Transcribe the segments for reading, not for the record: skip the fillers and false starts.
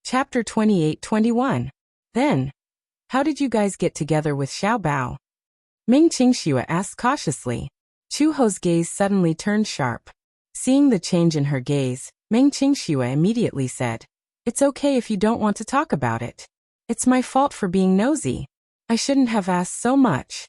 Chapter 28-21. Then, how did you guys get together with Xiao Bao? Ming Qingxue asked cautiously. Chu Ho's gaze suddenly turned sharp. Seeing the change in her gaze, Ming Qingxue immediately said, "It's okay if you don't want to talk about it. It's my fault for being nosy. I shouldn't have asked so much."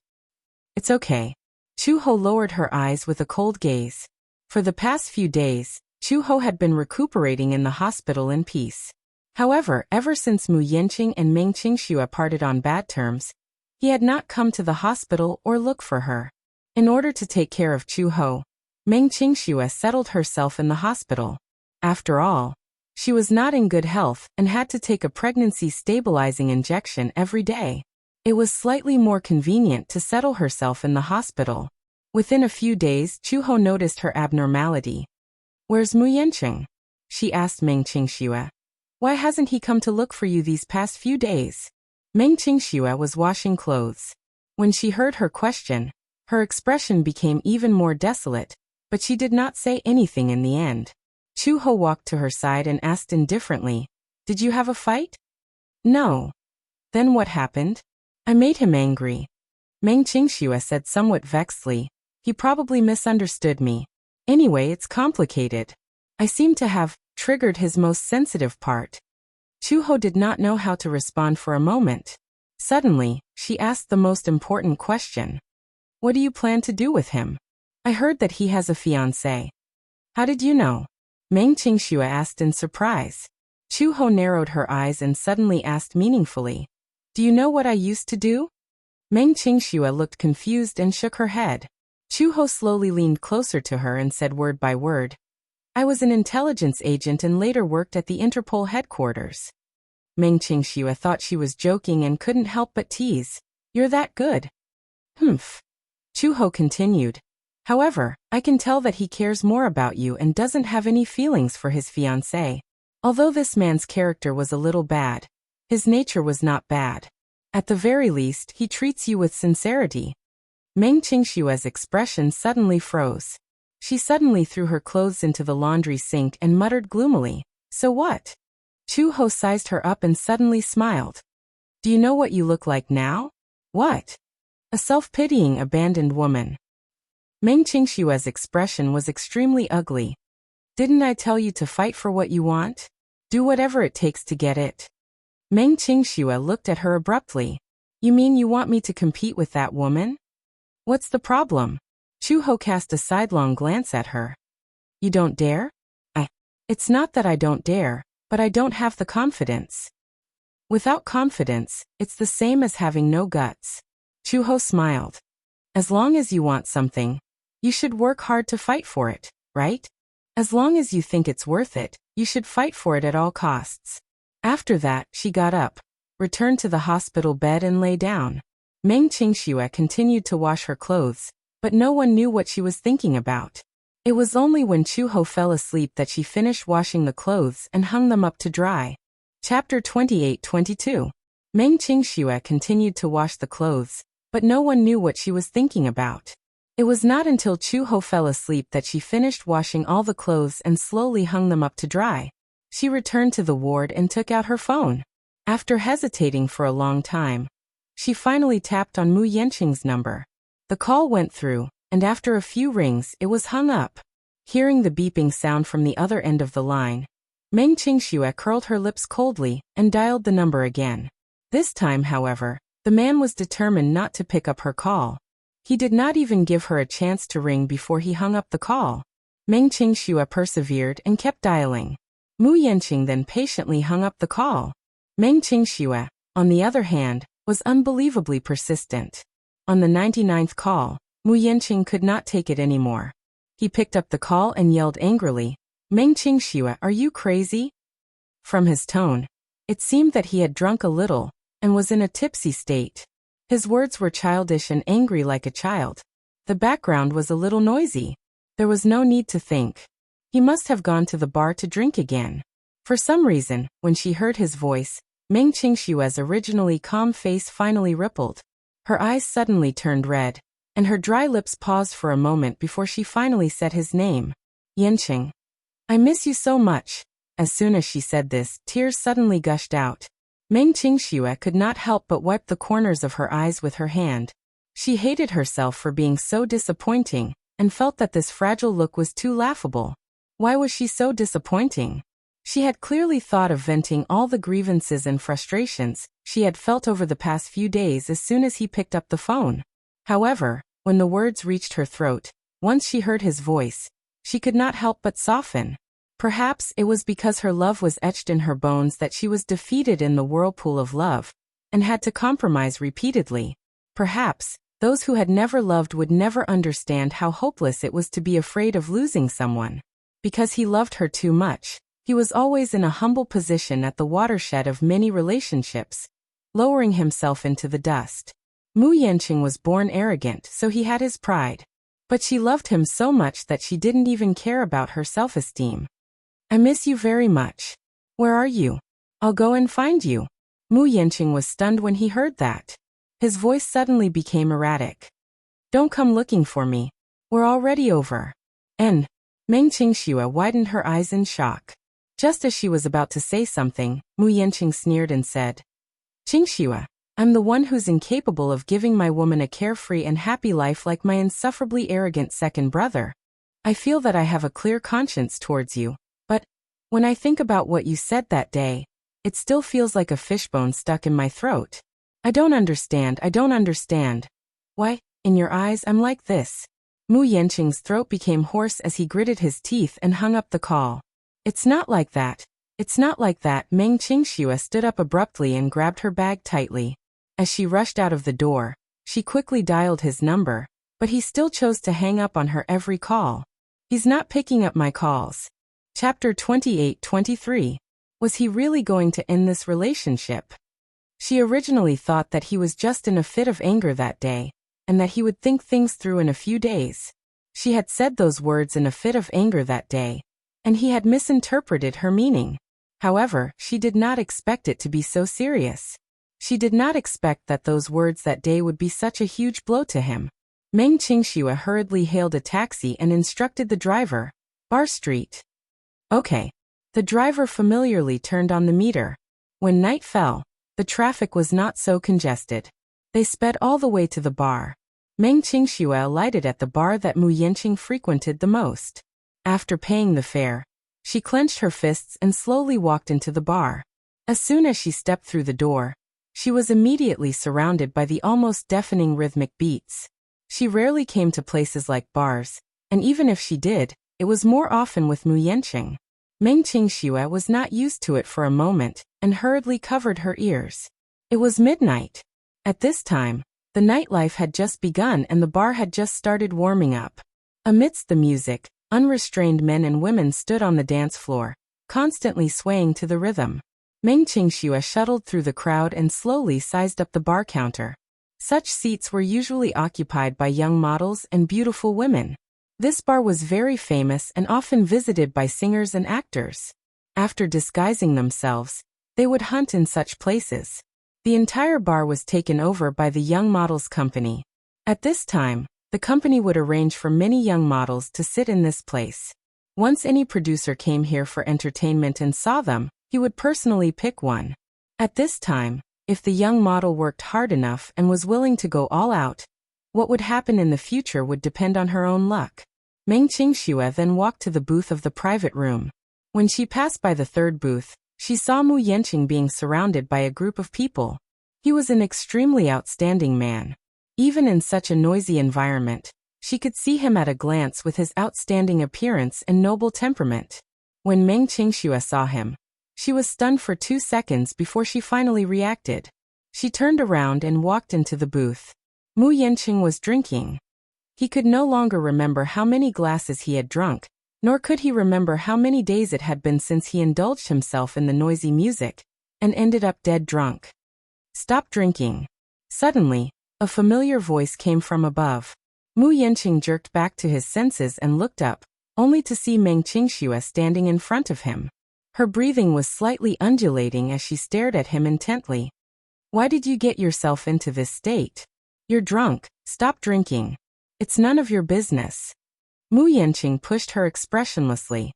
"It's okay." Chu Ho lowered her eyes with a cold gaze. For the past few days, Chu Ho had been recuperating in the hospital in peace. However, ever since Mu Yanqing and Ming Qingxue parted on bad terms, he had not come to the hospital or looked for her. In order to take care of Chu Ho, Ming Qingxue settled herself in the hospital. After all, she was not in good health and had to take a pregnancy-stabilizing injection every day. It was slightly more convenient to settle herself in the hospital. Within a few days, Chu Ho noticed her abnormality. "Where's Mu Yanqing?" she asked Ming Qingxue. "Why hasn't he come to look for you these past few days?" Ming Qingxue was washing clothes. When she heard her question, her expression became even more desolate, but she did not say anything in the end. Chu Ho walked to her side and asked indifferently, "Did you have a fight?" "No." "Then what happened?" "I made him angry." Ming Qingxue said somewhat vexedly, "He probably misunderstood me. Anyway, it's complicated. I seem to have triggered his most sensitive part." Chu Ho did not know how to respond for a moment. Suddenly, she asked the most important question. "What do you plan to do with him? I heard that he has a fiancé." "How did you know?" Ming Qingxue asked in surprise. Chu Ho narrowed her eyes and suddenly asked meaningfully, "Do you know what I used to do?" Ming Qingxue looked confused and shook her head. Chu Ho slowly leaned closer to her and said word by word, "I was an intelligence agent and later worked at the Interpol headquarters." Ming Qingxue thought she was joking and couldn't help but tease, "You're that good." "Humph." Chu Ho continued, "However, I can tell that he cares more about you and doesn't have any feelings for his fiancée. Although this man's character was a little bad, his nature was not bad. At the very least, he treats you with sincerity." Ming Qingxue's expression suddenly froze. She suddenly threw her clothes into the laundry sink and muttered gloomily, "So what?" Chu Ho sized her up and suddenly smiled. "Do you know what you look like now?" "What?" "A self-pitying, abandoned woman." Ming Qingxue's expression was extremely ugly. "Didn't I tell you to fight for what you want? Do whatever it takes to get it." Ming Qingxue looked at her abruptly. "You mean you want me to compete with that woman? What's the problem?" Chu Ho cast a sidelong glance at her. "You don't dare?" It's not that I don't dare, but I don't have the confidence." "Without confidence, it's the same as having no guts." Chu Ho smiled. "As long as you want something, you should work hard to fight for it, right? As long as you think it's worth it, you should fight for it at all costs." After that, she got up, returned to the hospital bed and lay down. Ming Qingxue continued to wash her clothes, but no one knew what she was thinking about. It was only when Chu Ho fell asleep that she finished washing the clothes and hung them up to dry. Chapter 28-22. Ming Qingxue continued to wash the clothes, but no one knew what she was thinking about. It was not until Chu Ho fell asleep that she finished washing all the clothes and slowly hung them up to dry. She returned to the ward and took out her phone. After hesitating for a long time, she finally tapped on Mu Yanqing's number. The call went through, and after a few rings, it was hung up. Hearing the beeping sound from the other end of the line, Ming Qingxue curled her lips coldly and dialed the number again. This time, however, the man was determined not to pick up her call. He did not even give her a chance to ring before he hung up the call. Ming Qingxue persevered and kept dialing. Mu Yanqing then patiently hung up the call. Ming Qingxue, on the other hand, was unbelievably persistent. On the 99th call, Mu Yanqing could not take it anymore. He picked up the call and yelled angrily, "Ming Qingxue, are you crazy?" From his tone, it seemed that he had drunk a little and was in a tipsy state. His words were childish and angry like a child. The background was a little noisy. There was no need to think. He must have gone to the bar to drink again. For some reason, when she heard his voice, Ming Qingxue's originally calm face finally rippled. Her eyes suddenly turned red, and her dry lips paused for a moment before she finally said his name. "Yanqing. I miss you so much. As soon as she said this, tears suddenly gushed out. Meng Qingxue could not help but wipe the corners of her eyes with her hand. She hated herself for being so disappointing, and felt that this fragile look was too laughable. Why was she so disappointing? She had clearly thought of venting all the grievances and frustrations she had felt over the past few days as soon as he picked up the phone. However, when the words reached her throat, once she heard his voice, she could not help but soften. Perhaps it was because her love was etched in her bones that she was defeated in the whirlpool of love, and had to compromise repeatedly. Perhaps those who had never loved would never understand how hopeless it was to be afraid of losing someone. Because he loved her too much, he was always in a humble position at the watershed of many relationships, lowering himself into the dust. Mu Yanqing was born arrogant, so he had his pride. But she loved him so much that she didn't even care about her self-esteem. I miss you very much. Where are you? I'll go and find you. Mu Yanqing was stunned when he heard that. His voice suddenly became erratic. Don't come looking for me. We're already over. And Meng Qingxue widened her eyes in shock. Just as she was about to say something, Mu Yanqing sneered and said, Qingxue, I'm the one who's incapable of giving my woman a carefree and happy life like my insufferably arrogant second brother. I feel that I have a clear conscience towards you. But when I think about what you said that day, it still feels like a fishbone stuck in my throat. I don't understand. Why, in your eyes I'm like this. Mu Yanqing's throat became hoarse as he gritted his teeth and hung up the call. It's not like that. Meng Qingxue stood up abruptly and grabbed her bag tightly. As she rushed out of the door, she quickly dialed his number, but he still chose to hang up on her every call. He's not picking up my calls. Chapter 28-23. Was he really going to end this relationship? She originally thought that he was just in a fit of anger that day, and that he would think things through in a few days. She had said those words in a fit of anger that day, and he had misinterpreted her meaning. However, she did not expect it to be so serious. She did not expect that those words that day would be such a huge blow to him. Meng Qingxue hurriedly hailed a taxi and instructed the driver, Bar Street. Okay. The driver familiarly turned on the meter. When night fell, the traffic was not so congested. They sped all the way to the bar. Meng Qingxue alighted at the bar that Mu Yanqing frequented the most. After paying the fare, she clenched her fists and slowly walked into the bar. As soon as she stepped through the door, she was immediately surrounded by the almost deafening rhythmic beats. She rarely came to places like bars, and even if she did, it was more often with Mu Yanqing. Meng Qingxue was not used to it for a moment, and hurriedly covered her ears. It was midnight. At this time, the nightlife had just begun and the bar had just started warming up. Amidst the music, unrestrained men and women stood on the dance floor, constantly swaying to the rhythm. Meng Qingxue shuttled through the crowd and slowly sized up the bar counter. Such seats were usually occupied by young models and beautiful women. This bar was very famous and often visited by singers and actors. After disguising themselves, they would hunt in such places. The entire bar was taken over by the Young Models Company. At this time, the company would arrange for many young models to sit in this place. Once any producer came here for entertainment and saw them, he would personally pick one. At this time, if the young model worked hard enough and was willing to go all out, what would happen in the future would depend on her own luck. Meng Qingxue then walked to the booth of the private room. When she passed by the third booth, she saw Mu Yanqing being surrounded by a group of people. He was an extremely outstanding man. Even in such a noisy environment, she could see him at a glance with his outstanding appearance and noble temperament. When Meng Qingxue saw him, she was stunned for 2 seconds before she finally reacted. She turned around and walked into the booth. Mu Yanqing was drinking. He could no longer remember how many glasses he had drunk, nor could he remember how many days it had been since he indulged himself in the noisy music, and ended up dead drunk. Stop drinking. Suddenly, a familiar voice came from above. Mu Yanqing jerked back to his senses and looked up, only to see Meng Qingxue standing in front of him. Her breathing was slightly undulating as she stared at him intently. Why did you get yourself into this state? You're drunk. Stop drinking. It's none of your business. Mu Yanqing pushed her expressionlessly.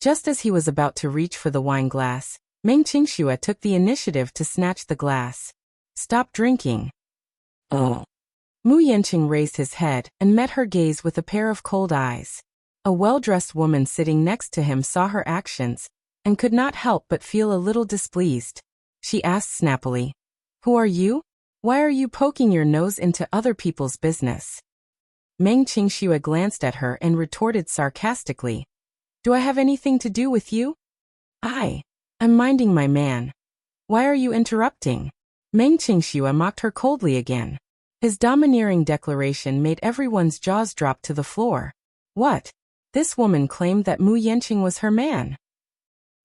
Just as he was about to reach for the wine glass, Meng Qingxue took the initiative to snatch the glass. Stop drinking. Oh. Mu Yanqing raised his head and met her gaze with a pair of cold eyes. A well-dressed woman sitting next to him saw her actions and could not help but feel a little displeased. She asked snappily, "Who are you? Why are you poking your nose into other people's business?" Meng Qingxue glanced at her and retorted sarcastically, "Do I have anything to do with you? I'm minding my man. Why are you interrupting?" Meng Qingxue mocked her coldly again. His domineering declaration made everyone's jaws drop to the floor. What? This woman claimed that Mu Yanqing was her man.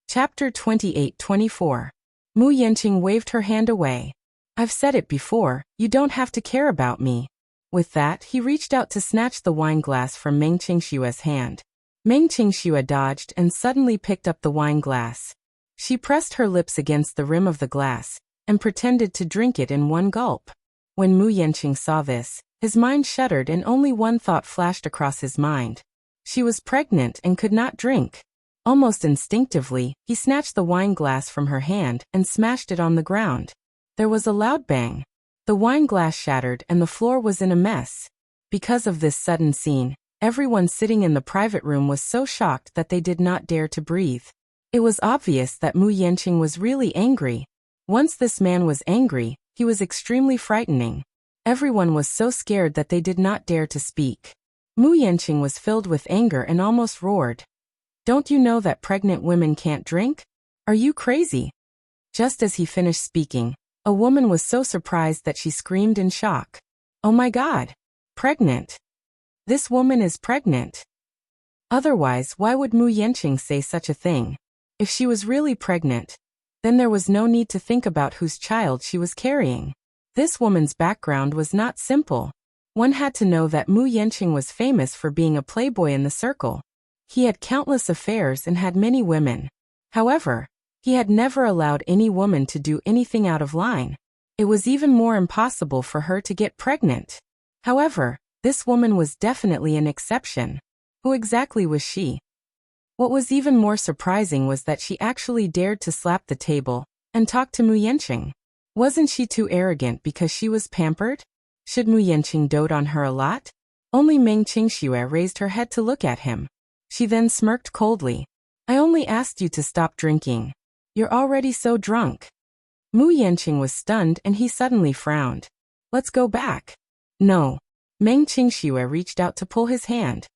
Chapter 28-24. Mu Yanqing waved her hand away. "I've said it before, you don't have to care about me." With that, he reached out to snatch the wine glass from Meng Qingshue's hand. Meng Qingxue dodged and suddenly picked up the wine glass. She pressed her lips against the rim of the glass and pretended to drink it in one gulp. When Mu Yanqing saw this, his mind shuddered and only one thought flashed across his mind. She was pregnant and could not drink. Almost instinctively, he snatched the wine glass from her hand and smashed it on the ground. There was a loud bang. The wine glass shattered and the floor was in a mess. Because of this sudden scene, everyone sitting in the private room was so shocked that they did not dare to breathe. It was obvious that Mu Yanqing was really angry. Once this man was angry, he was extremely frightening. Everyone was so scared that they did not dare to speak. Mu Yanqing was filled with anger and almost roared. "Don't you know that pregnant women can't drink? Are you crazy?" Just as he finished speaking, a woman was so surprised that she screamed in shock. "Oh my God! Pregnant! This woman is pregnant!" Otherwise, why would Mu Yanqing say such a thing? If she was really pregnant, then there was no need to think about whose child she was carrying. This woman's background was not simple. One had to know that Mu Yanqing was famous for being a playboy in the circle. He had countless affairs and had many women. However, he had never allowed any woman to do anything out of line. It was even more impossible for her to get pregnant. However, this woman was definitely an exception. Who exactly was she? What was even more surprising was that she actually dared to slap the table and talk to Mu Yanqing. Wasn't she too arrogant because she was pampered? Should Mu Yanqing dote on her a lot? Only Meng Qingxue raised her head to look at him. She then smirked coldly. "I only asked you to stop drinking. You're already so drunk." Mu Yanqing was stunned and he suddenly frowned. "Let's go back." "No." Meng Qingxue reached out to pull his hand.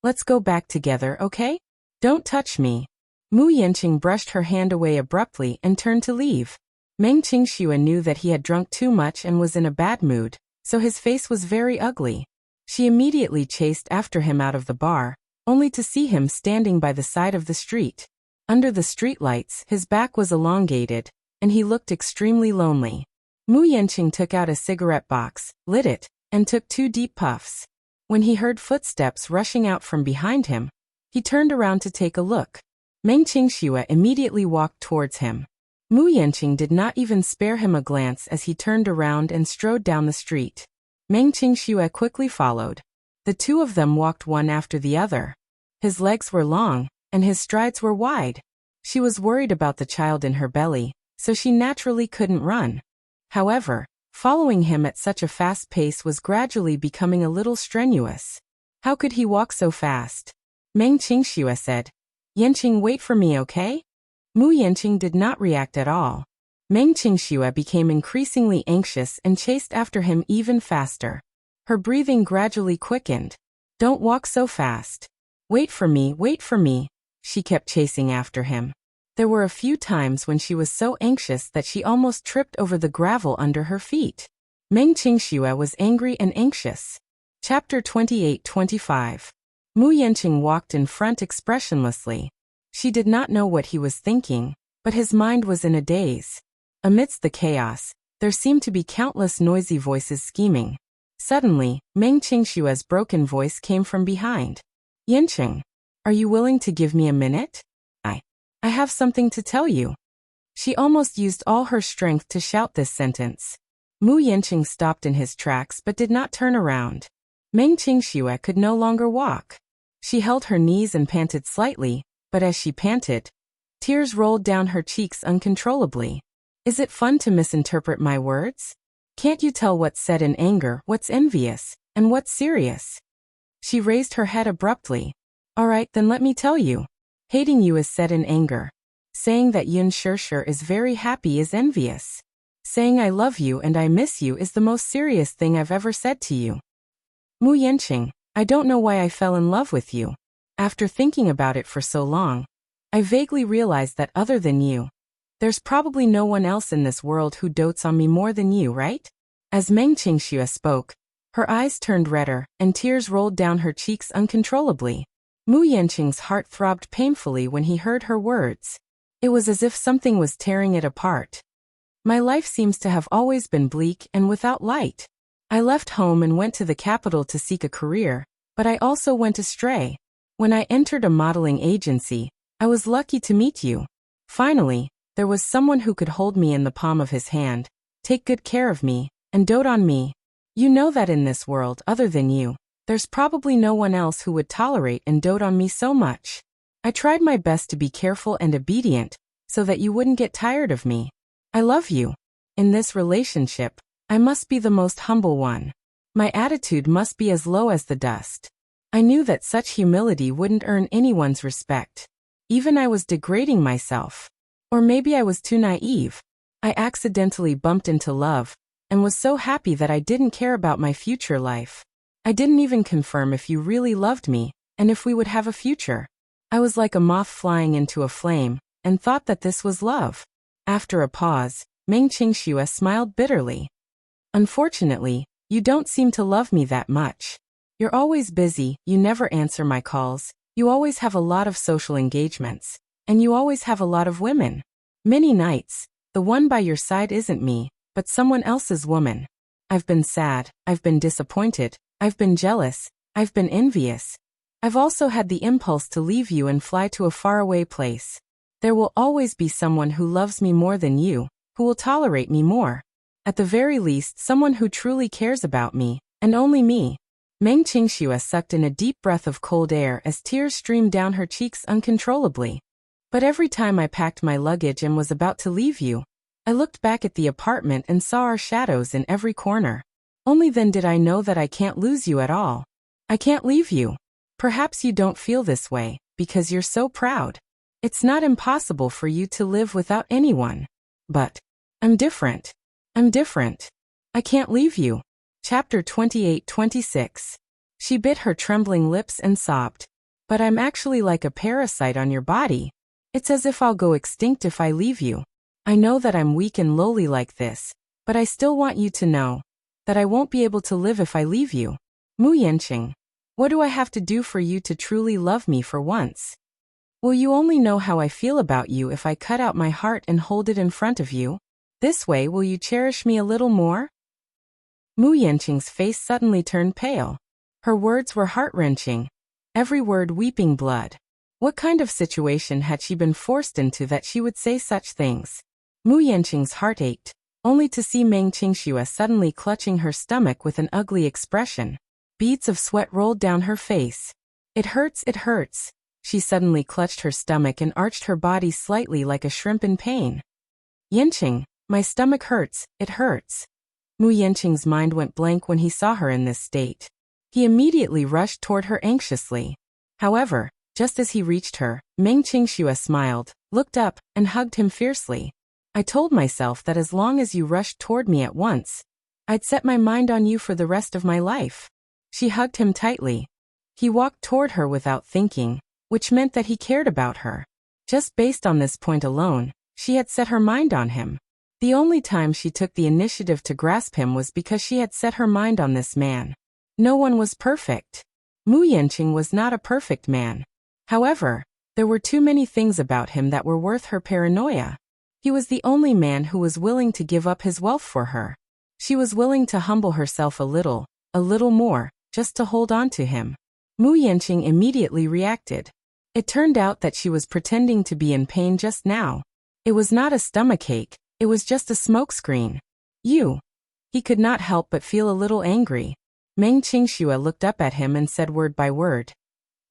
"Let's go back together, okay? Don't touch me." Mu Yanqing brushed her hand away abruptly and turned to leave. Meng Qingxue knew that he had drunk too much and was in a bad mood, so his face was very ugly. She immediately chased after him out of the bar, only to see him standing by the side of the street. Under the streetlights, his back was elongated, and he looked extremely lonely. Mu Yanqing took out a cigarette box, lit it, and took 2 deep puffs. When he heard footsteps rushing out from behind him, he turned around to take a look. Meng Qingxue immediately walked towards him. Mu Yanqing did not even spare him a glance as he turned around and strode down the street. Meng Qingxue quickly followed. The two of them walked one after the other. His legs were long, and his strides were wide. She was worried about the child in her belly, so she naturally couldn't run. However, following him at such a fast pace was gradually becoming a little strenuous. How could he walk so fast? Meng Qingxue said, "Yanqing, wait for me, okay?" Mu Yanqing did not react at all. Meng Qingxue became increasingly anxious and chased after him even faster. Her breathing gradually quickened. "Don't walk so fast. Wait for me," she kept chasing after him. There were a few times when she was so anxious that she almost tripped over the gravel under her feet. Meng Qingxue was angry and anxious. Chapter 28-25. Mu Yanqing walked in front expressionlessly. She did not know what he was thinking, but his mind was in a daze. Amidst the chaos, there seemed to be countless noisy voices scheming. Suddenly, Meng Qingshue's broken voice came from behind. "Yanqing, are you willing to give me a minute? I have something to tell you." She almost used all her strength to shout this sentence. Mu Yanqing stopped in his tracks but did not turn around. Meng Qingxue could no longer walk. She held her knees and panted slightly, but as she panted, tears rolled down her cheeks uncontrollably. Is it fun to misinterpret my words? Can't you tell what's said in anger, what's envious, and what's serious? She raised her head abruptly. All right, then let me tell you. Hating you is said in anger. Saying that Yun Shishir is very happy is envious. Saying I love you and I miss you is the most serious thing I've ever said to you. Mu Yanqing, I don't know why I fell in love with you. After thinking about it for so long, I vaguely realized that other than you, there's probably no one else in this world who dotes on me more than you, right? As Meng Qingxue spoke, her eyes turned redder, and tears rolled down her cheeks uncontrollably. Mu Yanqing's heart throbbed painfully when he heard her words. It was as if something was tearing it apart. My life seems to have always been bleak and without light. I left home and went to the capital to seek a career, but I also went astray. When I entered a modeling agency, I was lucky to meet you. Finally, there was someone who could hold me in the palm of his hand, take good care of me, and dote on me. You know that in this world, other than you, there's probably no one else who would tolerate and dote on me so much. I tried my best to be careful and obedient, so that you wouldn't get tired of me. I love you. In this relationship, I must be the most humble one. My attitude must be as low as the dust. I knew that such humility wouldn't earn anyone's respect. Even I was degrading myself. Or maybe I was too naive. I accidentally bumped into love, and was so happy that I didn't care about my future life. I didn't even confirm if you really loved me, and if we would have a future. I was like a moth flying into a flame, and thought that this was love. After a pause, Meng Qingxue smiled bitterly. Unfortunately, you don't seem to love me that much. You're always busy, you never answer my calls, you always have a lot of social engagements. And you always have a lot of women. Many nights, the one by your side isn't me, but someone else's woman. I've been sad, I've been disappointed, I've been jealous, I've been envious. I've also had the impulse to leave you and fly to a faraway place. There will always be someone who loves me more than you, who will tolerate me more. At the very least, someone who truly cares about me, and only me. Meng Qingxue sucked in a deep breath of cold air as tears streamed down her cheeks uncontrollably. But every time I packed my luggage and was about to leave you, I looked back at the apartment and saw our shadows in every corner. Only then did I know that I can't lose you at all. I can't leave you. Perhaps you don't feel this way, because you're so proud. It's not impossible for you to live without anyone. But I'm different. I'm different. I can't leave you. Chapter 28-26. She bit her trembling lips and sobbed. But I'm actually like a parasite on your body. It's as if I'll go extinct if I leave you. I know that I'm weak and lowly like this, but I still want you to know that I won't be able to live if I leave you. Mu Yanqing, what do I have to do for you to truly love me for once? Will you only know how I feel about you if I cut out my heart and hold it in front of you? This way will you cherish me a little more? Mu Yanqing's face suddenly turned pale. Her words were heart-wrenching, every word weeping blood. What kind of situation had she been forced into that she would say such things? Mu Yanqing's heart ached, only to see Meng Qingxue suddenly clutching her stomach with an ugly expression. Beads of sweat rolled down her face. It hurts, it hurts. She suddenly clutched her stomach and arched her body slightly like a shrimp in pain. Yanqing, my stomach hurts, it hurts. Mu Yanqing's mind went blank when he saw her in this state. He immediately rushed toward her anxiously. However, just as he reached her, Meng Qingxue smiled, looked up, and hugged him fiercely. I told myself that as long as you rushed toward me at once, I'd set my mind on you for the rest of my life. She hugged him tightly. He walked toward her without thinking, which meant that he cared about her. Just based on this point alone, she had set her mind on him. The only time she took the initiative to grasp him was because she had set her mind on this man. No one was perfect. Mu Yanqing was not a perfect man. However, there were too many things about him that were worth her paranoia. He was the only man who was willing to give up his wealth for her. She was willing to humble herself a little more, just to hold on to him. Mu Yanqing immediately reacted. It turned out that she was pretending to be in pain just now. It was not a stomachache, it was just a smokescreen. You. He could not help but feel a little angry. Meng Qingxue looked up at him and said word by word.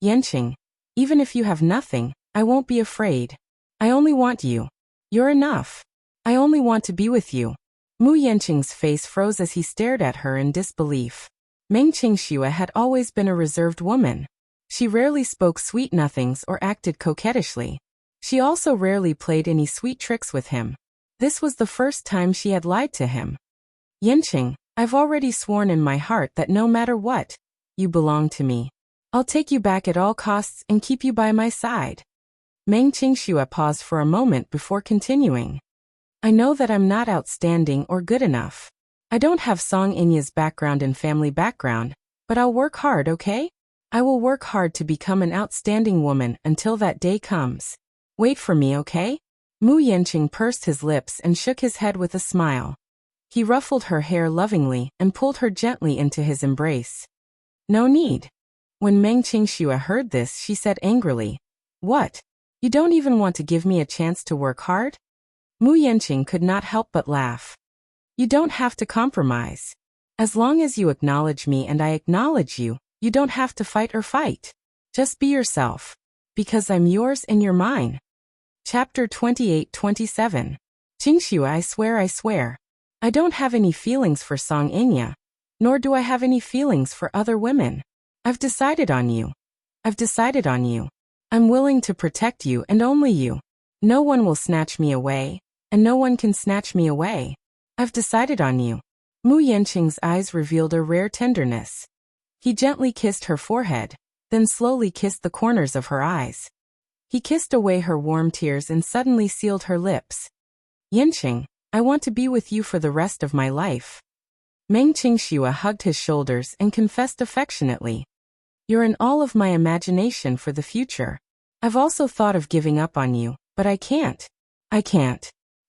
Yanqing, even if you have nothing, I won't be afraid. I only want you. You're enough. I only want to be with you. Mu Yanqing's face froze as he stared at her in disbelief. Meng Qingxue had always been a reserved woman. She rarely spoke sweet nothings or acted coquettishly. She also rarely played any sweet tricks with him. This was the first time she had lied to him. Yanqing, I've already sworn in my heart that no matter what, you belong to me. I'll take you back at all costs and keep you by my side. Meng Qingxue paused for a moment before continuing. I know that I'm not outstanding or good enough. I don't have Song Inya's background and family background, but I'll work hard, okay? I will work hard to become an outstanding woman until that day comes. Wait for me, okay? Mu Yanqing pursed his lips and shook his head with a smile. He ruffled her hair lovingly and pulled her gently into his embrace. No need. When Meng Qingxue heard this, she said angrily, What? You don't even want to give me a chance to work hard? Mu Yanqing could not help but laugh. You don't have to compromise. As long as you acknowledge me and I acknowledge you, you don't have to fight or fight. Just be yourself. Because I'm yours and you're mine. Chapter 28-27. Qingxue, I swear. I don't have any feelings for Song Inya. Nor do I have any feelings for other women. I've decided on you. I'm willing to protect you and only you. No one will snatch me away, and no one can snatch me away. I've decided on you. Mu Yanqing's eyes revealed a rare tenderness. He gently kissed her forehead, then slowly kissed the corners of her eyes. He kissed away her warm tears and suddenly sealed her lips. Yanqing, I want to be with you for the rest of my life. Meng Qingxue hugged his shoulders and confessed affectionately. You're in all of my imagination for the future. I've also thought of giving up on you, but I can't.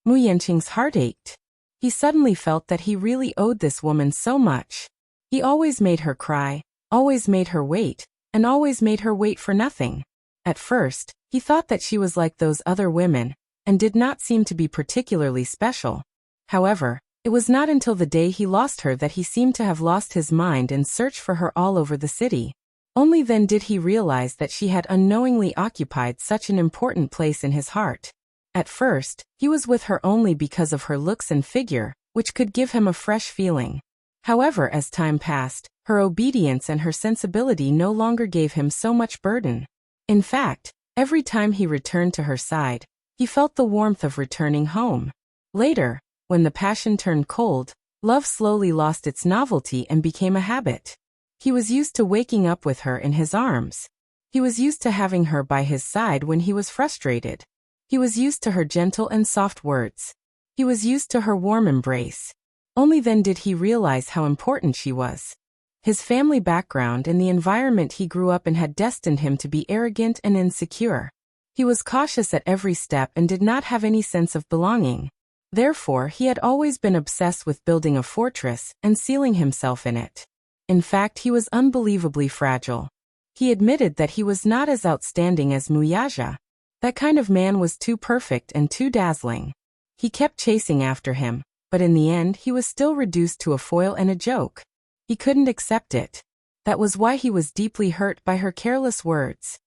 Mu Yanqing's heart ached. He suddenly felt that he really owed this woman so much. He always made her cry, always made her wait, and always made her wait for nothing. At first, he thought that she was like those other women, and did not seem to be particularly special. However, it was not until the day he lost her that he seemed to have lost his mind and searched for her all over the city. Only then did he realize that she had unknowingly occupied such an important place in his heart. At first, he was with her only because of her looks and figure, which could give him a fresh feeling. However, as time passed, her obedience and her sensibility no longer gave him so much burden. In fact, every time he returned to her side, he felt the warmth of returning home. Later, when the passion turned cold, love slowly lost its novelty and became a habit. He was used to waking up with her in his arms. He was used to having her by his side when he was frustrated. He was used to her gentle and soft words. He was used to her warm embrace. Only then did he realize how important she was. His family background and the environment he grew up in had destined him to be arrogant and insecure. He was cautious at every step and did not have any sense of belonging. Therefore, he had always been obsessed with building a fortress and sealing himself in it. In fact, he was unbelievably fragile. He admitted that he was not as outstanding as Muyaja. That kind of man was too perfect and too dazzling. He kept chasing after him, but in the end he was still reduced to a foil and a joke. He couldn't accept it. That was why he was deeply hurt by her careless words.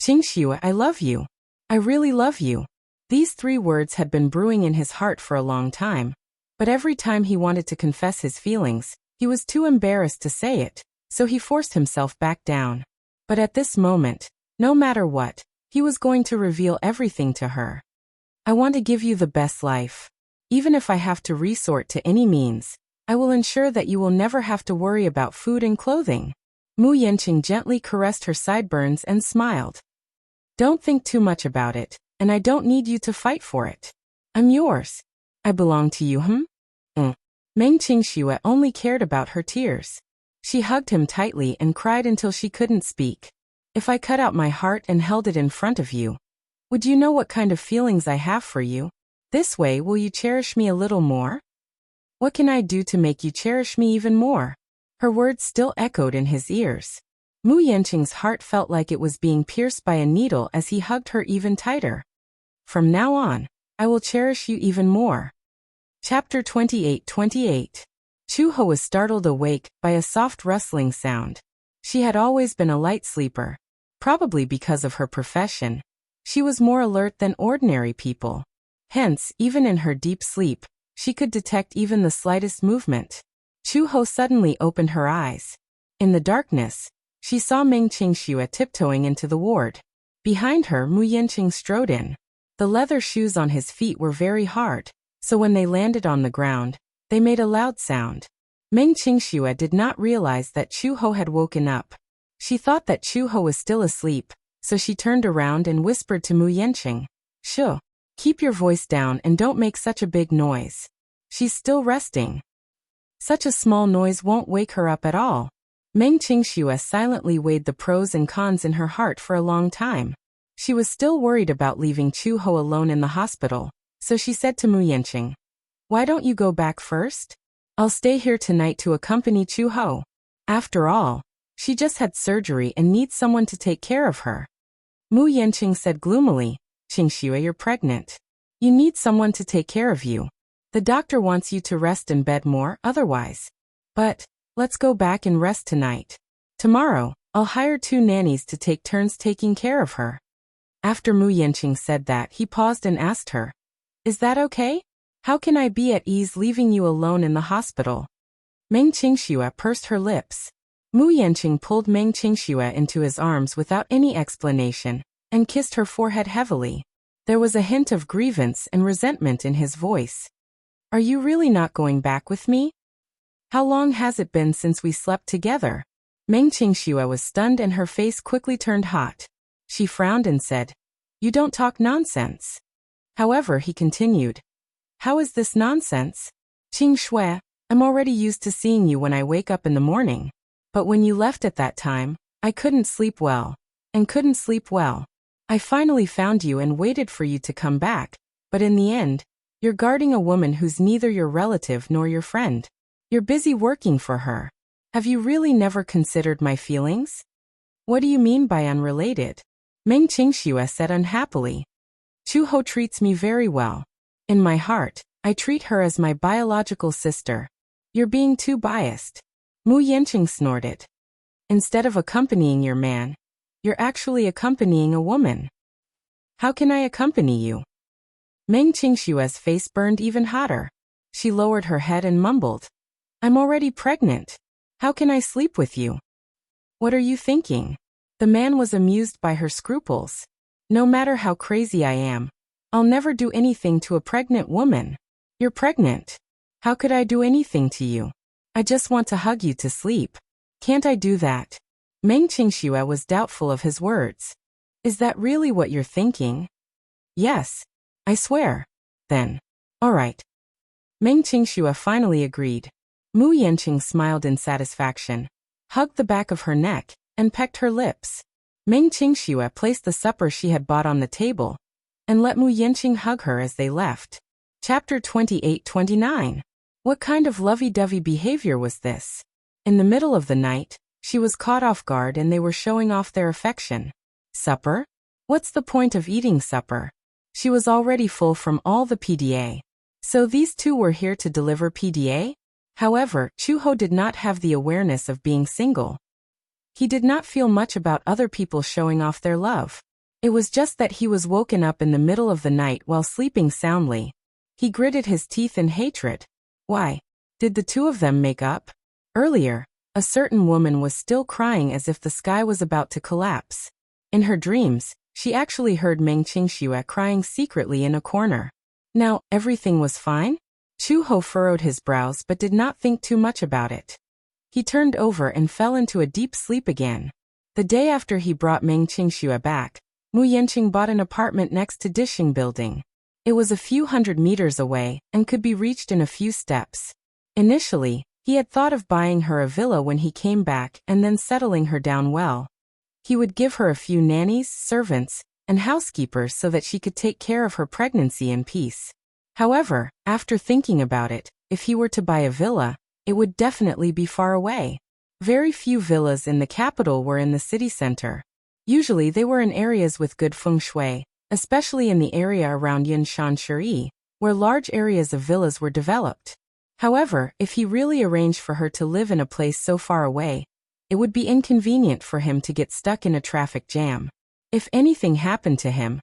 Qingxue, I love you. I really love you. These 3 words had been brewing in his heart for a long time, but every time he wanted to confess his feelings, he was too embarrassed to say it, so he forced himself back down. But at this moment, no matter what, he was going to reveal everything to her. I want to give you the best life. Even if I have to resort to any means, I will ensure that you will never have to worry about food and clothing. Mu Yanqing gently caressed her sideburns and smiled. Don't think too much about it, and I don't need you to fight for it. I'm yours. I belong to you, Meng Qingxue only cared about her tears. She hugged him tightly and cried until she couldn't speak. If I cut out my heart and held it in front of you, would you know what kind of feelings I have for you? This way, will you cherish me a little more? What can I do to make you cherish me even more? Her words still echoed in his ears. Mu Yanqing's heart felt like it was being pierced by a needle as he hugged her even tighter. From now on, I will cherish you even more. Chapter 28-28. Chuho was startled awake by a soft rustling sound. She had always been a light sleeper. Probably because of her profession, She was more alert than ordinary people. Hence, even in her deep sleep, she could detect even the slightest movement. Chu-ho suddenly opened her eyes. In the darkness, she saw Meng Qingxue tiptoeing into the ward. Behind her, Mu Yanqing strode in. The leather shoes on his feet were very hard, so when they landed on the ground, they made a loud sound. Meng Qingxue did not realize that Chu-ho had woken up. She thought that Chu-ho was still asleep, so she turned around and whispered to Mu Yanqing, "Shu, keep your voice down and don't make such a big noise. She's still resting. Such a small noise won't wake her up at all." Meng Qingxue silently weighed the pros and cons in her heart for a long time. She was still worried about leaving Chu-ho alone in the hospital, so she said to Mu Yanqing, "Why don't you go back first? I'll stay here tonight to accompany Chu-ho. After all, she just had surgery and needs someone to take care of her." Mu Yanqing said gloomily, "Qingxue, you're pregnant. You need someone to take care of you. The doctor wants you to rest in bed more otherwise. But let's go back and rest tonight. Tomorrow, I'll hire 2 nannies to take turns taking care of her." After Mu Yanqing said that, he paused and asked her, "Is that okay? How can I be at ease leaving you alone in the hospital?" Meng Qingxue pursed her lips. Mu Yanqing pulled Meng Qingxue into his arms without any explanation, and kissed her forehead heavily. There was a hint of grievance and resentment in his voice. "Are you really not going back with me? How long has it been since we slept together?" Meng Qingxue was stunned and her face quickly turned hot. She frowned and said, "You don't talk nonsense." However, he continued, "How is this nonsense? Qingxue, I'm already used to seeing you when I wake up in the morning. But when you left at that time, I couldn't sleep well. I finally found you and waited for you to come back, but in the end, you're guarding a woman who's neither your relative nor your friend. You're busy working for her. Have you really never considered my feelings?" "What do you mean by unrelated?" Meng Qingxue said unhappily. "Chu-ho treats me very well. In my heart, I treat her as my biological sister. You're being too biased." Mu Yanqing snorted. "Instead of accompanying your man, you're actually accompanying a woman. How can I accompany you?" Meng Qingxue's face burned even hotter. She lowered her head and mumbled, "I'm already pregnant. How can I sleep with you?" "What are you thinking?" The man was amused by her scruples. "No matter how crazy I am, I'll never do anything to a pregnant woman. You're pregnant. How could I do anything to you? I just want to hug you to sleep. Can't I do that?" Meng Qingxue was doubtful of his words. "Is that really what you're thinking?" "Yes. I swear." "Then, all right." Meng Qingxue finally agreed. Mu Yanqing smiled in satisfaction, hugged the back of her neck, and pecked her lips. Meng Qingxue placed the supper she had bought on the table, and let Mu Yanqing hug her as they left. Chapter 28-29. What kind of lovey-dovey behavior was this? In the middle of the night, she was caught off guard and they were showing off their affection. Supper? What's the point of eating supper? She was already full from all the PDA. So these two were here to deliver PDA? However, Chu-ho did not have the awareness of being single. He did not feel much about other people showing off their love. It was just that he was woken up in the middle of the night while sleeping soundly. He gritted his teeth in hatred. Why? Did the two of them make up? Earlier, a certain woman was still crying as if the sky was about to collapse. In her dreams, she actually heard Meng Qingxue crying secretly in a corner. Now, everything was fine? Chu-ho furrowed his brows but did not think too much about it. He turned over and fell into a deep sleep again. The day after he brought Meng Qingxue back, Mu Yanqing bought an apartment next to Dishing Building. It was a few hundred meters away and could be reached in a few steps. Initially, he had thought of buying her a villa when he came back and then settling her down well. He would give her a few nannies, servants, and housekeepers so that she could take care of her pregnancy in peace. However, after thinking about it, if he were to buy a villa, it would definitely be far away. Very few villas in the capital were in the city center. Usually they were in areas with good feng shui, especially in the area around Yinshan Shiri, where large areas of villas were developed. However, if he really arranged for her to live in a place so far away, it would be inconvenient for him to get stuck in a traffic jam. If anything happened to him,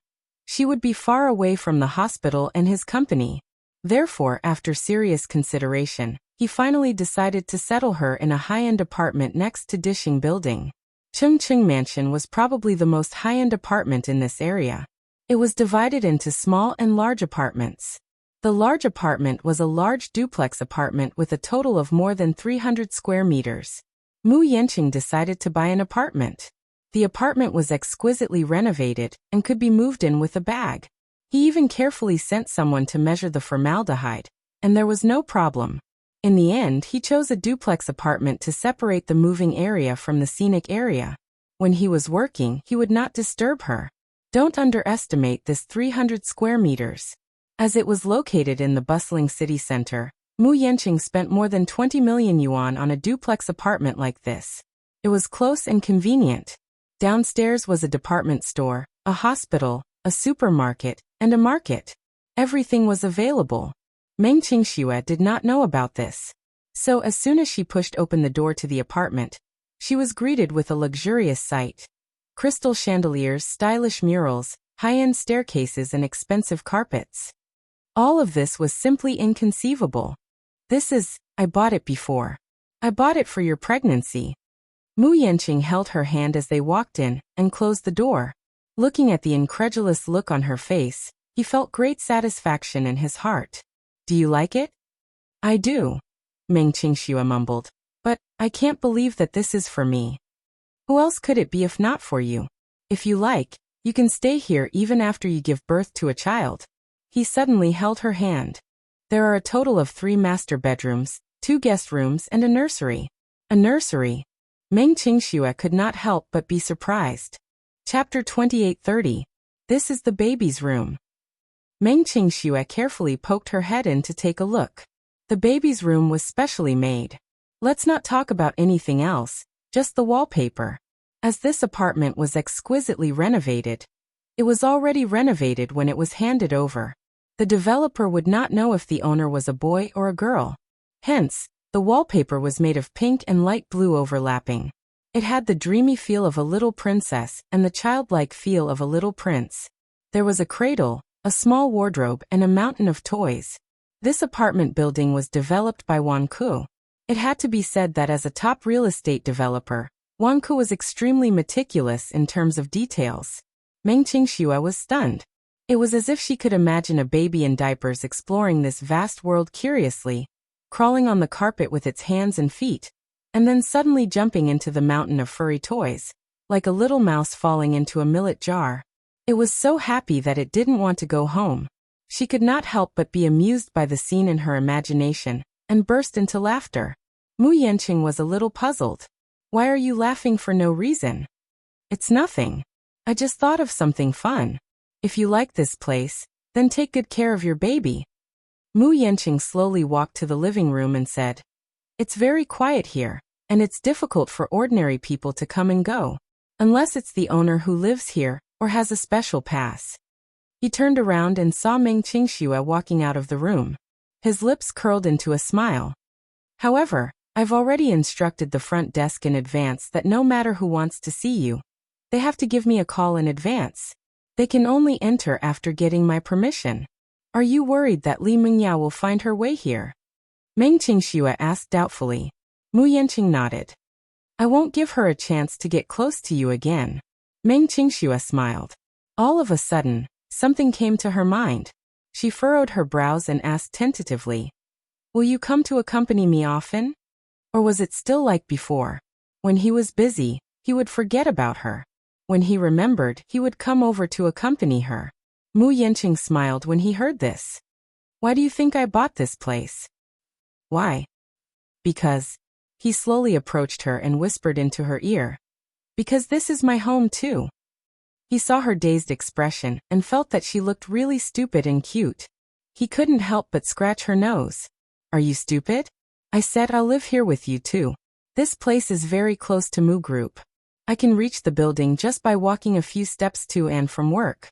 She would be far away from the hospital and his company. Therefore, after serious consideration, he finally decided to settle her in a high-end apartment next to Dishing Building. Chungcheng Mansion was probably the most high-end apartment in this area. It was divided into small and large apartments. The large apartment was a large duplex apartment with a total of more than 300 square meters. Mu Yanqing decided to buy an apartment. The apartment was exquisitely renovated and could be moved in with a bag. He even carefully sent someone to measure the formaldehyde, and there was no problem. In the end, he chose a duplex apartment to separate the moving area from the scenic area. When he was working, he would not disturb her. Don't underestimate this 300 square meters. As it was located in the bustling city center, Mu Yanqing spent more than 20 million yuan on a duplex apartment like this. It was close and convenient. Downstairs was a department store, a hospital, a supermarket, and a market. Everything was available. Meng Qingxue did not know about this. So as soon as she pushed open the door to the apartment, she was greeted with a luxurious sight. Crystal chandeliers, stylish murals, high-end staircases, and expensive carpets. All of this was simply inconceivable. I bought it before. I bought it for your pregnancy. Mu Yanqing held her hand as they walked in and closed the door. Looking at the incredulous look on her face, he felt great satisfaction in his heart. Do you like it? I do, Meng Qingxue mumbled. But I can't believe that this is for me. Who else could it be if not for you? If you like, you can stay here even after you give birth to a child. He suddenly held her hand. There are a total of 3 master bedrooms, 2 guest rooms, and a nursery. A nursery? Meng Qingxue could not help but be surprised. Chapter 28:30. This is the baby's room. Meng Qingxue carefully poked her head in to take a look. The baby's room was specially made. Let's not talk about anything else, just the wallpaper. As this apartment was exquisitely renovated, it was already renovated when it was handed over. The developer would not know if the owner was a boy or a girl. Hence, the wallpaper was made of pink and light blue overlapping. It had the dreamy feel of a little princess and the childlike feel of a little prince. There was a cradle, a small wardrobe, and a mountain of toys. This apartment building was developed by Wanku. It had to be said that as a top real estate developer, Wanku was extremely meticulous in terms of details. Meng Qingxue was stunned. It was as if she could imagine a baby in diapers exploring this vast world curiously, crawling on the carpet with its hands and feet, and then suddenly jumping into the mountain of furry toys, like a little mouse falling into a millet jar. It was so happy that it didn't want to go home. She could not help but be amused by the scene in her imagination, and burst into laughter. Mu Yanqing was a little puzzled. Why are you laughing for no reason? It's nothing. I just thought of something fun. If you like this place, then take good care of your baby. Mu Yanqing slowly walked to the living room and said, It's very quiet here, and it's difficult for ordinary people to come and go, unless it's the owner who lives here or has a special pass. He turned around and saw Meng Qingxue walking out of the room. His lips curled into a smile. However, I've already instructed the front desk in advance that no matter who wants to see you, they have to give me a call in advance. They can only enter after getting my permission. Are you worried that Li Mingyao will find her way here? Meng Qingxue asked doubtfully. Mu Yanqing nodded. I won't give her a chance to get close to you again. Meng Qingxue smiled. All of a sudden, something came to her mind. She furrowed her brows and asked tentatively, Will you come to accompany me often? Or was it still like before? When he was busy, he would forget about her. When he remembered, he would come over to accompany her. Mu Yanqing smiled when he heard this. Why do you think I bought this place? Why? Because. He slowly approached her and whispered into her ear. Because this is my home too. He saw her dazed expression and felt that she looked really stupid and cute. He couldn't help but scratch her nose. Are you stupid? I said I'll live here with you too. This place is very close to Mu Group. I can reach the building just by walking a few steps to and from work.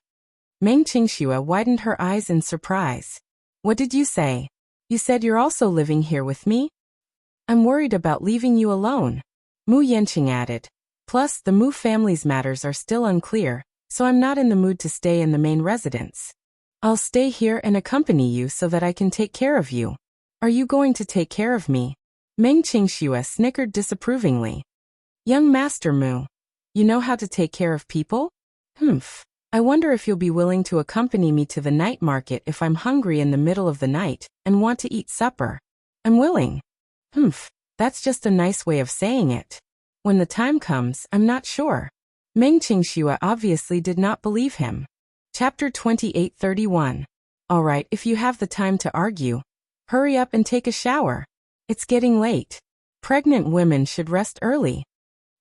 Meng Qingxue widened her eyes in surprise. What did you say? You said you're also living here with me? I'm worried about leaving you alone. Mu Yanqing added. Plus, the Mu family's matters are still unclear, so I'm not in the mood to stay in the main residence. I'll stay here and accompany you so that I can take care of you. Are you going to take care of me? Meng Qingxue snickered disapprovingly. Young Master Mu, you know how to take care of people? Humph. I wonder if you'll be willing to accompany me to the night market if I'm hungry in the middle of the night and want to eat supper. I'm willing. Humph, that's just a nice way of saying it. When the time comes, I'm not sure. Meng Qingxue obviously did not believe him. Chapter 28:31. All right, if you have the time to argue, hurry up and take a shower. It's getting late. Pregnant women should rest early.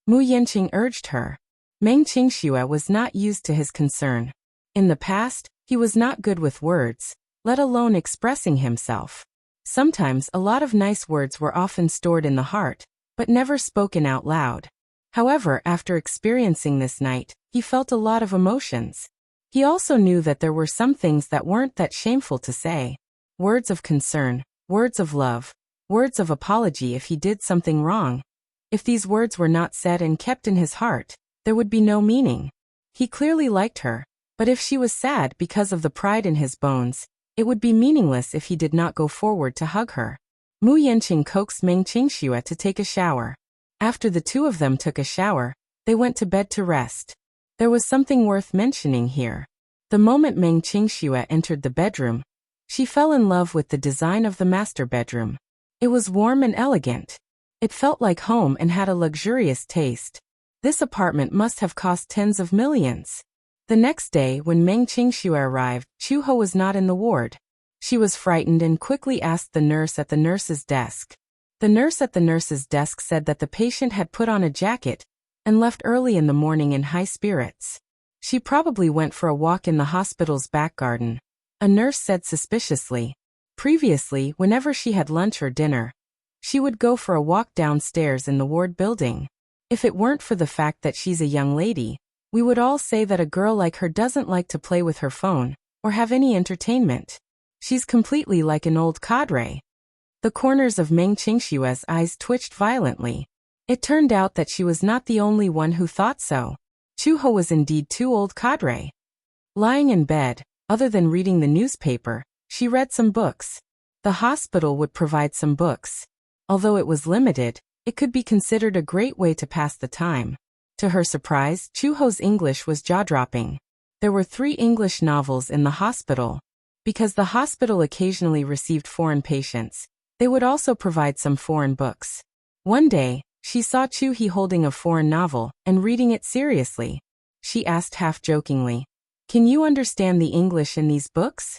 Mu Yanqing urged her. Meng Qingxue was not used to his concern. In the past, he was not good with words, let alone expressing himself. Sometimes a lot of nice words were often stored in the heart, but never spoken out loud. However, after experiencing this night, he felt a lot of emotions. He also knew that there were some things that weren't that shameful to say. Words of concern, words of love, words of apology if he did something wrong. If these words were not said and kept in his heart, there would be no meaning. He clearly liked her, but if she was sad because of the pride in his bones, it would be meaningless if he did not go forward to hug her. Mu Yanqing coaxed Meng Qingxue to take a shower. After the two of them took a shower, they went to bed to rest. There was something worth mentioning here. The moment Meng Qingxue entered the bedroom, she fell in love with the design of the master bedroom. It was warm and elegant. It felt like home and had a luxurious taste. This apartment must have cost tens of millions. The next day, when Meng Qingxue arrived, Chuho was not in the ward. She was frightened and quickly asked the nurse at the nurse's desk. The nurse at the nurse's desk said that the patient had put on a jacket and left early in the morning in high spirits. She probably went for a walk in the hospital's back garden. A nurse said suspiciously. Previously, whenever she had lunch or dinner, she would go for a walk downstairs in the ward building. If it weren't for the fact that she's a young lady, we would all say that a girl like her doesn't like to play with her phone or have any entertainment. She's completely like an old cadre. The corners of Meng Qingxue's eyes twitched violently. It turned out that she was not the only one who thought so. Chuho was indeed too old cadre. Lying in bed, other than reading the newspaper, she read some books. The hospital would provide some books. Although it was limited, it could be considered a great way to pass the time. To her surprise, Chuho's English was jaw-dropping. There were 3 English novels in the hospital. Because the hospital occasionally received foreign patients, they would also provide some foreign books. One day, she saw Chuhi holding a foreign novel and reading it seriously. She asked half-jokingly, "Can you understand the English in these books?"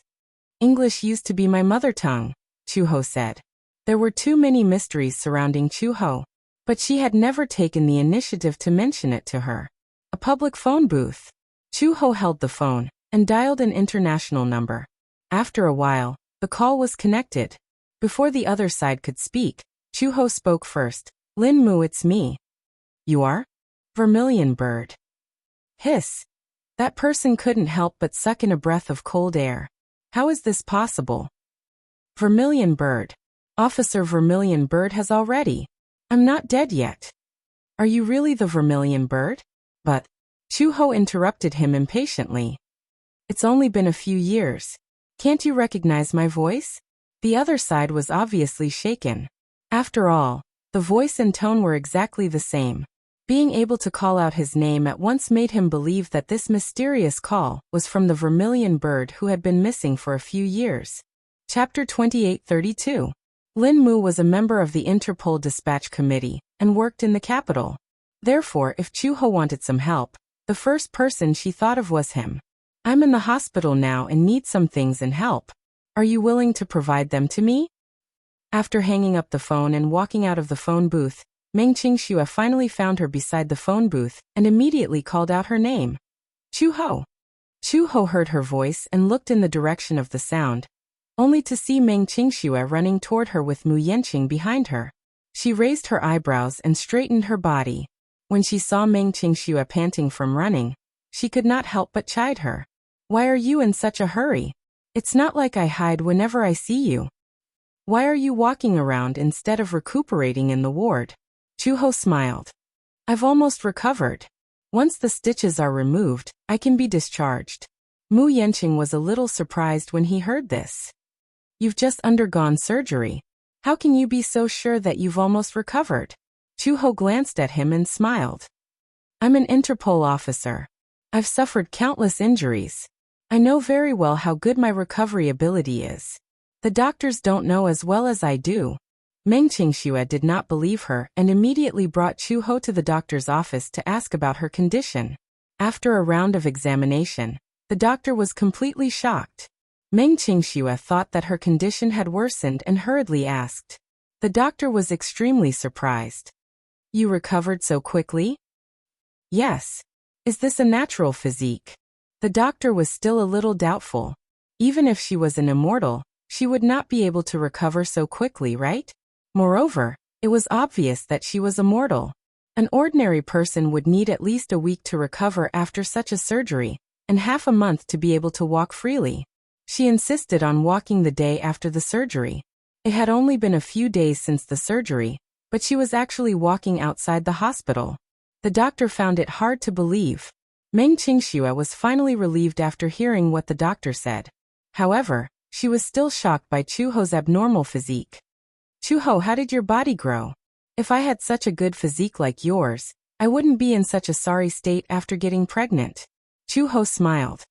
"English used to be my mother tongue," Chuho said. There were too many mysteries surrounding Chuho, but she had never taken the initiative to mention it to her. A public phone booth. Chuho held the phone and dialed an international number. After a while, the call was connected. Before the other side could speak, Chuho spoke first. "Lin Mu, it's me." "You are?" "Vermilion Bird." Hiss. That person couldn't help but suck in a breath of cold air. How is this possible? "Vermilion Bird. Officer Vermilion Bird has already. I'm not dead yet." "Are you really the Vermilion Bird?" "But..." Chuho interrupted him impatiently. "It's only been a few years. Can't you recognize my voice?" The other side was obviously shaken. After all, the voice and tone were exactly the same. Being able to call out his name at once made him believe that this mysterious call was from the Vermilion Bird who had been missing for a few years. Chapter 28:32. Lin Mu was a member of the Interpol Dispatch Committee and worked in the capital. Therefore, if Chuho wanted some help, the first person she thought of was him. "I'm in the hospital now and need some things and help. Are you willing to provide them to me?" After hanging up the phone and walking out of the phone booth, Meng Qingxue finally found her beside the phone booth and immediately called out her name. "Chuho." Chuho heard her voice and looked in the direction of the sound, only to see Meng Qingxue running toward her with Mu Yanqing behind her. She raised her eyebrows and straightened her body. When she saw Meng Qingxue panting from running, she could not help but chide her. "Why are you in such a hurry? It's not like I hide whenever I see you. Why are you walking around instead of recuperating in the ward?" Chuho smiled. "I've almost recovered. Once the stitches are removed, I can be discharged. Mu Yanqing was a little surprised when he heard this. You've just undergone surgery. How can you be so sure that you've almost recovered? Chu-ho glanced at him and smiled. I'm an Interpol officer. I've suffered countless injuries. I know very well how good my recovery ability is. The doctors don't know as well as I do. Meng Qingxue did not believe her and immediately brought Chu-ho to the doctor's office to ask about her condition. After a round of examination, the doctor was completely shocked. Meng Qingxue thought that her condition had worsened and hurriedly asked. The doctor was extremely surprised. You recovered so quickly? Yes. Is this a natural physique? The doctor was still a little doubtful. Even if she was an immortal, she would not be able to recover so quickly, right? Moreover, it was obvious that she was immortal. An ordinary person would need at least a week to recover after such a surgery, and half a month to be able to walk freely. She insisted on walking the day after the surgery. It had only been a few days since the surgery, but she was actually walking outside the hospital. The doctor found it hard to believe. Meng Qingxue was finally relieved after hearing what the doctor said. However, she was still shocked by Chu-ho's abnormal physique. Chu-ho, how did your body grow? If I had such a good physique like yours, I wouldn't be in such a sorry state after getting pregnant. Chu-ho smiled.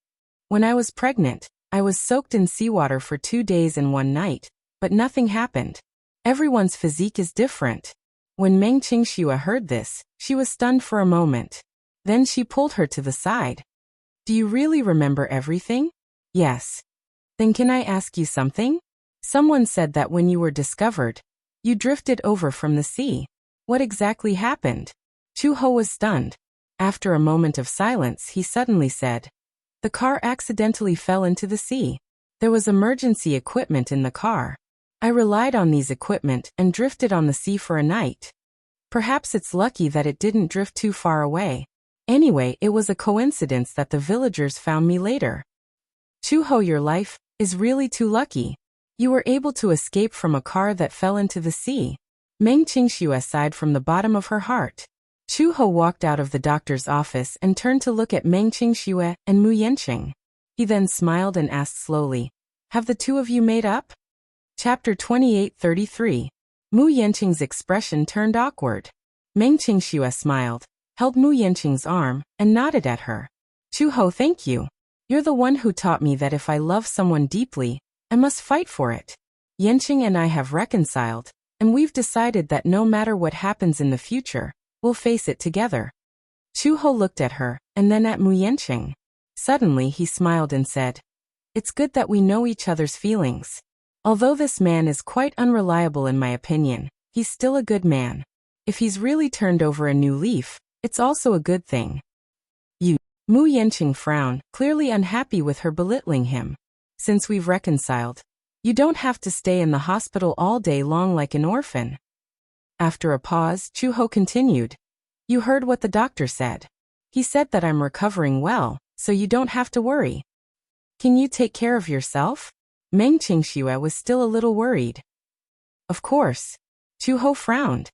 When I was pregnant, I was soaked in seawater for 2 days and 1 night, but nothing happened. Everyone's physique is different. When Meng Qingxue heard this, she was stunned for a moment. Then she pulled her to the side. Do you really remember everything? Yes. Then can I ask you something? Someone said that when you were discovered, you drifted over from the sea. What exactly happened? Chu-ho was stunned. After a moment of silence, he suddenly said, the car accidentally fell into the sea. There was emergency equipment in the car. I relied on these equipment and drifted on the sea for a night. Perhaps it's lucky that it didn't drift too far away. Anyway, it was a coincidence that the villagers found me later. Chu-ho, your life is really too lucky. You were able to escape from a car that fell into the sea. Meng Qingxue sighed from the bottom of her heart. Chu-ho walked out of the doctor's office and turned to look at Meng Qingxue and Mu Yanqing. He then smiled and asked slowly, have the two of you made up? Chapter 28:33. Mu Yanqing's expression turned awkward. Meng Qingxue smiled, held Mu Yanqing's arm, and nodded at her. Chu-ho, thank you. You're the one who taught me that if I love someone deeply, I must fight for it. Yanqing and I have reconciled, and we've decided that no matter what happens in the future, we'll face it together. Chu-ho looked at her, and then at Mu Yanqing. Suddenly he smiled and said, it's good that we know each other's feelings. Although this man is quite unreliable in my opinion, he's still a good man. If he's really turned over a new leaf, it's also a good thing. Mu Yanqing frowned, clearly unhappy with her belittling him. Since we've reconciled, you don't have to stay in the hospital all day long like an orphan. After a pause, Chu-ho continued. You heard what the doctor said. He said that I'm recovering well, so you don't have to worry. Can you take care of yourself? Meng Qingxue was still a little worried. Of course. Chu-ho frowned.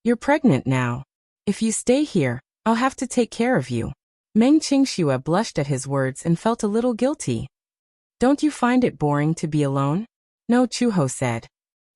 You're pregnant now. If you stay here, I'll have to take care of you. Meng Qingxue blushed at his words and felt a little guilty. Don't you find it boring to be alone? No, Chu-ho said.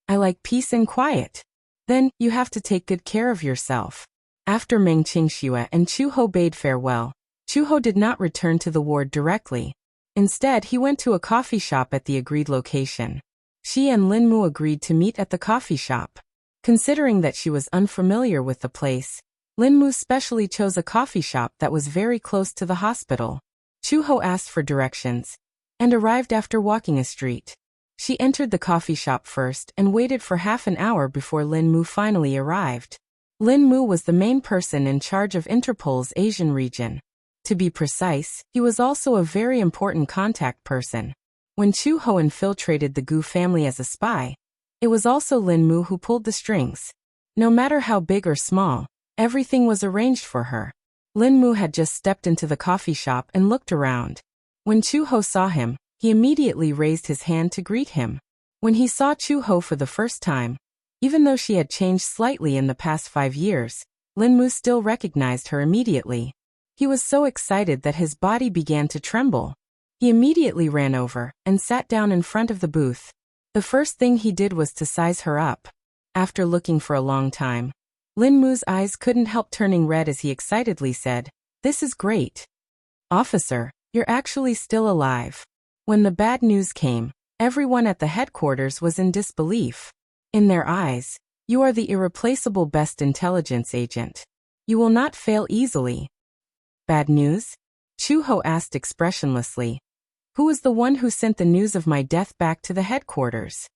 I like peace and quiet. Then, you have to take good care of yourself. After Meng Qingxue and Chu-ho bade farewell, Chu-ho did not return to the ward directly. Instead, he went to a coffee shop at the agreed location. She and Lin Mu agreed to meet at the coffee shop. Considering that she was unfamiliar with the place, Lin Mu specially chose a coffee shop that was very close to the hospital. Chu-ho asked for directions, and arrived after walking a street. She entered the coffee shop first and waited for half an hour before Lin Mu finally arrived. Lin Mu was the main person in charge of Interpol's Asian region. To be precise, he was also a very important contact person. When Chu-ho infiltrated the Gu family as a spy, it was also Lin Mu who pulled the strings. No matter how big or small, everything was arranged for her. Lin Mu had just stepped into the coffee shop and looked around. When Chu-ho saw him, he immediately raised his hand to greet him. When he saw Chu-ho for the first time, even though she had changed slightly in the past 5 years, Lin Mu still recognized her immediately. He was so excited that his body began to tremble. He immediately ran over and sat down in front of the booth. The first thing he did was to size her up. After looking for a long time, Lin Mu's eyes couldn't help turning red as he excitedly said, "This is great. Officer, you're actually still alive." When the bad news came, everyone at the headquarters was in disbelief. In their eyes, you are the irreplaceable best intelligence agent. You will not fail easily. Bad news? Chu-ho asked expressionlessly. Who was the one who sent the news of my death back to the headquarters?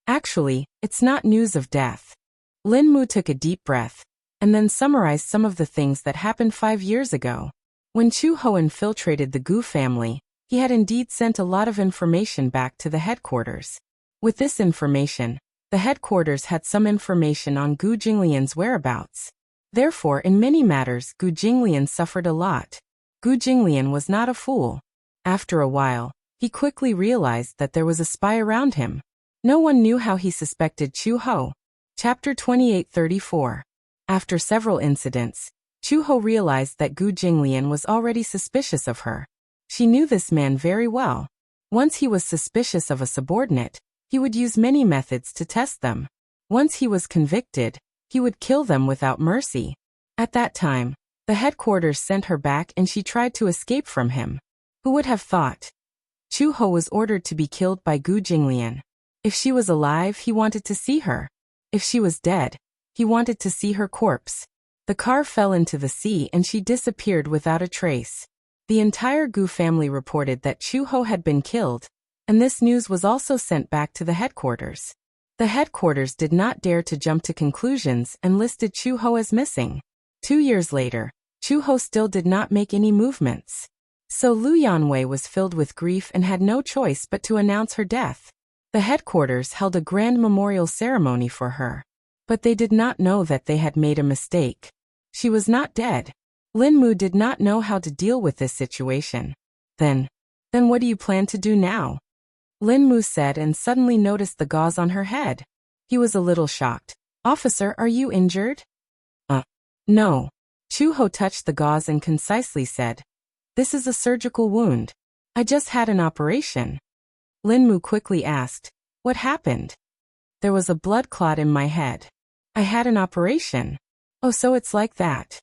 Actually, it's not news of death. Lin Mu took a deep breath, and then summarized some of the things that happened 5 years ago. When Chu-ho infiltrated the Gu family, he had indeed sent a lot of information back to the headquarters. With this information, the headquarters had some information on Gu Jinglian's whereabouts. Therefore, in many matters, Gu Jinglian suffered a lot. Gu Jinglian was not a fool. After a while, he quickly realized that there was a spy around him. No one knew how he suspected Chu-ho. Chapter 28:34. After several incidents, Chu-ho realized that Gu Jinglian was already suspicious of her. She knew this man very well. Once he was suspicious of a subordinate, he would use many methods to test them. Once he was convicted, he would kill them without mercy. At that time, the headquarters sent her back and she tried to escape from him. Who would have thought? Chu-ho was ordered to be killed by Gu Jinglian. If she was alive, he wanted to see her. If she was dead, he wanted to see her corpse. The car fell into the sea and she disappeared without a trace. The entire Gu family reported that Chu-ho had been killed, and this news was also sent back to the headquarters. The headquarters did not dare to jump to conclusions and listed Chu-ho as missing. 2 years later, Chu-ho still did not make any movements. So Lu Yanwei was filled with grief and had no choice but to announce her death. The headquarters held a grand memorial ceremony for her. But they did not know that they had made a mistake. She was not dead. Lin Mu did not know how to deal with this situation. Then what do you plan to do now? Lin Mu said and suddenly noticed the gauze on her head. He was a little shocked. Officer, are you injured? No. Chu-ho touched the gauze and concisely said, "This is a surgical wound. I just had an operation." Lin Mu quickly asked, "What happened?" "There was a blood clot in my head. I had an operation." "Oh, so it's like that."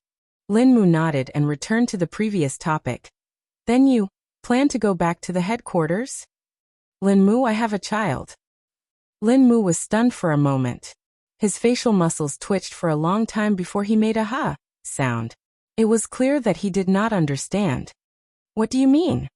Lin Mu nodded and returned to the previous topic. "Then you plan to go back to the headquarters?" "Lin Mu, I have a child." Lin Mu was stunned for a moment. His facial muscles twitched for a long time before he made a "ha" sound. It was clear that he did not understand. "What do you mean?"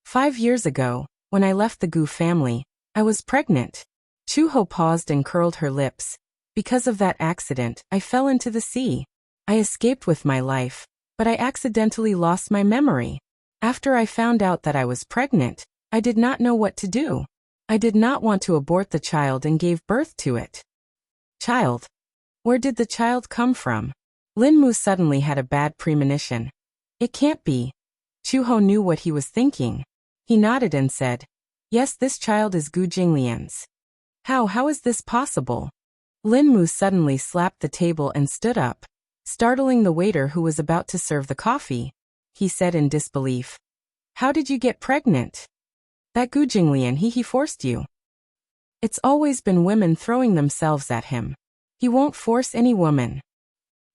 5 years ago, when I left the Gu family, I was pregnant." Chu-ho paused and curled her lips. "Because of that accident, I fell into the sea. I escaped with my life, but I accidentally lost my memory. After I found out that I was pregnant, I did not know what to do. I did not want to abort the child and gave birth to it." "Child? Where did the child come from?" Lin Mu suddenly had a bad premonition. "It can't be." Chu-ho knew what he was thinking. He nodded and said, "Yes, this child is Gu Jinglian's." How is this possible?" Lin Mu suddenly slapped the table and stood up, startling the waiter who was about to serve the coffee. He said in disbelief, "How did you get pregnant?" "That Gu Jinglian, he forced you." "It's always been women throwing themselves at him. He won't force any woman."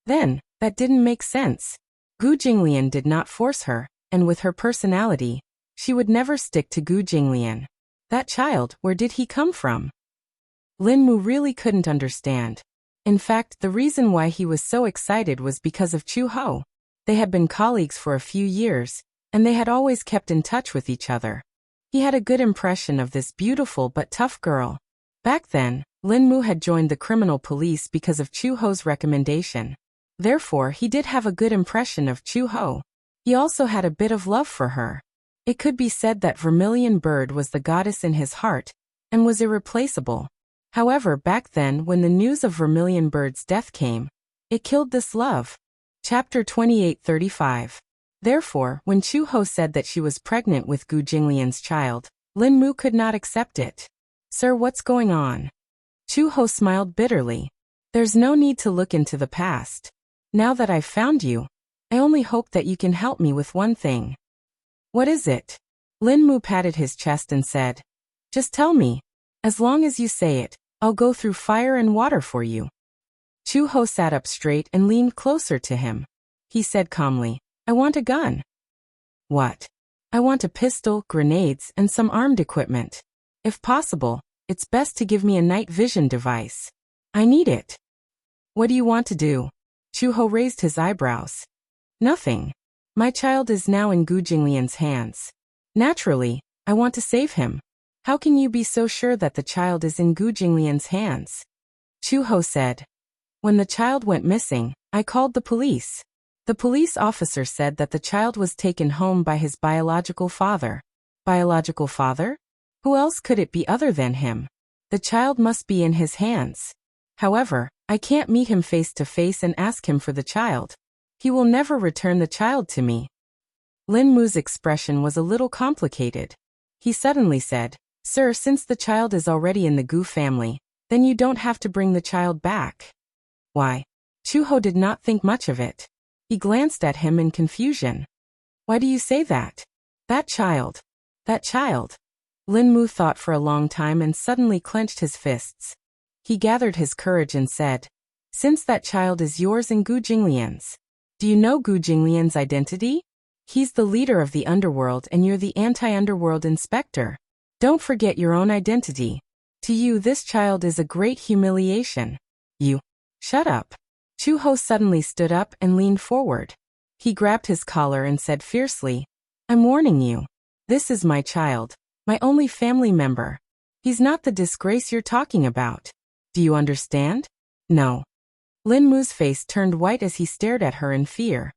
Then, that didn't make sense. Gu Jinglian did not force her, and with her personality, she would never stick to Gu Jinglian. That child, where did he come from? Lin Mu really couldn't understand. In fact, the reason why he was so excited was because of Chu-ho. They had been colleagues for a few years, and they had always kept in touch with each other. He had a good impression of this beautiful but tough girl. Back then, Lin Mu had joined the criminal police because of Chu-ho's recommendation. Therefore, he did have a good impression of Chu-ho. He also had a bit of love for her. It could be said that Vermilion Bird was the goddess in his heart, and was irreplaceable. However, back then when the news of Vermilion Bird's death came, it killed this love. Chapter 28:35. Therefore, when Chu-ho said that she was pregnant with Gu Jinglian's child, Lin Mu could not accept it. "Sir, what's going on?" Chu-ho smiled bitterly. "There's no need to look into the past. Now that I've found you, I only hope that you can help me with one thing. What is it? Lin Mu patted his chest and said, just tell me. As long as you say it, I'll go through fire and water for you. Chu Ho sat up straight and leaned closer to him. He said calmly, I want a gun. What? I want a pistol, grenades, and some armed equipment. If possible, it's best to give me a night vision device. I need it. What do you want to do? Chu Ho raised his eyebrows. Nothing. My child is now in Gu Jinglian's hands. Naturally, I want to save him. How can you be so sure that the child is in Gu Jinglian's hands? Chu Ho said. When the child went missing, I called the police. The police officer said that the child was taken home by his biological father. Biological father? Who else could it be other than him? The child must be in his hands. However, I can't meet him face to face and ask him for the child. He will never return the child to me. Lin Mu's expression was a little complicated. He suddenly said, Sir, since the child is already in the Gu family, then you don't have to bring the child back. Why? Chu Ho did not think much of it. He glanced at him in confusion. Why do you say that? That child. That child. Lin Mu thought for a long time and suddenly clenched his fists. He gathered his courage and said, Since that child is yours and Gu Jinglian's. Do you know Gu Jinglian's identity? He's the leader of the underworld and you're the anti-underworld inspector. Don't forget your own identity. To you this child is a great humiliation. You. Shut up. Chu Ho suddenly stood up and leaned forward. He grabbed his collar and said fiercely, I'm warning you. This is my child, my only family member. He's not the disgrace you're talking about. Do you understand? No. Lin Mu's face turned white as he stared at her in fear.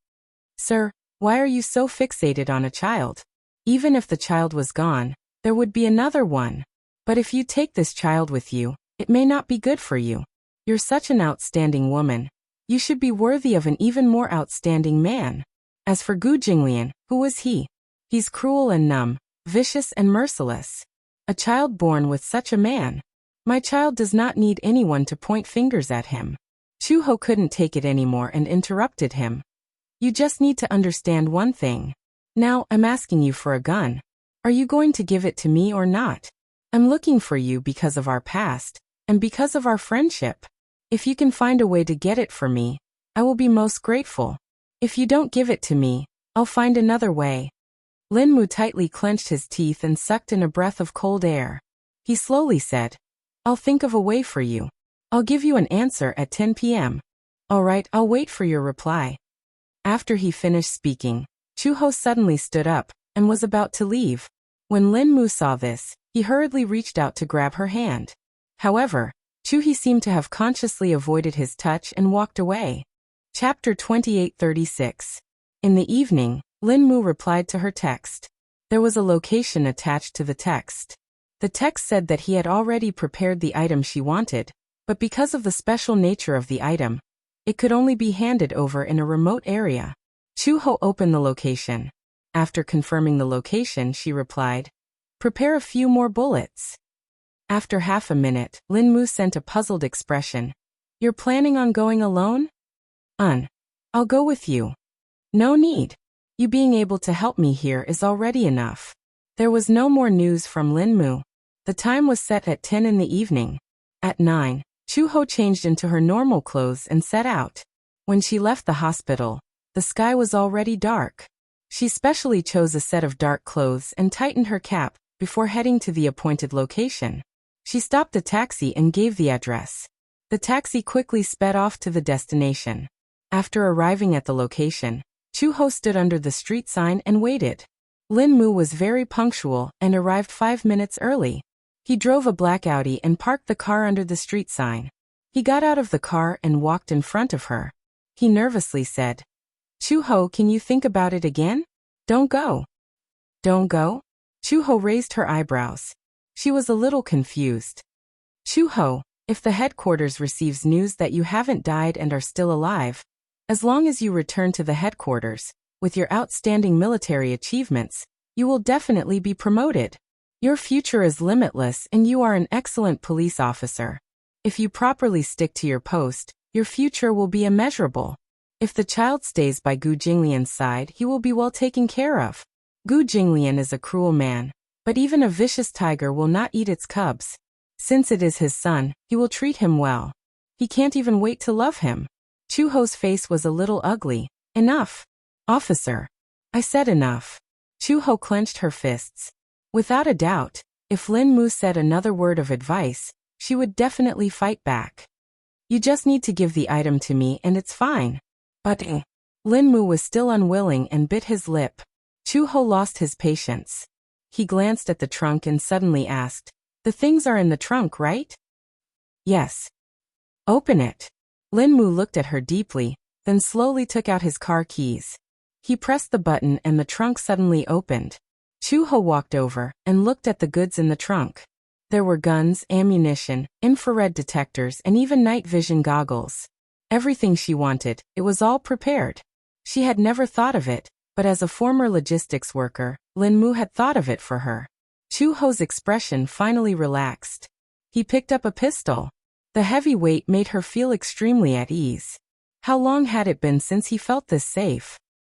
Sir, why are you so fixated on a child? Even if the child was gone, there would be another one. But if you take this child with you, it may not be good for you. You're such an outstanding woman. You should be worthy of an even more outstanding man. As for Gu Jinglian, who was he? He's cruel and numb, vicious and merciless. A child born with such a man. My child does not need anyone to point fingers at him. Chu Ho couldn't take it anymore and interrupted him. You just need to understand one thing. Now, I'm asking you for a gun. Are you going to give it to me or not? I'm looking for you because of our past, and because of our friendship. If you can find a way to get it for me, I will be most grateful. If you don't give it to me, I'll find another way. Lin Mu tightly clenched his teeth and sucked in a breath of cold air. He slowly said, I'll think of a way for you. I'll give you an answer at 10 p.m. All right, I'll wait for your reply. After he finished speaking, Chu Ho suddenly stood up and was about to leave. When Lin Mu saw this, he hurriedly reached out to grab her hand. However, Chu He seemed to have consciously avoided his touch and walked away. Chapter 2836. In the evening, Lin Mu replied to her text. There was a location attached to the text. The text said that he had already prepared the item she wanted, but because of the special nature of the item, it could only be handed over in a remote area. Chu Ho opened the location. After confirming the location, she replied, Prepare a few more bullets. After half a minute, Lin Mu sent a puzzled expression. You're planning on going alone? I'll go with you. No need. You being able to help me here is already enough. There was no more news from Lin Mu. The time was set at 10 in the evening. At 9, Chu Ho changed into her normal clothes and set out. When she left the hospital, the sky was already dark. She specially chose a set of dark clothes and tightened her cap before heading to the appointed location. She stopped the taxi and gave the address. The taxi quickly sped off to the destination. After arriving at the location, Chu Ho stood under the street sign and waited. Lin Mu was very punctual and arrived 5 minutes early. He drove a black Audi and parked the car under the street sign. He got out of the car and walked in front of her. He nervously said, Chu Ho, can you think about it again? Don't go. Don't go? Chu Ho raised her eyebrows. She was a little confused. Chu Ho, if the headquarters receives news that you haven't died and are still alive, as long as you return to the headquarters, with your outstanding military achievements, you will definitely be promoted. Your future is limitless and you are an excellent police officer. If you properly stick to your post, your future will be immeasurable. If the child stays by Gu Jinglian's side, he will be well taken care of. Gu Jinglian is a cruel man, but even a vicious tiger will not eat its cubs. Since it is his son, he will treat him well. He can't even wait to love him. Chu Ho's face was a little ugly. Enough. Officer. I said enough. Chu Ho clenched her fists. Without a doubt, if Lin Mu said another word of advice, she would definitely fight back. You just need to give the item to me and it's fine. But Lin Mu was still unwilling and bit his lip. Chu Ho lost his patience. He glanced at the trunk and suddenly asked, "The things are in the trunk, right?" "Yes." "Open it." Lin Mu looked at her deeply, then slowly took out his car keys. He pressed the button and the trunk suddenly opened. Chu Ho walked over and looked at the goods in the trunk. There were guns, ammunition, infrared detectors, and even night vision goggles. Everything she wanted, it was all prepared. She had never thought of it, but as a former logistics worker, Lin Mu had thought of it for her. Chu Ho's expression finally relaxed. He picked up a pistol. The heavy weight made her feel extremely at ease. How long had it been since he felt this safe?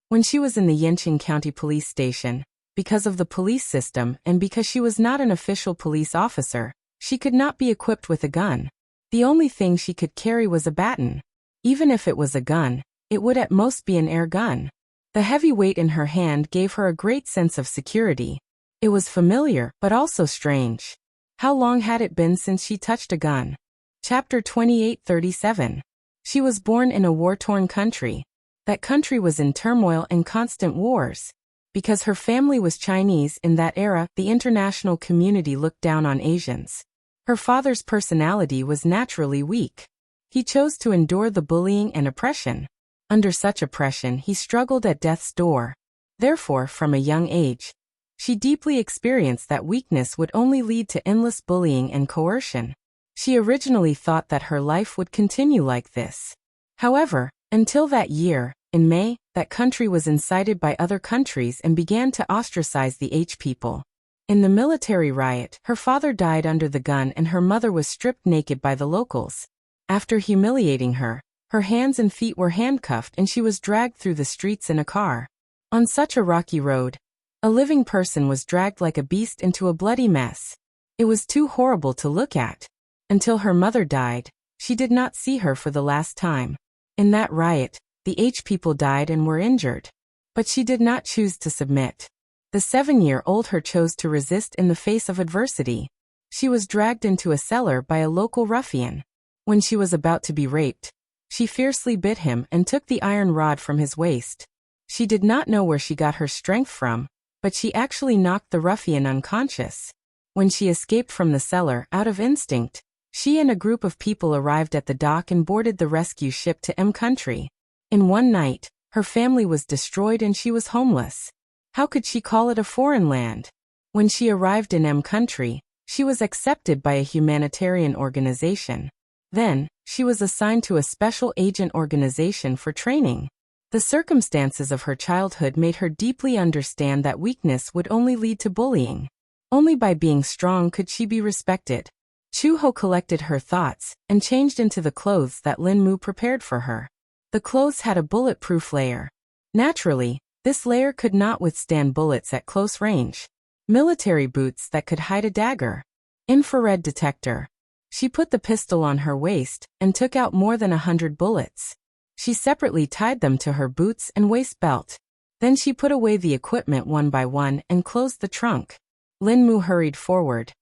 When she was in the Yanqing County Police Station, because of the police system and because she was not an official police officer, she could not be equipped with a gun. The only thing she could carry was a baton. Even if it was a gun, it would at most be an air gun. The heavy weight in her hand gave her a great sense of security. It was familiar, but also strange. How long had it been since she touched a gun? Chapter 2837. She was born in a war-torn country. That country was in turmoil and constant wars. Because her family was Chinese in that era, the international community looked down on Asians. Her father's personality was naturally weak. He chose to endure the bullying and oppression. Under such oppression, he struggled at death's door. Therefore, from a young age, she deeply experienced that weakness would only lead to endless bullying and coercion. She originally thought that her life would continue like this. However, until that year, in May, that country was incited by other countries and began to ostracize the H people. In the military riot, her father died under the gun and her mother was stripped naked by the locals. After humiliating her, her hands and feet were handcuffed and she was dragged through the streets in a car. On such a rocky road, a living person was dragged like a beast into a bloody mess. It was too horrible to look at. Until her mother died, she did not see her for the last time. In that riot, the H people died and were injured. But she did not choose to submit. The 7-year-old her chose to resist in the face of adversity. She was dragged into a cellar by a local ruffian. When she was about to be raped, she fiercely bit him and took the iron rod from his waist. She did not know where she got her strength from, but she actually knocked the ruffian unconscious. When she escaped from the cellar out of instinct, she and a group of people arrived at the dock and boarded the rescue ship to M country. In one night, her family was destroyed and she was homeless. How could she call it a foreign land? When she arrived in M country, she was accepted by a humanitarian organization. Then, she was assigned to a special agent organization for training. The circumstances of her childhood made her deeply understand that weakness would only lead to bullying. Only by being strong could she be respected. Chu Ho collected her thoughts and changed into the clothes that Lin Mu prepared for her. The clothes had a bulletproof layer. Naturally, this layer could not withstand bullets at close range. Military boots that could hide a dagger. Infrared detector. She put the pistol on her waist and took out more than 100 bullets. She separately tied them to her boots and waist belt. Then she put away the equipment one by one and closed the trunk. Lin Mu hurried forward.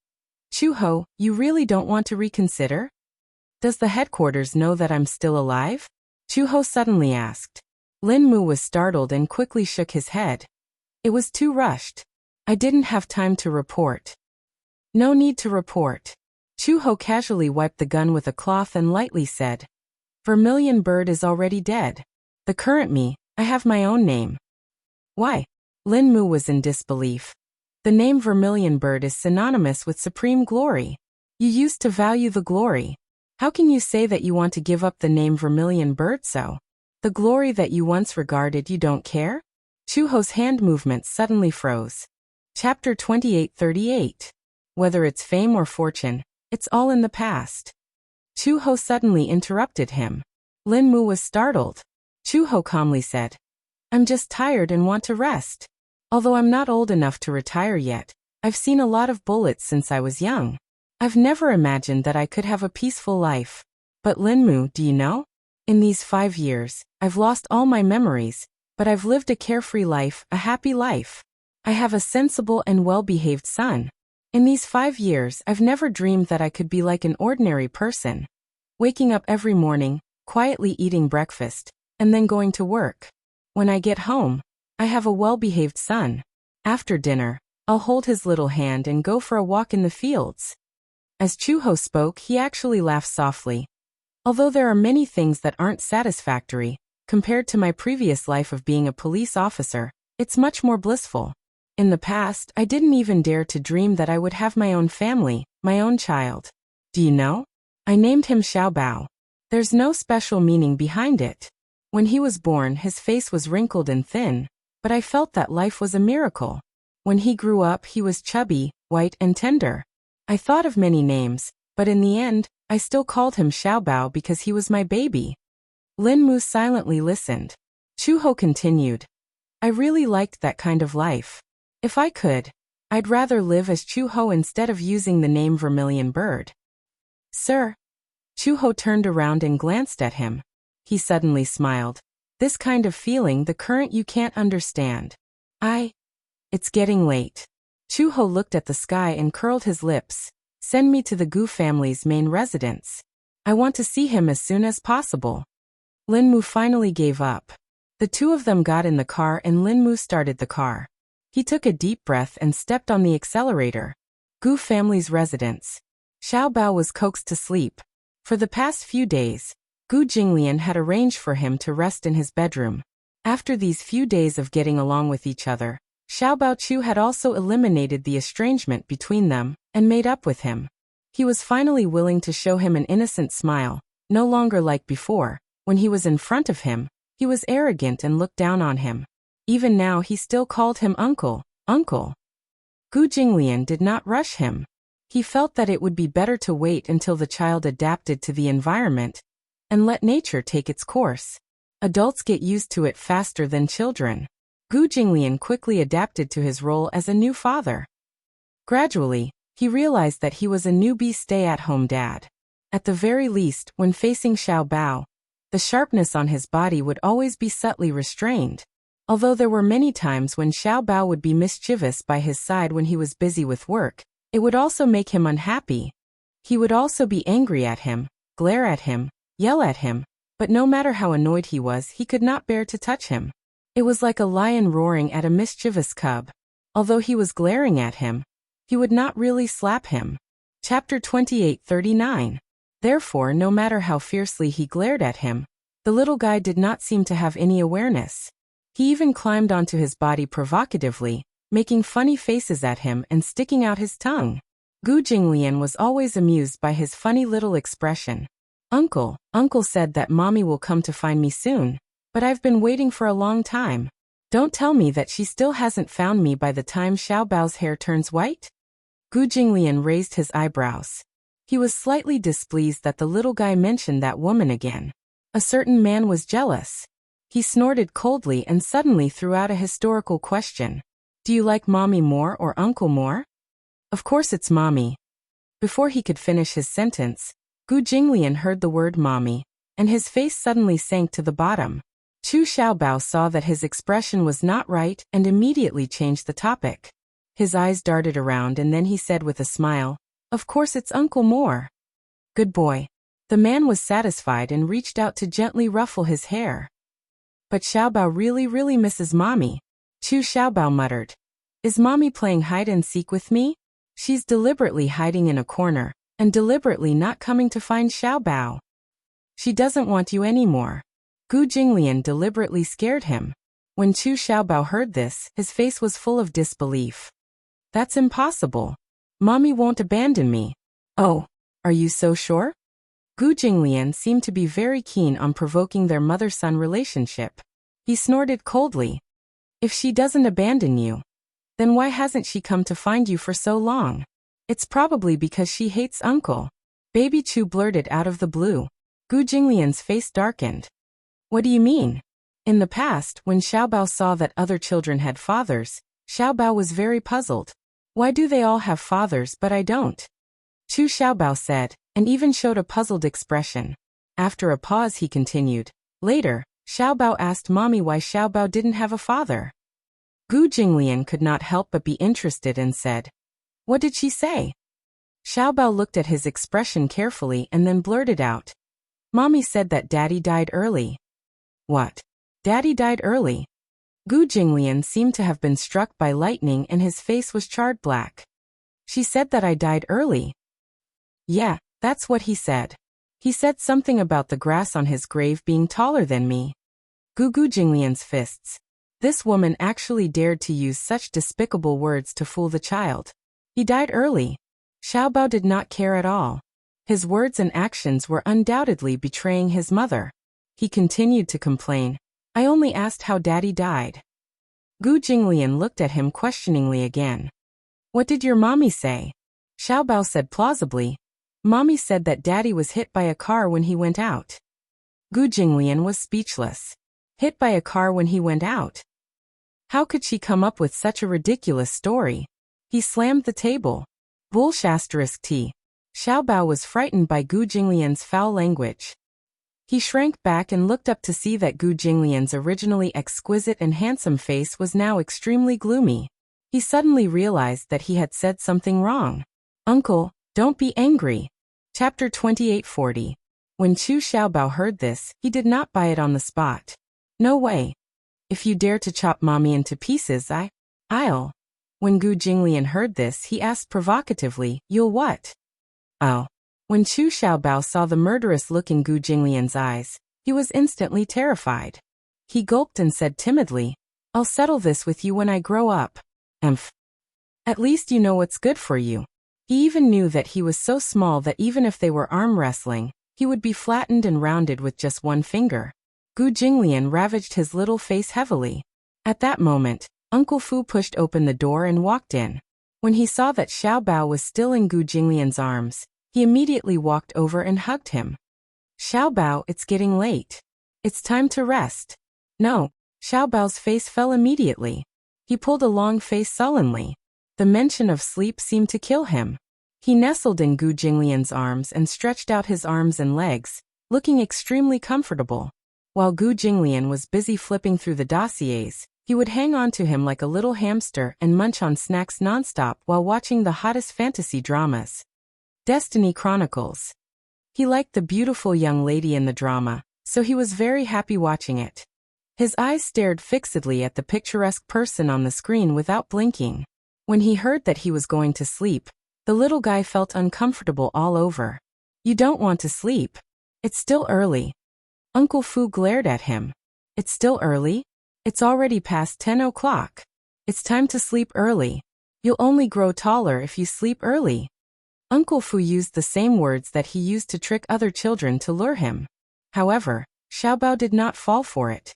Chu Ho, you really don't want to reconsider? Does the headquarters know that I'm still alive? Chu Ho suddenly asked. Lin Mu was startled and quickly shook his head. It was too rushed. I didn't have time to report. No need to report. Chu Ho casually wiped the gun with a cloth and lightly said, Vermilion Bird is already dead. The current me, I have my own name. Why? Lin Mu was in disbelief. The name Vermilion Bird is synonymous with supreme glory. You used to value the glory. How can you say that you want to give up the name Vermilion Bird so? The glory that you once regarded you don't care? Chu Ho's hand movements suddenly froze. Chapter 2838. Whether it's fame or fortune, it's all in the past. Chu Ho suddenly interrupted him. Lin Mu was startled. Chu-ho calmly said. I'm just tired and want to rest. Although I'm not old enough to retire yet, I've seen a lot of bullets since I was young. I've never imagined that I could have a peaceful life. But Linmu, do you know? In these 5 years, I've lost all my memories, but I've lived a carefree life, a happy life. I have a sensible and well-behaved son. In these 5 years, I've never dreamed that I could be like an ordinary person. Waking up every morning, quietly eating breakfast, and then going to work. When I get home, I have a well-behaved son. After dinner, I'll hold his little hand and go for a walk in the fields. As Chu-ho spoke, he actually laughed softly. Although there are many things that aren't satisfactory, compared to my previous life of being a police officer, it's much more blissful. In the past, I didn't even dare to dream that I would have my own family, my own child. Do you know? I named him Xiaobao. There's no special meaning behind it. When he was born, his face was wrinkled and thin, but I felt that life was a miracle. When he grew up, he was chubby, white and tender. I thought of many names, but in the end, I still called him Xiaobao because he was my baby. Linmu silently listened. Chu-ho continued. I really liked that kind of life. If I could, I'd rather live as Chu-ho instead of using the name Vermilion Bird. Sir? Chu-ho turned around and glanced at him. He suddenly smiled. This kind of feeling, the current you can't understand. It's getting late. Chu-ho looked at the sky and curled his lips. Send me to the Gu family's main residence. I want to see him as soon as possible. Linmu finally gave up. The two of them got in the car and Linmu started the car. He took a deep breath and stepped on the accelerator. Gu family's residence. Xiaobao was coaxed to sleep. For the past few days, Gu Jinglian had arranged for him to rest in his bedroom. After these few days of getting along with each other, Xiaobao Chu had also eliminated the estrangement between them and made up with him. He was finally willing to show him an innocent smile, no longer like before. When he was in front of him, he was arrogant and looked down on him. Even now he still called him uncle, uncle. Gu Jinglian did not rush him. He felt that it would be better to wait until the child adapted to the environment and let nature take its course. Adults get used to it faster than children. Gu Jinglian quickly adapted to his role as a new father. Gradually, he realized that he was a newbie stay-at-home dad. At the very least, when facing Xiaobao, the sharpness on his body would always be subtly restrained. Although there were many times when Xiaobao would be mischievous by his side when he was busy with work, it would also make him unhappy. He would also be angry at him, glare at him, yell at him, but no matter how annoyed he was, he could not bear to touch him. It was like a lion roaring at a mischievous cub. Although he was glaring at him, he would not really slap him. Chapter 28:39. Therefore, no matter how fiercely he glared at him, the little guy did not seem to have any awareness. He even climbed onto his body provocatively, making funny faces at him and sticking out his tongue. Gu Jinglian was always amused by his funny little expression. Uncle said that mommy will come to find me soon, but I've been waiting for a long time. Don't tell me that she still hasn't found me by the time Xiaobao's hair turns white? Gu Jinglian raised his eyebrows. He was slightly displeased that the little guy mentioned that woman again. A certain man was jealous. He snorted coldly and suddenly threw out a historical question. Do you like mommy more or uncle more? Of course it's mommy. Before he could finish his sentence, Gu Jinglian heard the word mommy, and his face suddenly sank to the bottom. Chu Xiaobao saw that his expression was not right and immediately changed the topic. His eyes darted around and then he said with a smile, of course it's uncle more. Good boy. The man was satisfied and reached out to gently ruffle his hair. But Xiaobao really misses mommy. Chu Xiaobao muttered. Is mommy playing hide and seek with me? She's deliberately hiding in a corner and deliberately not coming to find Xiaobao. She doesn't want you anymore. Gu Jinglian deliberately scared him. When Chu Xiaobao heard this, his face was full of disbelief. That's impossible. Mommy won't abandon me. Oh, are you so sure? Gu Jinglian seemed to be very keen on provoking their mother-son relationship. He snorted coldly. If she doesn't abandon you, then why hasn't she come to find you for so long? It's probably because she hates uncle. Baby Chu blurted out of the blue. Gu Jinglian's face darkened. What do you mean? In the past, when Xiaobao saw that other children had fathers, Xiaobao was very puzzled. Why do they all have fathers but I don't? Chu Xiaobao said, and even showed a puzzled expression. After a pause he continued. Later, Xiaobao asked Mommy why Xiaobao didn't have a father. Gu Jinglian could not help but be interested and said, "What did she say?" Xiaobao looked at his expression carefully and then blurted out, "Mommy said that Daddy died early." "What? Daddy died early?" Gu Jinglian seemed to have been struck by lightning and his face was charred black. "She said that I died early." "Yeah, that's what he said. He said something about the grass on his grave being taller than me." Gu Jinglian's fists. This woman actually dared to use such despicable words to fool the child. He died early. Xiaobao did not care at all. His words and actions were undoubtedly betraying his mother. He continued to complain, "I only asked how Daddy died." Gu Jinglian looked at him questioningly again. "What did your mommy say?" Xiaobao said plausibly, "Mommy said that Daddy was hit by a car when he went out." Gu Jinglian was speechless. Hit by a car when he went out? How could she come up with such a ridiculous story? He slammed the table. T. Xiaobao was frightened by Gu Jinglian's foul language. He shrank back and looked up to see that Gu Jinglian's originally exquisite and handsome face was now extremely gloomy. He suddenly realized that he had said something wrong. "Uncle, don't be angry." Chapter 2840. When Chu Xiaobao heard this, he did not buy it on the spot. "No way. If you dare to chop Mommy into pieces, I'll." When Gu Jinglian heard this, he asked provocatively, "You'll what?" "Oh." When Chu Xiaobao saw the murderous look in Gu Jinglian's eyes, he was instantly terrified. He gulped and said timidly, "I'll settle this with you when I grow up." "Emph. At least you know what's good for you." He even knew that he was so small that even if they were arm wrestling, he would be flattened and rounded with just one finger. Gu Jinglian ravaged his little face heavily. At that moment, Uncle Fu pushed open the door and walked in. When he saw that Xiaobao was still in Gu Jinglian's arms, he immediately walked over and hugged him. "Xiaobao, it's getting late. It's time to rest." "No." Xiaobao's face fell immediately. He pulled a long face sullenly. The mention of sleep seemed to kill him. He nestled in Gu Jinglian's arms and stretched out his arms and legs, looking extremely comfortable. While Gu Jinglian was busy flipping through the dossiers, he would hang on to him like a little hamster and munch on snacks nonstop while watching the hottest fantasy dramas. Destiny Chronicles. He liked the beautiful young lady in the drama, so he was very happy watching it. His eyes stared fixedly at the picturesque person on the screen without blinking. When he heard that he was going to sleep, the little guy felt uncomfortable all over. "You don't want to sleep? It's still early." Uncle Fu glared at him. "It's still early? It's already past 10 o'clock. It's time to sleep early. You'll only grow taller if you sleep early." Uncle Fu used the same words that he used to trick other children to lure him. However, Xiaobao did not fall for it.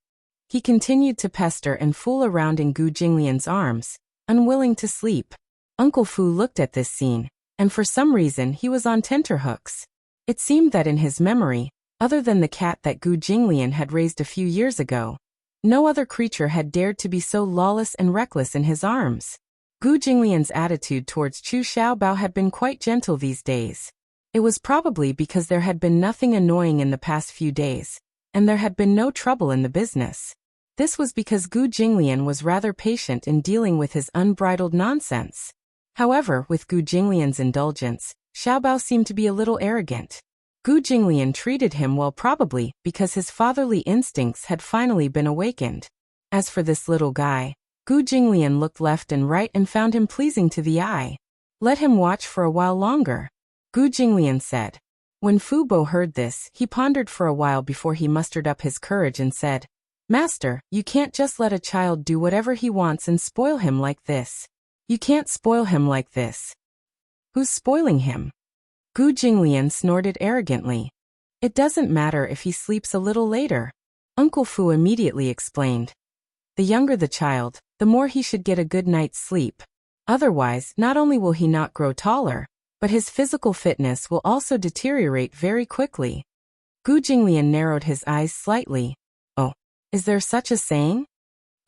He continued to pester and fool around in Gu Jinglian's arms, unwilling to sleep. Uncle Fu looked at this scene, and for some reason he was on tenterhooks. It seemed that in his memory, other than the cat that Gu Jinglian had raised a few years ago, no other creature had dared to be so lawless and reckless in his arms. Gu Jinglian's attitude towards Chu Xiaobao had been quite gentle these days. It was probably because there had been nothing annoying in the past few days, and there had been no trouble in the business. This was because Gu Jinglian was rather patient in dealing with his unbridled nonsense. However, with Gu Jinglian's indulgence, Xiaobao seemed to be a little arrogant. Gu Jinglian treated him well probably because his fatherly instincts had finally been awakened. As for this little guy, Gu Jinglian looked left and right and found him pleasing to the eye. "Let him watch for a while longer," Gu Jinglian said. When Fu Bo heard this, he pondered for a while before he mustered up his courage and said, "Master, you can't just let a child do whatever he wants and spoil him like this. You can't spoil him like this." "Who's spoiling him?" Gu Jinglian snorted arrogantly. "It doesn't matter if he sleeps a little later," Uncle Fu immediately explained. "The younger the child, the more he should get a good night's sleep. Otherwise, not only will he not grow taller, but his physical fitness will also deteriorate very quickly." Gu Jinglian narrowed his eyes slightly. "Oh, Is there such a saying?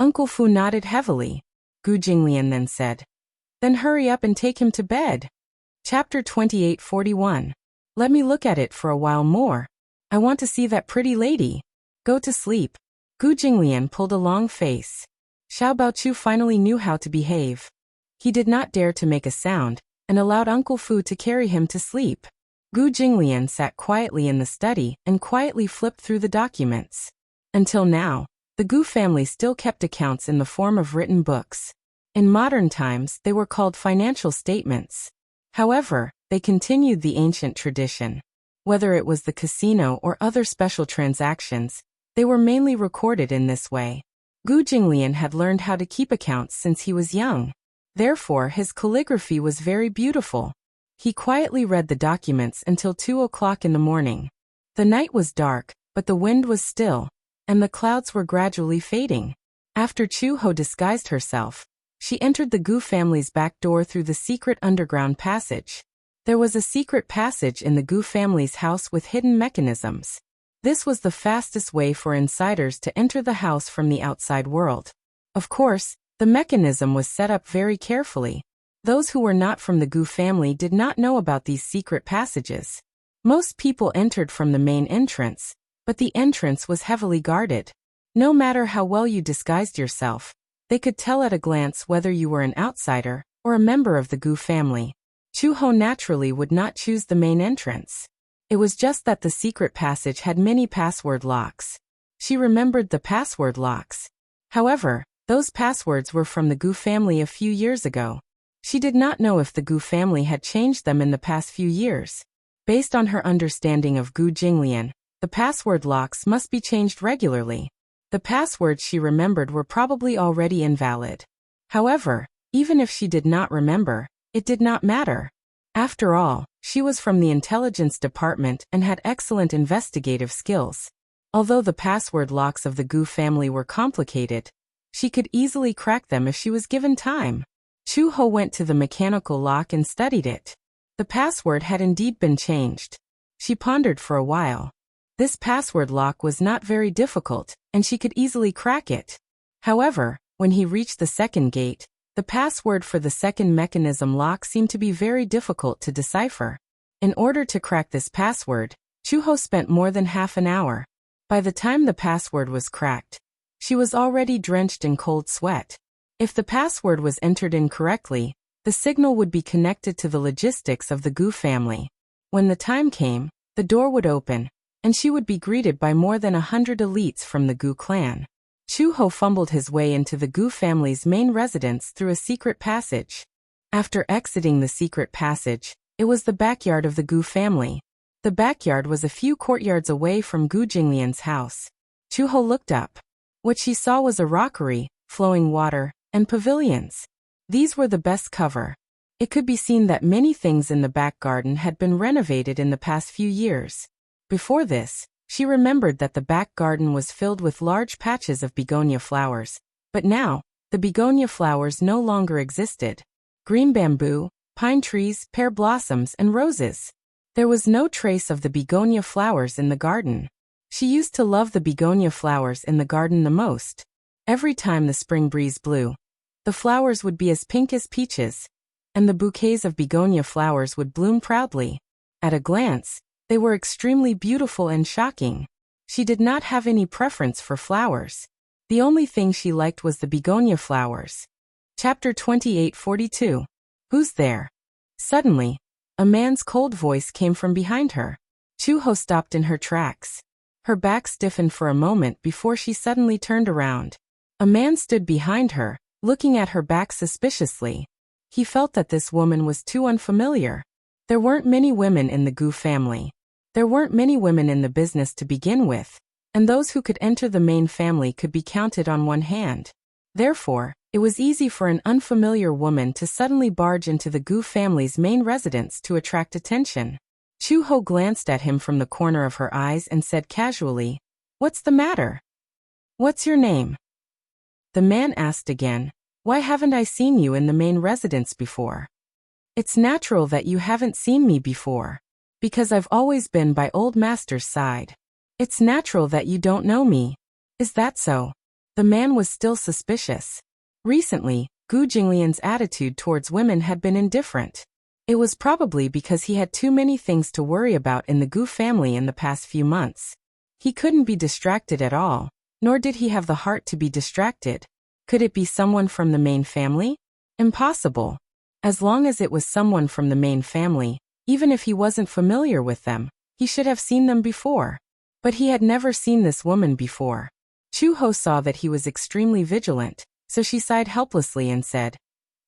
Uncle Fu nodded heavily. Gu Jinglian then said. Then hurry up and take him to bed. Chapter 28:41. Let me look at it for a while more. I want to see that pretty lady. Go to sleep. Gu Jinglian pulled a long face. Xiao Baochu finally knew how to behave. He did not dare to make a sound, and allowed Uncle Fu to carry him to sleep. Gu Jinglian sat quietly in the study and quietly flipped through the documents. Until now, the Gu family still kept accounts in the form of written books. In modern times, they were called financial statements. However, they continued the ancient tradition. Whether it was the casino or other special transactions, they were mainly recorded in this way. Gu Jinglian had learned how to keep accounts since he was young. Therefore, his calligraphy was very beautiful. He quietly read the documents until 2 o'clock in the morning. The night was dark, but the wind was still, and the clouds were gradually fading. After Chu Ho disguised herself, she entered the Gu family's back door through the secret underground passage. There was a secret passage in the Gu family's house with hidden mechanisms. This was the fastest way for insiders to enter the house from the outside world. Of course, the mechanism was set up very carefully. Those who were not from the Gu family did not know about these secret passages. Most people entered from the main entrance, but the entrance was heavily guarded. No matter how well you disguised yourself, they could tell at a glance whether you were an outsider or a member of the Gu family. Chu Ho naturally would not choose the main entrance. It was just that the secret passage had many password locks. She remembered the password locks. However, those passwords were from the Gu family a few years ago. She did not know if the Gu family had changed them in the past few years. Based on her understanding of Gu Jinglian, the password locks must be changed regularly. The passwords she remembered were probably already invalid. However, even if she did not remember, it did not matter. After all, she was from the intelligence department and had excellent investigative skills. Although the password locks of the Gu family were complicated, she could easily crack them if she was given time. Chu Ho went to the mechanical lock and studied it. The password had indeed been changed. She pondered for a while. This password lock was not very difficult, and she could easily crack it. However, when he reached the second gate, the password for the second mechanism lock seemed to be very difficult to decipher. In order to crack this password, Chu Ho spent more than half an hour. By the time the password was cracked, she was already drenched in cold sweat. If the password was entered incorrectly, the signal would be connected to the logistics of the Gu family. When the time came, the door would open, and she would be greeted by more than 100 elites from the Gu clan. Chu Ho fumbled his way into the Gu family's main residence through a secret passage. After exiting the secret passage, it was the backyard of the Gu family. The backyard was a few courtyards away from Gu Jinglian's house. Chu Ho looked up. What she saw was a rockery, flowing water, and pavilions. These were the best cover. It could be seen that many things in the back garden had been renovated in the past few years. Before this, she remembered that the back garden was filled with large patches of begonia flowers, but now, the begonia flowers no longer existed. Green bamboo, pine trees, pear blossoms, and roses. There was no trace of the begonia flowers in the garden. She used to love the begonia flowers in the garden the most. Every time the spring breeze blew, the flowers would be as pink as peaches, and the bouquets of begonia flowers would bloom proudly. At a glance, they were extremely beautiful and shocking. She did not have any preference for flowers. The only thing she liked was the begonia flowers. Chapter 28:42. Who's there? Suddenly, a man's cold voice came from behind her. Chu Ho stopped in her tracks. Her back stiffened for a moment before she suddenly turned around. A man stood behind her, looking at her back suspiciously. He felt that this woman was too unfamiliar. There weren't many women in the Gu family. There weren't many women in the business to begin with, and those who could enter the main family could be counted on one hand. Therefore, it was easy for an unfamiliar woman to suddenly barge into the Gu family's main residence to attract attention. Chu Ho glanced at him from the corner of her eyes and said casually, "What's the matter? What's your name?" The man asked again, "Why haven't I seen you in the main residence before?" "It's natural that you haven't seen me before, because I've always been by old master's side. It's natural that you don't know me." Is that so? The man was still suspicious. Recently, Gu Jinglian's attitude towards women had been indifferent. It was probably because he had too many things to worry about in the Gu family in the past few months. He couldn't be distracted at all, nor did he have the heart to be distracted. Could it be someone from the main family? Impossible. As long as it was someone from the main family, even if he wasn't familiar with them, he should have seen them before. But he had never seen this woman before. Chu Ho saw that he was extremely vigilant, so she sighed helplessly and said,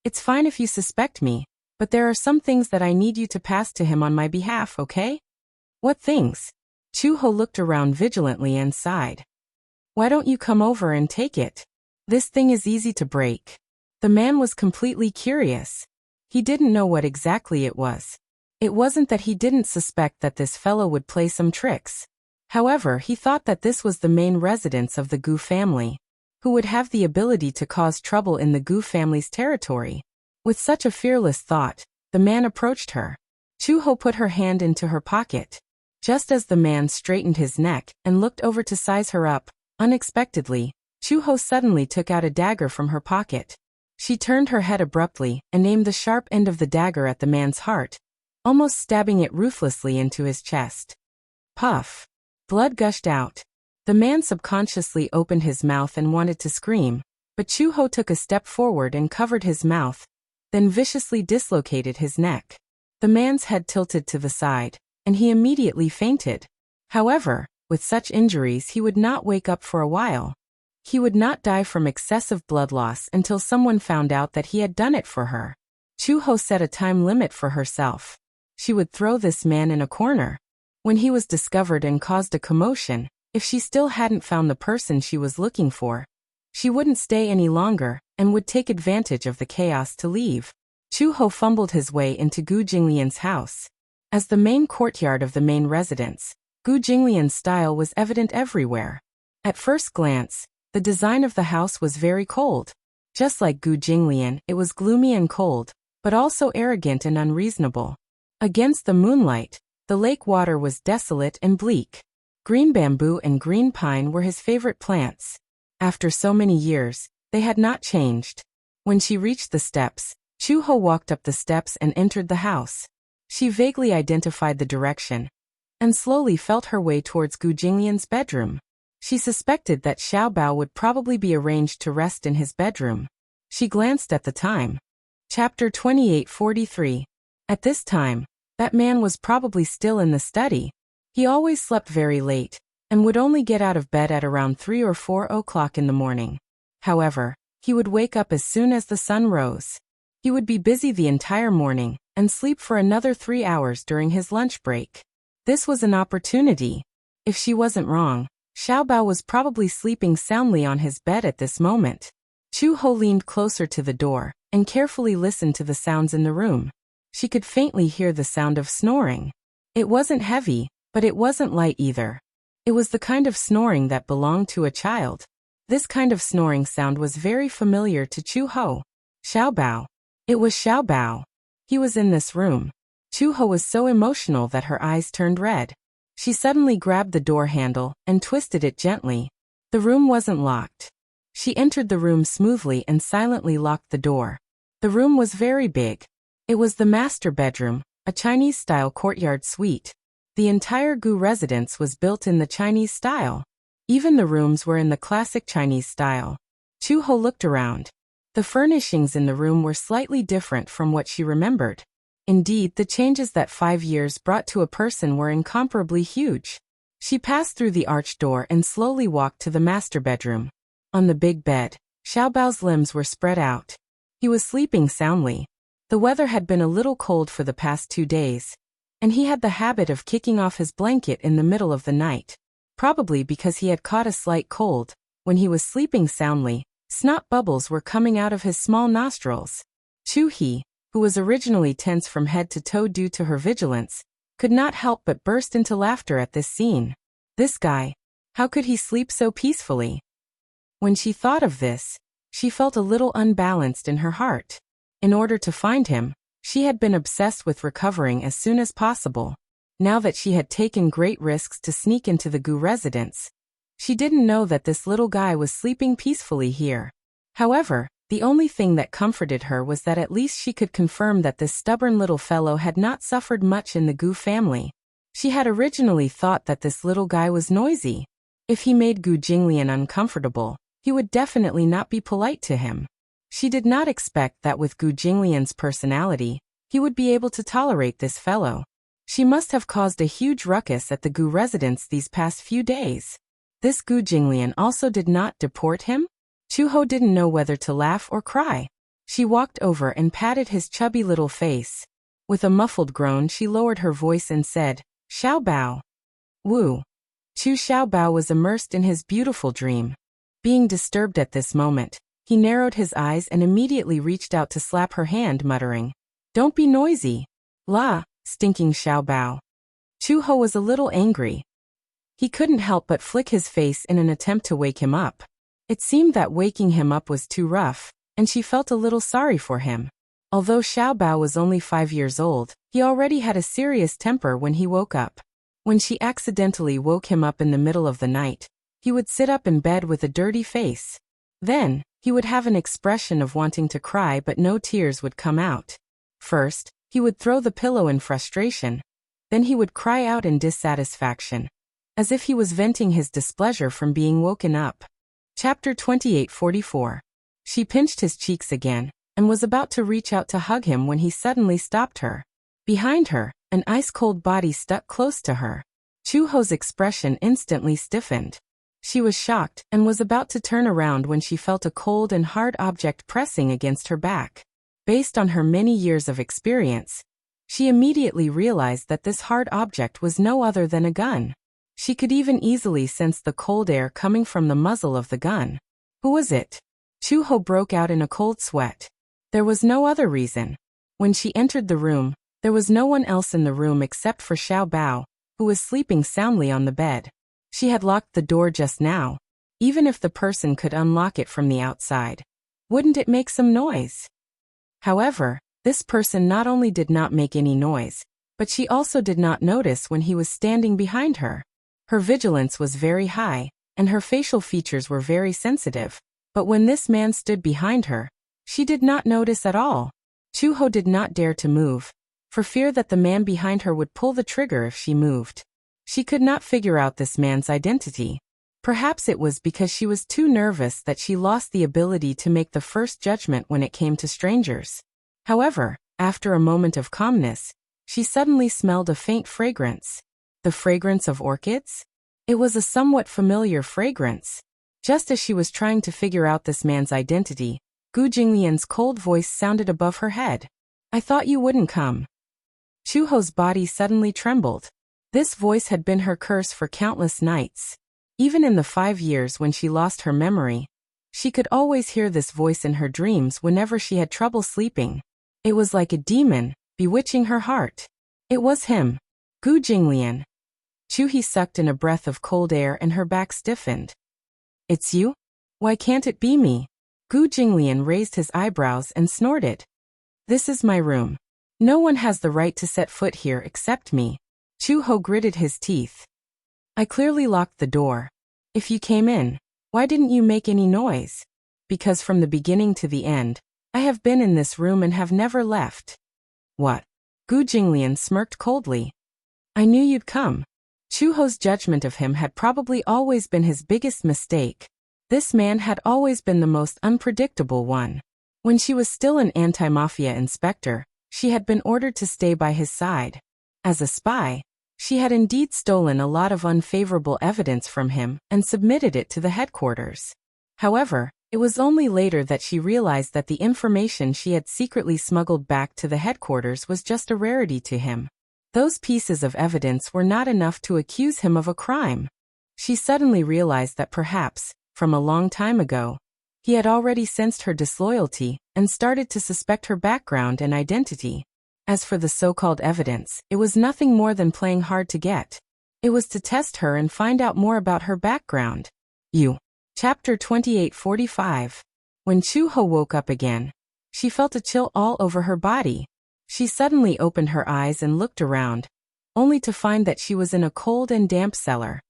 "It's fine if you suspect me, but there are some things that I need you to pass to him on my behalf, okay?" "What things?" Chu Ho looked around vigilantly and sighed. "Why don't you come over and take it? This thing is easy to break." The man was completely curious. He didn't know what exactly it was. It wasn't that he didn't suspect that this fellow would play some tricks. However, he thought that this was the main residence of the Gu family, who would have the ability to cause trouble in the Gu family's territory. With such a fearless thought, the man approached her. Chu Ho put her hand into her pocket. Just as the man straightened his neck and looked over to size her up, unexpectedly, Chu Ho suddenly took out a dagger from her pocket. She turned her head abruptly and aimed the sharp end of the dagger at the man's heart, almost stabbing it ruthlessly into his chest. Puff! Blood gushed out. The man subconsciously opened his mouth and wanted to scream, but Chu Ho took a step forward and covered his mouth, then viciously dislocated his neck. The man's head tilted to the side, and he immediately fainted. However, with such injuries he would not wake up for a while. He would not die from excessive blood loss until someone found out that he had done it for her. Chu Ho set a time limit for herself. She would throw this man in a corner. When he was discovered and caused a commotion, if she still hadn't found the person she was looking for, she wouldn't stay any longer and would take advantage of the chaos to leave. Chu Ho fumbled his way into Gu Jinglian's house. As the main courtyard of the main residence, Gu Jinglian's style was evident everywhere. At first glance, the design of the house was very cold. Just like Gu Jinglian, it was gloomy and cold, but also arrogant and unreasonable. Against the moonlight, the lake water was desolate and bleak. Green bamboo and green pine were his favorite plants. After so many years, they had not changed. When she reached the steps, Chu Ho walked up the steps and entered the house. She vaguely identified the direction, and slowly felt her way towards Gu Jinglian's bedroom. She suspected that Xiao Bao would probably be arranged to rest in his bedroom. She glanced at the time. Chapter 28:43. At this time, that man was probably still in the study. He always slept very late, and would only get out of bed at around 3 or 4 o'clock in the morning. However, he would wake up as soon as the sun rose. He would be busy the entire morning, and sleep for another 3 hours during his lunch break. This was an opportunity. If she wasn't wrong, Xiao Bao was probably sleeping soundly on his bed at this moment. Chu Ho leaned closer to the door, and carefully listened to the sounds in the room. She could faintly hear the sound of snoring. It wasn't heavy, but it wasn't light either. It was the kind of snoring that belonged to a child. This kind of snoring sound was very familiar to Chu Ho. Xiao Bao. It was Xiao Bao. He was in this room. Chu Ho was so emotional that her eyes turned red. She suddenly grabbed the door handle and twisted it gently. The room wasn't locked. She entered the room smoothly and silently locked the door. The room was very big. It was the master bedroom, a Chinese-style courtyard suite. The entire Gu residence was built in the Chinese style. Even the rooms were in the classic Chinese style. Chu Ho looked around. The furnishings in the room were slightly different from what she remembered. Indeed, the changes that 5 years brought to a person were incomparably huge. She passed through the arched door and slowly walked to the master bedroom. On the big bed, Xiao Bao's limbs were spread out. He was sleeping soundly. The weather had been a little cold for the past 2 days, and he had the habit of kicking off his blanket in the middle of the night. Probably because he had caught a slight cold, when he was sleeping soundly, snot bubbles were coming out of his small nostrils. Chu He, who was originally tense from head to toe due to her vigilance, could not help but burst into laughter at this scene. This guy, how could he sleep so peacefully? When she thought of this, she felt a little unbalanced in her heart. In order to find him, she had been obsessed with recovering as soon as possible. Now that she had taken great risks to sneak into the Gu residence, She didn't know that this little guy was sleeping peacefully here. However, the only thing that comforted her was that at least she could confirm that this stubborn little fellow had not suffered much in the Gu family. She had originally thought that this little guy was noisy. If he made Gu Jinglian uncomfortable, he would definitely not be polite to him. She did not expect that with Gu Jinglian's personality, he would be able to tolerate this fellow. She must have caused a huge ruckus at the Gu residence these past few days. This Gu Jinglian also did not deport him? Chuho didn't know whether to laugh or cry. She walked over and patted his chubby little face. With a muffled groan, she lowered her voice and said, "Xiao Bao." Wu. Chu Xiaobao was immersed in his beautiful dream. Being disturbed at this moment, he narrowed his eyes and immediately reached out to slap her hand, muttering, "Don't be noisy. La, stinking Xiaobao." Chuho was a little angry. He couldn't help but flick his face in an attempt to wake him up. It seemed that waking him up was too rough, and she felt a little sorry for him. Although Xiaobao was only 5 years old, he already had a serious temper when he woke up. When she accidentally woke him up in the middle of the night, he would sit up in bed with a dirty face. Then, he would have an expression of wanting to cry but no tears would come out. First, he would throw the pillow in frustration. Then he would cry out in dissatisfaction, as if he was venting his displeasure from being woken up. Chapter 28:44. She pinched his cheeks again, and was about to reach out to hug him when he suddenly stopped her. Behind her, an ice-cold body stuck close to her. Chuho's expression instantly stiffened. She was shocked and was about to turn around when she felt a cold and hard object pressing against her back. Based on her many years of experience, she immediately realized that this hard object was no other than a gun. She could even easily sense the cold air coming from the muzzle of the gun. Who was it? Chuho broke out in a cold sweat. There was no other reason. When she entered the room, there was no one else in the room except for Xiao Bao, who was sleeping soundly on the bed. She had locked the door just now. Even if the person could unlock it from the outside, wouldn't it make some noise? However, this person not only did not make any noise, but she also did not notice when he was standing behind her. Her vigilance was very high, and her facial features were very sensitive, but when this man stood behind her, she did not notice at all. Chuho did not dare to move, for fear that the man behind her would pull the trigger if she moved. She could not figure out this man's identity. Perhaps it was because she was too nervous that she lost the ability to make the first judgment when it came to strangers. However, after a moment of calmness, she suddenly smelled a faint fragrance. The fragrance of orchids? It was a somewhat familiar fragrance. Just as she was trying to figure out this man's identity, Gu Jinglian's cold voice sounded above her head. "I thought you wouldn't come." Chuho's body suddenly trembled. This voice had been her curse for countless nights. Even in the 5 years when she lost her memory, she could always hear this voice in her dreams whenever she had trouble sleeping. It was like a demon, bewitching her heart. It was him. Gu Jinglian. Chuhi sucked in a breath of cold air and her back stiffened. "It's you? Why can't it be me?" Gu Jinglian raised his eyebrows and snorted. "This is my room. No one has the right to set foot here except me." Chuho gritted his teeth. "I clearly locked the door. If you came in, why didn't you make any noise?" "Because from the beginning to the end, I have been in this room and have never left." "What?" Gu Jinglian smirked coldly. "I knew you'd come." Chuho's judgment of him had probably always been his biggest mistake. This man had always been the most unpredictable one. When she was still an anti-mafia inspector, she had been ordered to stay by his side. As a spy, she had indeed stolen a lot of unfavorable evidence from him and submitted it to the headquarters. However, it was only later that she realized that the information she had secretly smuggled back to the headquarters was just a rarity to him. Those pieces of evidence were not enough to accuse him of a crime. She suddenly realized that perhaps, from a long time ago, he had already sensed her disloyalty and started to suspect her background and identity. As for the so-called evidence, it was nothing more than playing hard to get. It was to test her and find out more about her background. Chapter 28:45. When Chuho woke up again, she felt a chill all over her body. She suddenly opened her eyes and looked around, only to find that she was in a cold and damp cellar.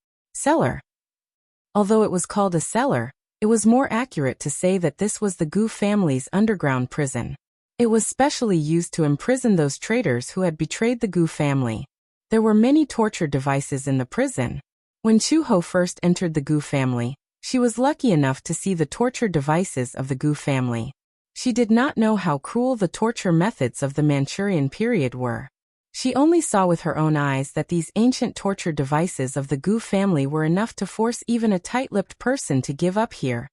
Although it was called a cellar, it was more accurate to say that this was the Gu family's underground prison. It was specially used to imprison those traitors who had betrayed the Gu family. There were many torture devices in the prison. When Chu-ho first entered the Gu family, she was lucky enough to see the torture devices of the Gu family. She did not know how cruel the torture methods of the Manchurian period were. She only saw with her own eyes that these ancient torture devices of the Gu family were enough to force even a tight-lipped person to give up here,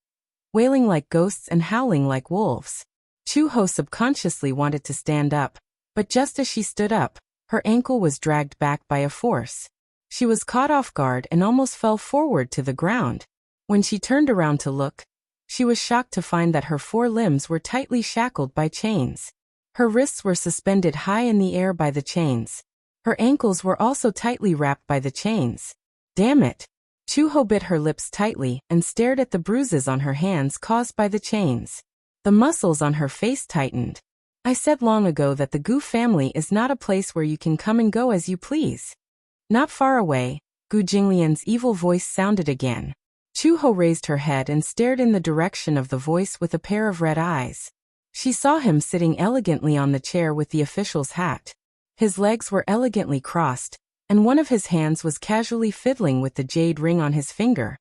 wailing like ghosts and howling like wolves. Chu-ho subconsciously wanted to stand up, but just as she stood up, her ankle was dragged back by a force. She was caught off guard and almost fell forward to the ground. When she turned around to look, she was shocked to find that her 4 limbs were tightly shackled by chains. Her wrists were suspended high in the air by the chains. Her ankles were also tightly wrapped by the chains. Damn it! Chu-ho bit her lips tightly and stared at the bruises on her hands caused by the chains. The muscles on her face tightened. I said long ago that the Gu family is not a place where you can come and go as you please. Not far away, Gu Jinglian's evil voice sounded again. Chu-ho raised her head and stared in the direction of the voice with a pair of red eyes. She saw him sitting elegantly on the chair with the official's hat. His legs were elegantly crossed, and one of his hands was casually fiddling with the jade ring on his finger.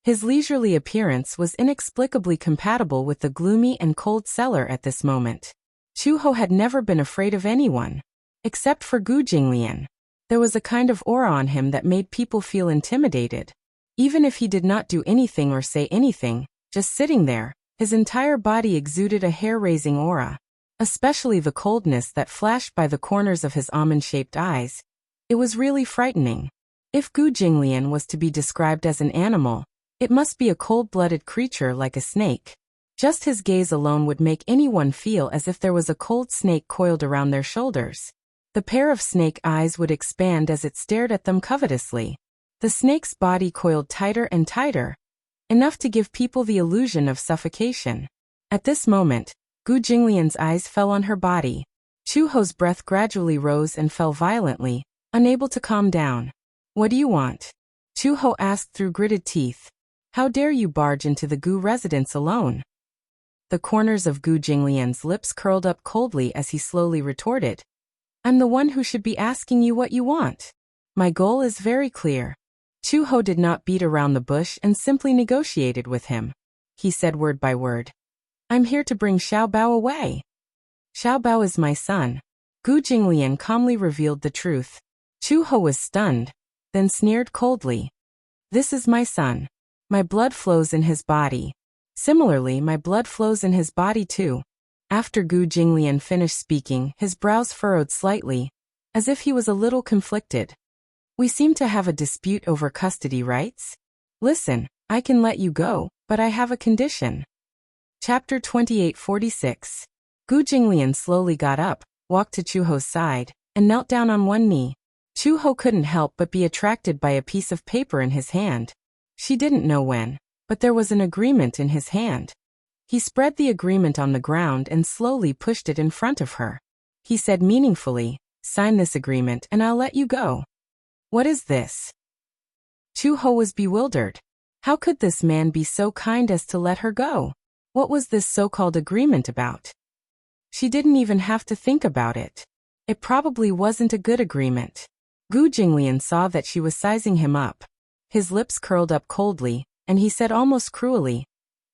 His leisurely appearance was inexplicably compatible with the gloomy and cold cellar at this moment. Chu-ho had never been afraid of anyone, except for Gu Jinglian. There was a kind of aura on him that made people feel intimidated. Even if he did not do anything or say anything, just sitting there, his entire body exuded a hair-raising aura. Especially the coldness that flashed by the corners of his almond-shaped eyes. It was really frightening. If Gu Jinglian was to be described as an animal, it must be a cold-blooded creature like a snake. Just his gaze alone would make anyone feel as if there was a cold snake coiled around their shoulders. The pair of snake eyes would expand as it stared at them covetously. The snake's body coiled tighter and tighter, enough to give people the illusion of suffocation. At this moment, Gu Jinglian's eyes fell on her body. Chu-ho's breath gradually rose and fell violently, unable to calm down. "What do you want?" Chu-ho asked through gritted teeth. "How dare you barge into the Gu residence alone?" The corners of Gu Jinglian's lips curled up coldly as he slowly retorted. "I'm the one who should be asking you what you want. My goal is very clear." Chu-ho did not beat around the bush and simply negotiated with him. He said word by word. "I'm here to bring Xiaobao away." "Xiaobao is my son." Gu Jinglian calmly revealed the truth. Chu-ho was stunned, then sneered coldly. "This is my son. My blood flows in his body. Similarly, my blood flows in his body too." After Gu Jinglian finished speaking, his brows furrowed slightly, as if he was a little conflicted. "We seem to have a dispute over custody rights. Listen, I can let you go, but I have a condition." Chapter 2846. Gu Jinglian slowly got up, walked to Chu-ho's side, and knelt down on one knee. Chu-ho couldn't help but be attracted by a piece of paper in his hand. She didn't know when, but there was an agreement in his hand. He spread the agreement on the ground and slowly pushed it in front of her. He said meaningfully, "Sign this agreement and I'll let you go." "What is this?" Chu-ho was bewildered. How could this man be so kind as to let her go? What was this so-called agreement about? She didn't even have to think about it. It probably wasn't a good agreement. Gu Jinglian saw that she was sizing him up. His lips curled up coldly, and he said almost cruelly,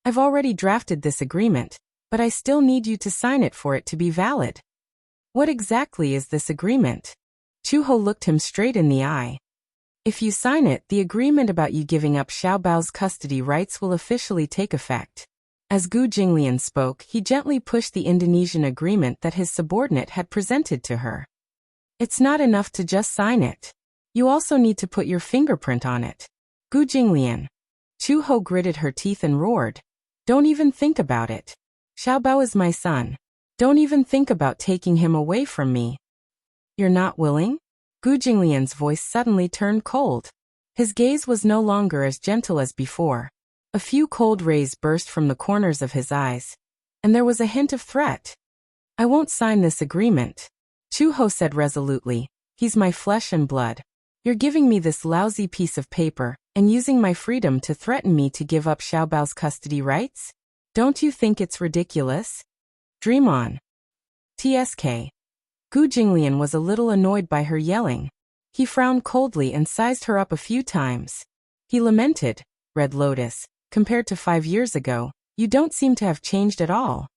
"I've already drafted this agreement, but I still need you to sign it for it to be valid." "What exactly is this agreement?" Chu-ho looked him straight in the eye. "If you sign it, the agreement about you giving up Xiaobao's custody rights will officially take effect." As Gu Jinglian spoke, he gently pushed the Indonesian agreement that his subordinate had presented to her. "It's not enough to just sign it. You also need to put your fingerprint on it." "Gu Jinglian." Chu-ho gritted her teeth and roared. "Don't even think about it. Xiaobao is my son. Don't even think about taking him away from me." "You're not willing?" Gu Jinglian's voice suddenly turned cold. His gaze was no longer as gentle as before. A few cold rays burst from the corners of his eyes, and there was a hint of threat. "I won't sign this agreement," Chu-ho said resolutely. "He's my flesh and blood. You're giving me this lousy piece of paper, and using my freedom to threaten me to give up Xiaobao's custody rights? Don't you think it's ridiculous? Dream on. TSK. Gu Jinglian was a little annoyed by her yelling. He frowned coldly and sized her up a few times. He lamented, Red Lotus, compared to 5 years ago, you don't seem to have changed at all.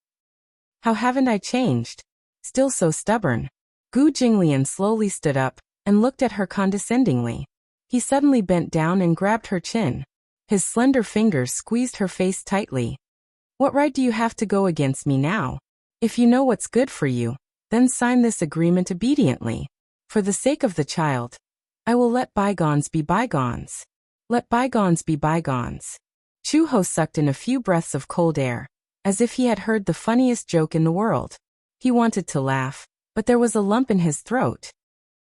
How haven't I changed? Still so stubborn. Gu Jinglian slowly stood up and looked at her condescendingly. He suddenly bent down and grabbed her chin. His slender fingers squeezed her face tightly. What right do you have to go against me now? If you know what's good for you, then sign this agreement obediently. For the sake of the child, I will let bygones be bygones. Let bygones be bygones. Chu Ho sucked in a few breaths of cold air, as if he had heard the funniest joke in the world. He wanted to laugh, but there was a lump in his throat.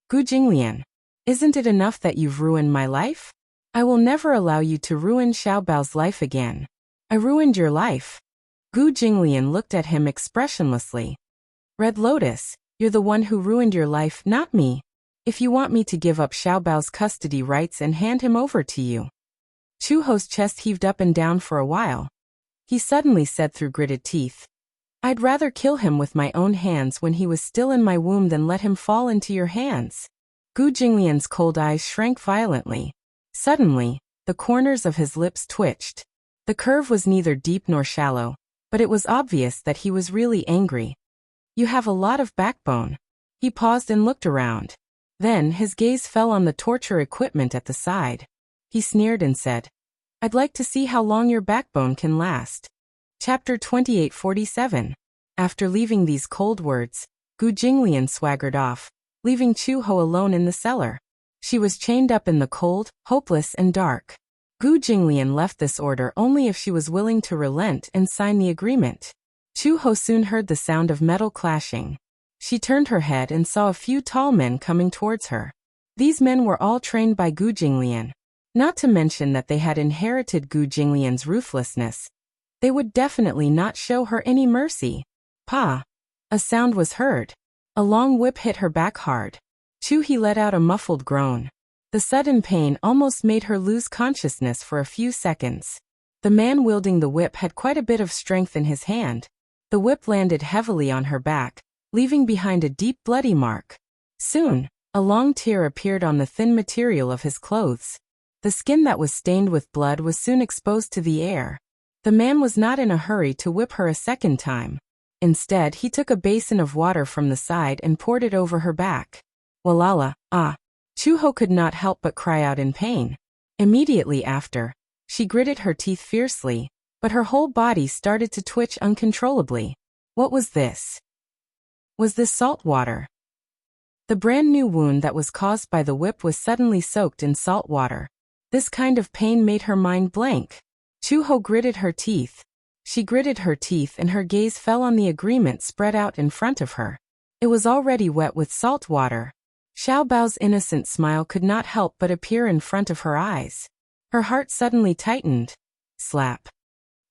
Gu Jinglian, isn't it enough that you've ruined my life? I will never allow you to ruin Xiaobao's life again. I ruined your life. Gu Jinglian looked at him expressionlessly. Red Lotus, you're the one who ruined your life, not me. If you want me to give up Xiaobao's custody rights and hand him over to you. Chu Ho's chest heaved up and down for a while. He suddenly said through gritted teeth, I'd rather kill him with my own hands when he was still in my womb than let him fall into your hands. Gu Jinglian's cold eyes shrank violently. Suddenly, the corners of his lips twitched. The curve was neither deep nor shallow, but it was obvious that he was really angry. You have a lot of backbone. He paused and looked around. Then his gaze fell on the torture equipment at the side. He sneered and said, I'd like to see how long your backbone can last. Chapter 2847. After leaving these cold words, Gu Jinglian swaggered off, leaving Chu Ho alone in the cellar. She was chained up in the cold, hopeless and dark. Gu Jinglian left this order only if she was willing to relent and sign the agreement. Chu Ho soon heard the sound of metal clashing. She turned her head and saw a few tall men coming towards her. These men were all trained by Gu Jinglian. Not to mention that they had inherited Gu Jinglian's ruthlessness. They would definitely not show her any mercy. Pa! A sound was heard. A long whip hit her back hard. He let out a muffled groan. The sudden pain almost made her lose consciousness for a few seconds. The man wielding the whip had quite a bit of strength in his hand. The whip landed heavily on her back, leaving behind a deep bloody mark. Soon, a long tear appeared on the thin material of his clothes. The skin that was stained with blood was soon exposed to the air. The man was not in a hurry to whip her a second time. Instead, he took a basin of water from the side and poured it over her back. Walala, ah! Chu Ho could not help but cry out in pain. Immediately after, she gritted her teeth fiercely, but her whole body started to twitch uncontrollably. What was this? Was this salt water? The brand new wound that was caused by the whip was suddenly soaked in salt water. This kind of pain made her mind blank. Chu Ho gritted her teeth. She gritted her teeth and her gaze fell on the agreement spread out in front of her. It was already wet with salt water. Xiaobao's innocent smile could not help but appear in front of her eyes. Her heart suddenly tightened. Slap.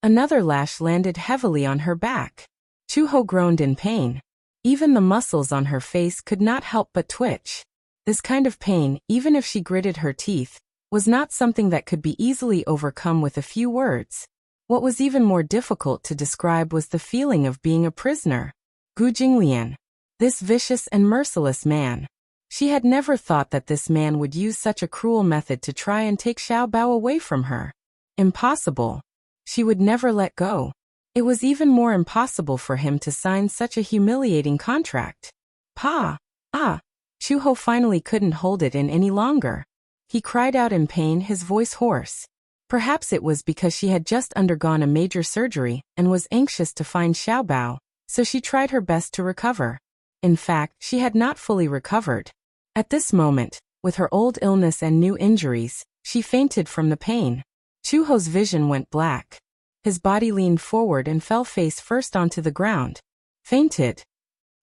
Another lash landed heavily on her back. Chu Ho groaned in pain. Even the muscles on her face could not help but twitch. This kind of pain, even if she gritted her teeth, was not something that could be easily overcome with a few words. What was even more difficult to describe was the feeling of being a prisoner. Gu Jinglian. This vicious and merciless man. She had never thought that this man would use such a cruel method to try and take Xiaobao away from her. Impossible. She would never let go. It was even more impossible for him to sign such a humiliating contract. Pa! Ah! Chu Ho finally couldn't hold it in any longer. He cried out in pain, his voice hoarse. Perhaps it was because she had just undergone a major surgery and was anxious to find Xiaobao, so she tried her best to recover. In fact, she had not fully recovered. At this moment, with her old illness and new injuries, she fainted from the pain. Chu Ho's vision went black. His body leaned forward and fell face first onto the ground. Fainted.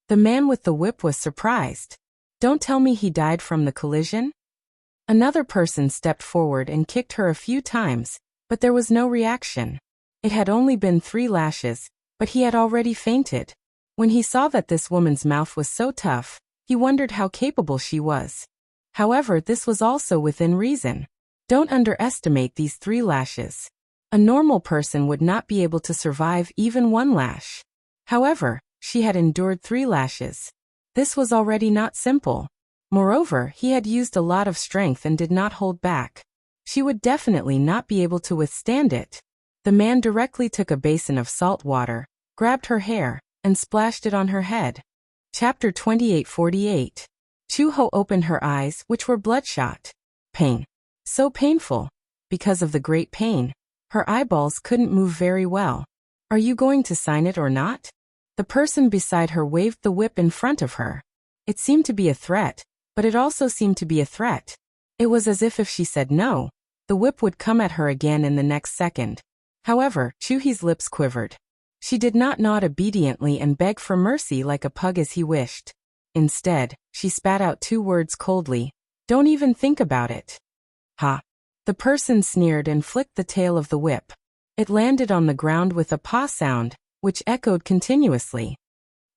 The man with the whip was surprised. Don't tell me he died from the collision? Another person stepped forward and kicked her a few times, but there was no reaction. It had only been 3 lashes, but he had already fainted. When he saw that this woman's mouth was so tough, he wondered how capable she was. However, this was also within reason. Don't underestimate these 3 lashes. A normal person would not be able to survive even 1 lash. However, she had endured 3 lashes. This was already not simple. Moreover, he had used a lot of strength and did not hold back. She would definitely not be able to withstand it. The man directly took a basin of salt water, grabbed her hair, and splashed it on her head. Chapter 28:48. Chuho opened her eyes, which were bloodshot. Pain. So painful. Because of the great pain, her eyeballs couldn't move very well. Are you going to sign it or not? The person beside her waved the whip in front of her. It seemed to be a threat, but it also seemed to be a threat. It was as if she said no, the whip would come at her again in the next second. However, Chuhi's lips quivered. She did not nod obediently and beg for mercy like a pug as he wished. Instead, she spat out 2 words coldly. Don't even think about it. Ha! The person sneered and flicked the tail of the whip. It landed on the ground with a paw sound, which echoed continuously.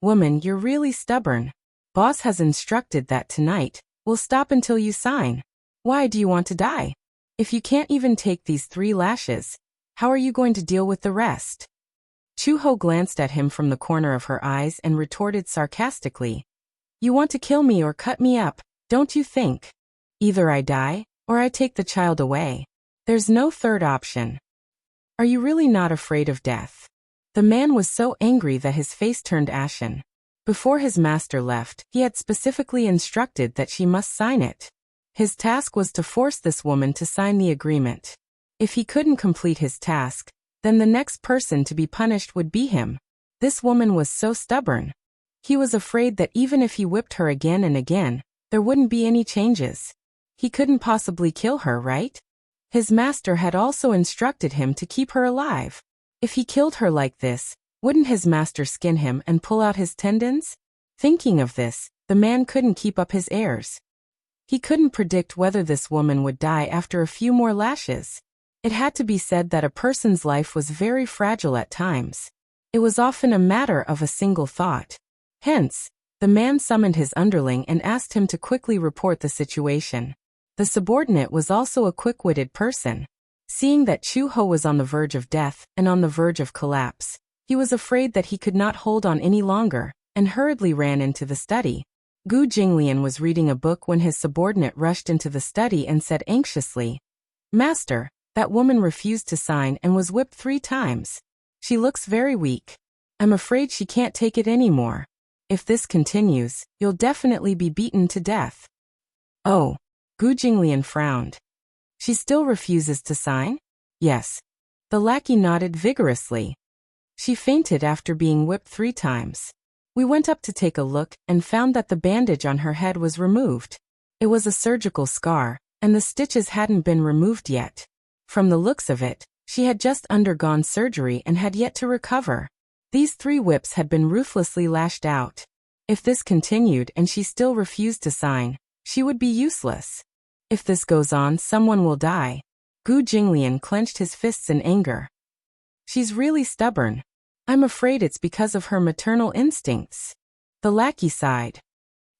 Woman, you're really stubborn. Boss has instructed that tonight, we'll stop until you sign. Why do you want to die? If you can't even take these 3 lashes, how are you going to deal with the rest? Chuho glanced at him from the corner of her eyes and retorted sarcastically. You want to kill me or cut me up, don't you think? Either I die, or I take the child away. There's no third option. Are you really not afraid of death? The man was so angry that his face turned ashen. Before his master left, he had specifically instructed that she must sign it. His task was to force this woman to sign the agreement. If he couldn't complete his task, then the next person to be punished would be him. This woman was so stubborn. He was afraid that even if he whipped her again and again, there wouldn't be any changes. He couldn't possibly kill her, right? His master had also instructed him to keep her alive. If he killed her like this, wouldn't his master skin him and pull out his tendons? Thinking of this, the man couldn't keep up his airs. He couldn't predict whether this woman would die after a few more lashes. It had to be said that a person's life was very fragile at times. It was often a matter of a single thought. Hence, the man summoned his underling and asked him to quickly report the situation. The subordinate was also a quick-witted person. Seeing that Chuho was on the verge of death and on the verge of collapse, he was afraid that he could not hold on any longer, and hurriedly ran into the study. Gu Jinglian was reading a book when his subordinate rushed into the study and said anxiously, Master, that woman refused to sign and was whipped 3 times. She looks very weak. I'm afraid she can't take it anymore. If this continues, you'll definitely be beaten to death. Oh. Gu Jinglian frowned. She still refuses to sign? Yes. The lackey nodded vigorously. She fainted after being whipped 3 times. We went up to take a look and found that the bandage on her head was removed. It was a surgical scar, and the stitches hadn't been removed yet. From the looks of it, she had just undergone surgery and had yet to recover. These 3 whips had been ruthlessly lashed out. If this continued and she still refused to sign, she would be useless. If this goes on, someone will die. Gu Jinglian clenched his fists in anger. She's really stubborn. I'm afraid it's because of her maternal instincts. The lackey sighed.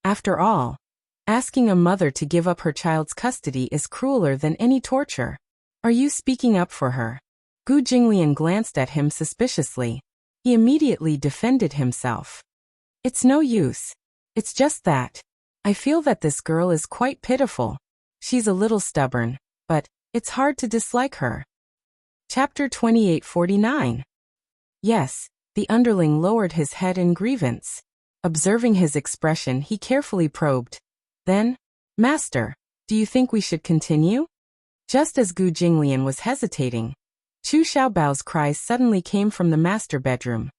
After all, asking a mother to give up her child's custody is crueler than any torture. Are you speaking up for her? Gu Jinglian glanced at him suspiciously. He immediately defended himself. It's no use. It's just that. I feel that this girl is quite pitiful. She's a little stubborn, but it's hard to dislike her. Chapter 28:49. Yes, the underling lowered his head in grievance. Observing his expression, he carefully probed. Then, Master, do you think we should continue? Just as Gu Jinglian was hesitating, Chu Xiaobao's cries suddenly came from the master bedroom.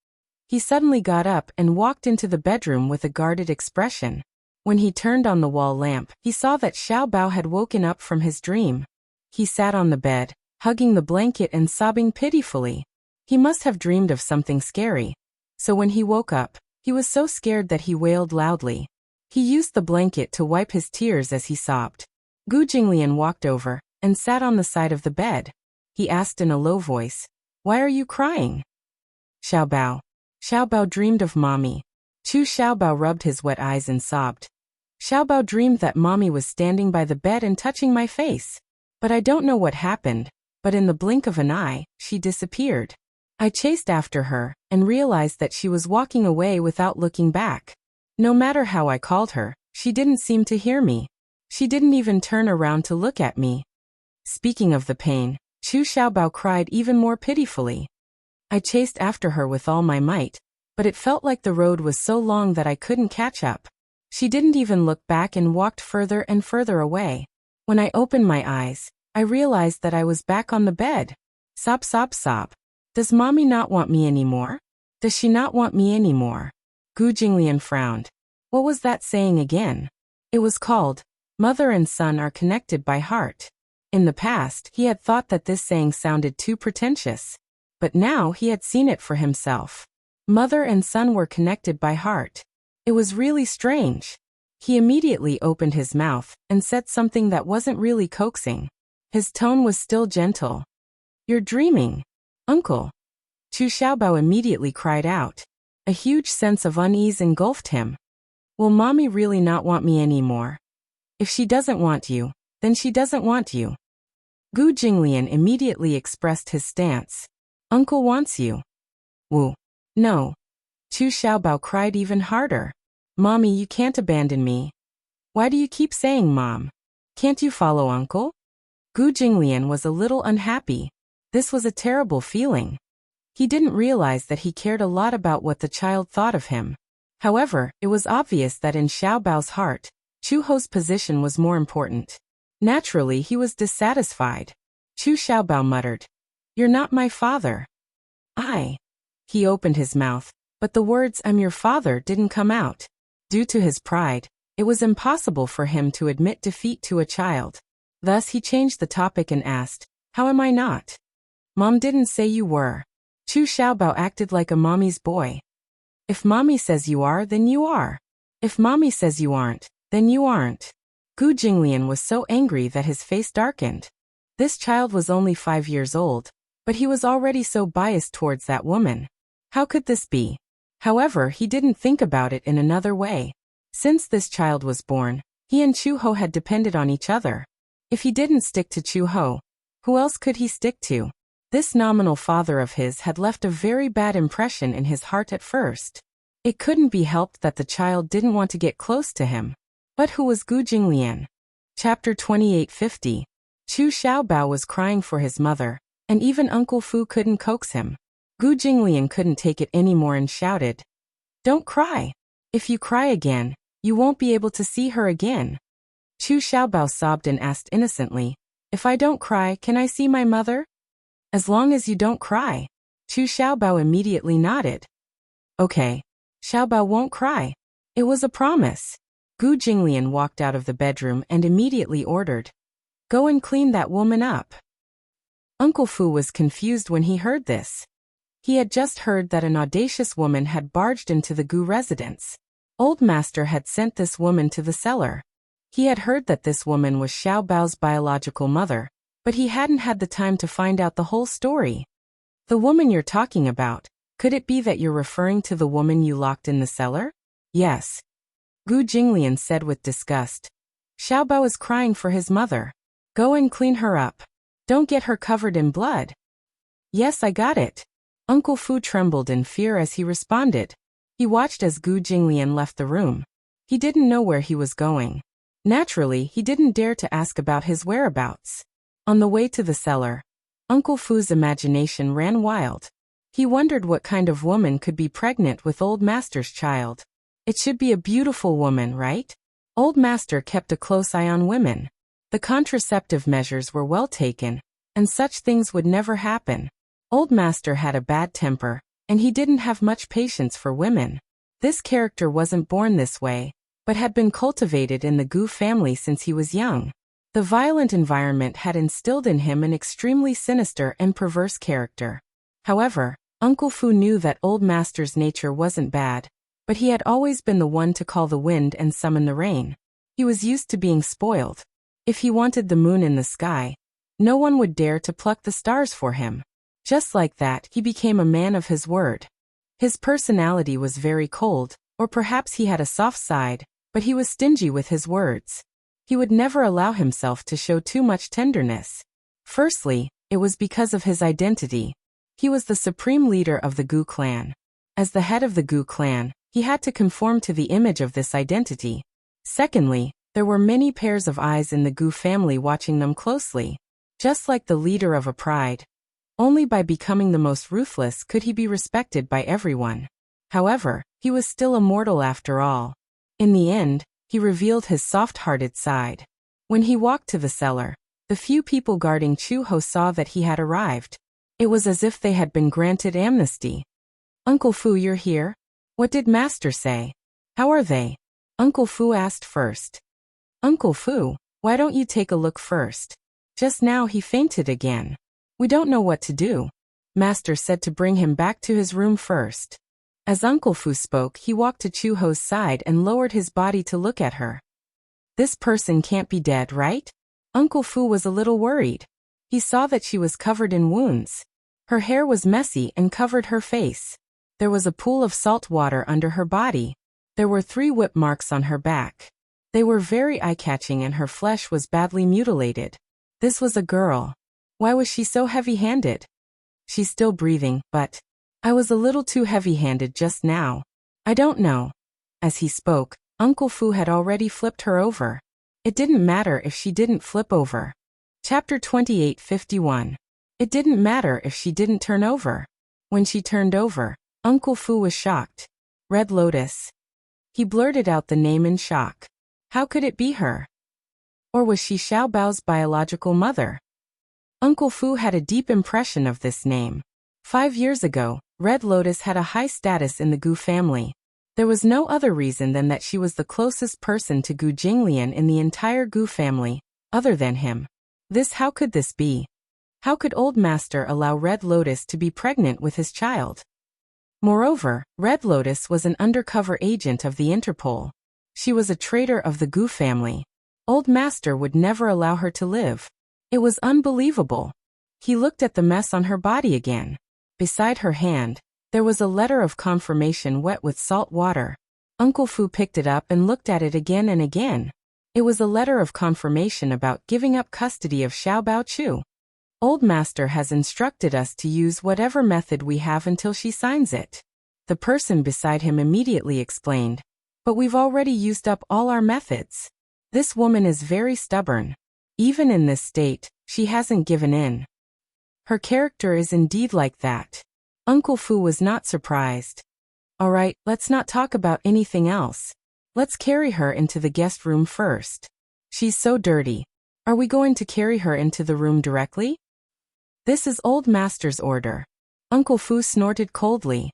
He suddenly got up and walked into the bedroom with a guarded expression. When he turned on the wall lamp, he saw that Xiaobao had woken up from his dream. He sat on the bed, hugging the blanket and sobbing pitifully. He must have dreamed of something scary. So when he woke up, he was so scared that he wailed loudly. He used the blanket to wipe his tears as he sobbed. Gu Jinglian walked over and sat on the side of the bed. He asked in a low voice, Why are you crying? Xiaobao. Xiaobao dreamed of mommy. Chu Xiaobao rubbed his wet eyes and sobbed. Xiaobao dreamed that mommy was standing by the bed and touching my face. But I don't know what happened, but in the blink of an eye, she disappeared. I chased after her, and realized that she was walking away without looking back. No matter how I called her, she didn't seem to hear me. She didn't even turn around to look at me. Speaking of the pain, Chu Xiaobao cried even more pitifully. I chased after her with all my might, but it felt like the road was so long that I couldn't catch up. She didn't even look back and walked further and further away. When I opened my eyes, I realized that I was back on the bed. Sob, sob, sob. Does mommy not want me anymore? Does she not want me anymore? Gu Jinglian frowned. What was that saying again? It was called, Mother and son are connected by heart. In the past, he had thought that this saying sounded too pretentious. But now he had seen it for himself. Mother and son were connected by heart. It was really strange. He immediately opened his mouth and said something that wasn't really coaxing. His tone was still gentle. You're dreaming, Uncle. Chu Xiaobao immediately cried out. A huge sense of unease engulfed him. Will mommy really not want me anymore? If she doesn't want you, then she doesn't want you. Gu Jinglian immediately expressed his stance. Uncle wants you. Woo. No. Chu Xiaobao cried even harder. Mommy, you can't abandon me. Why do you keep saying Mom? Can't you follow Uncle? Gu Jinglian was a little unhappy. This was a terrible feeling. He didn't realize that he cared a lot about what the child thought of him. However, it was obvious that in Xiaobao's heart, Chu Ho's position was more important. Naturally, he was dissatisfied. Chu Xiaobao muttered, You're not my father. He opened his mouth, but the words I'm your father didn't come out. Due to his pride, it was impossible for him to admit defeat to a child. Thus he changed the topic and asked, How am I not? Mom didn't say you were. Chu Xiaobao acted like a mommy's boy. If mommy says you are, then you are. If mommy says you aren't, then you aren't. Gu Jinglian was so angry that his face darkened. This child was only 5 years old, but he was already so biased towards that woman. How could this be? However, he didn't think about it in another way. Since this child was born, he and Chu Ho had depended on each other. If he didn't stick to Chu Ho, who else could he stick to? This nominal father of his had left a very bad impression in his heart at first. It couldn't be helped that the child didn't want to get close to him. But who was Gu Jinglian? Chapter 2850. Chu Xiaobao was crying for his mother, and even Uncle Fu couldn't coax him. Gu Jinglian couldn't take it anymore and shouted, Don't cry. If you cry again, you won't be able to see her again. Chu Xiaobao sobbed and asked innocently, If I don't cry, can I see my mother? As long as you don't cry. Chu Xiaobao immediately nodded. Okay. Xiaobao won't cry. It was a promise. Gu Jinglian walked out of the bedroom and immediately ordered, Go and clean that woman up. Uncle Fu was confused when he heard this. He had just heard that an audacious woman had barged into the Gu residence. Old Master had sent this woman to the cellar. He had heard that this woman was Xiaobao's biological mother, but he hadn't had the time to find out the whole story. The woman you're talking about, could it be that you're referring to the woman you locked in the cellar? Yes. Gu Jinglian said with disgust. Xiaobao is crying for his mother. Go and clean her up. Don't get her covered in blood. Yes, I got it. Uncle Fu trembled in fear as he responded. He watched as Gu Jinglian left the room. He didn't know where he was going. Naturally, he didn't dare to ask about his whereabouts. On the way to the cellar, Uncle Fu's imagination ran wild. He wondered what kind of woman could be pregnant with Old Master's child. It should be a beautiful woman, right? Old Master kept a close eye on women. The contraceptive measures were well taken, and such things would never happen. Old Master had a bad temper, and he didn't have much patience for women. This character wasn't born this way, but had been cultivated in the Gu family since he was young. The violent environment had instilled in him an extremely sinister and perverse character. However, Uncle Fu knew that Old Master's nature wasn't bad, but he had always been the one to call the wind and summon the rain. He was used to being spoiled. If he wanted the moon in the sky, no one would dare to pluck the stars for him. Just like that, he became a man of his word. His personality was very cold, or perhaps he had a soft side, but he was stingy with his words. He would never allow himself to show too much tenderness. Firstly, it was because of his identity. He was the supreme leader of the Gu clan. As the head of the Gu clan, he had to conform to the image of this identity. Secondly, there were many pairs of eyes in the Gu family watching them closely. Just like the leader of a pride. Only by becoming the most ruthless could he be respected by everyone. However, he was still a mortal after all. In the end, he revealed his soft-hearted side. When he walked to the cellar, the few people guarding Chu-Ho saw that he had arrived. It was as if they had been granted amnesty. "Uncle Fu, you're here? What did Master say? How are they?" Uncle Fu asked first. "Uncle Fu, why don't you take a look first? Just now he fainted again. We don't know what to do." Master said to bring him back to his room first. As Uncle Fu spoke, he walked to Chu-Ho's side and lowered his body to look at her. "This person can't be dead, right?" Uncle Fu was a little worried. He saw that she was covered in wounds. Her hair was messy and covered her face. There was a pool of salt water under her body. There were 3 whip marks on her back. They were very eye-catching and her flesh was badly mutilated. This was a girl. Why was she so heavy-handed? She's still breathing, but I was a little too heavy-handed just now. I don't know. As he spoke, Uncle Fu had already flipped her over. It didn't matter if she didn't flip over. Chapter 28:51. It didn't matter if she didn't turn over. When she turned over, Uncle Fu was shocked. Red Lotus. He blurted out the name in shock. How could it be her? Or was she Xiao Bao's biological mother? Uncle Fu had a deep impression of this name. 5 years ago, Red Lotus had a high status in the Gu family. There was no other reason than that she was the closest person to Gu Jinglian in the entire Gu family, other than him. How could this be? How could Old Master allow Red Lotus to be pregnant with his child? Moreover, Red Lotus was an undercover agent of the Interpol. She was a traitor of the Gu family. Old Master would never allow her to live. It was unbelievable. He looked at the mess on her body again. Beside her hand, there was a letter of confirmation wet with salt water. Uncle Fu picked it up and looked at it again and again. It was a letter of confirmation about giving up custody of Xiao Bao Chu. Old Master has instructed us to use whatever method we have until she signs it. The person beside him immediately explained. But we've already used up all our methods. This woman is very stubborn. Even in this state, she hasn't given in. Her character is indeed like that. Uncle Fu was not surprised. All right, let's not talk about anything else. Let's carry her into the guest room first. She's so dirty. Are we going to carry her into the room directly? This is Old Master's order. Uncle Fu snorted coldly.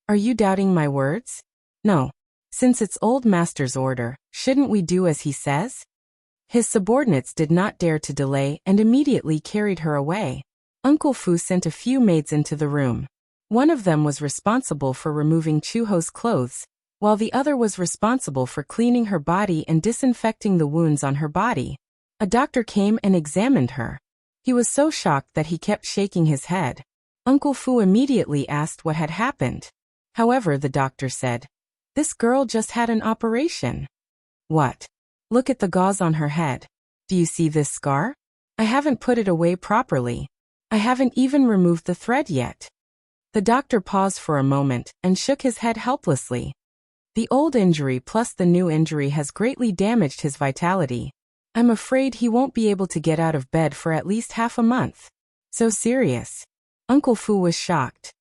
Are you doubting my words? No. Since it's Old Master's order, shouldn't we do as he says? His subordinates did not dare to delay and immediately carried her away. Uncle Fu sent a few maids into the room. One of them was responsible for removing Chu-Ho's clothes, while the other was responsible for cleaning her body and disinfecting the wounds on her body. A doctor came and examined her. He was so shocked that he kept shaking his head. Uncle Fu immediately asked what had happened. However, the doctor said, "This girl just had an operation." What? Look at the gauze on her head. Do you see this scar? I haven't put it away properly. I haven't even removed the thread yet. The doctor paused for a moment and shook his head helplessly. The old injury plus the new injury has greatly damaged his vitality. I'm afraid he won't be able to get out of bed for at least half a month. So serious. Uncle Fu was shocked.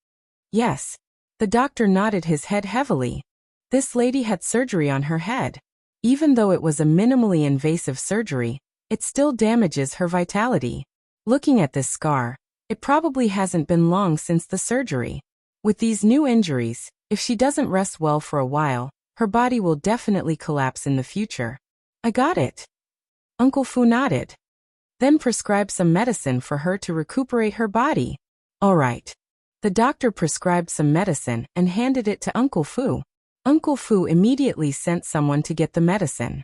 Yes. The doctor nodded his head heavily. This lady had surgery on her head. Even though it was a minimally invasive surgery, it still damages her vitality. Looking at this scar, it probably hasn't been long since the surgery. With these new injuries, if she doesn't rest well for a while, her body will definitely collapse in the future. I got it. Uncle Fu nodded. Then prescribed some medicine for her to recuperate her body. All right. The doctor prescribed some medicine and handed it to Uncle Fu. Uncle Fu immediately sent someone to get the medicine.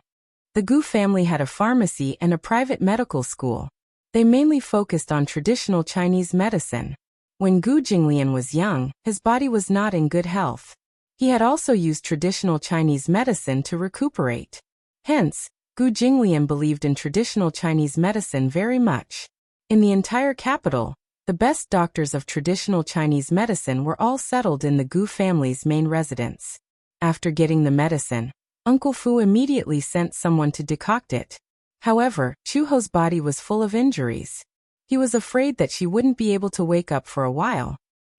The Gu family had a pharmacy and a private medical school. They mainly focused on traditional Chinese medicine. When Gu Jinglian was young, his body was not in good health. He had also used traditional Chinese medicine to recuperate. Hence, Gu Jinglian believed in traditional Chinese medicine very much. In the entire capital, the best doctors of traditional Chinese medicine were all settled in the Gu family's main residence. After getting the medicine, Uncle Fu immediately sent someone to decoct it. However, Chuho's body was full of injuries. He was afraid that she wouldn't be able to wake up for a while.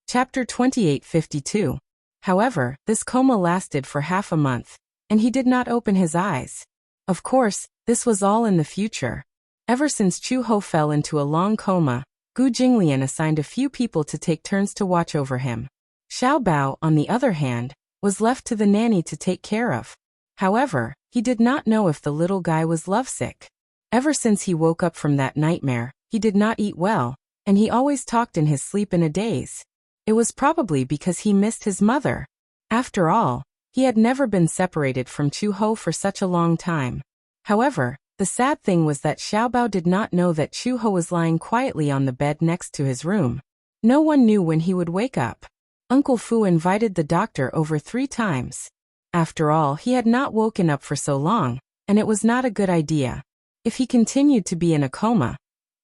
Chapter 2852. However, this coma lasted for half a month, and he did not open his eyes. Of course, this was all in the future. Ever since Chuho fell into a long coma, Gu Jinglian assigned a few people to take turns to watch over him. Xiao Bao, on the other hand, was left to the nanny to take care of. However, he did not know if the little guy was lovesick. Ever since he woke up from that nightmare, he did not eat well, and he always talked in his sleep in a daze. It was probably because he missed his mother. After all, he had never been separated from Chuho for such a long time. However, the sad thing was that Xiaobao did not know that Chuho was lying quietly on the bed next to his room. No one knew when he would wake up. Uncle Fu invited the doctor over 3 times. After all, he had not woken up for so long, and it was not a good idea. If he continued to be in a coma,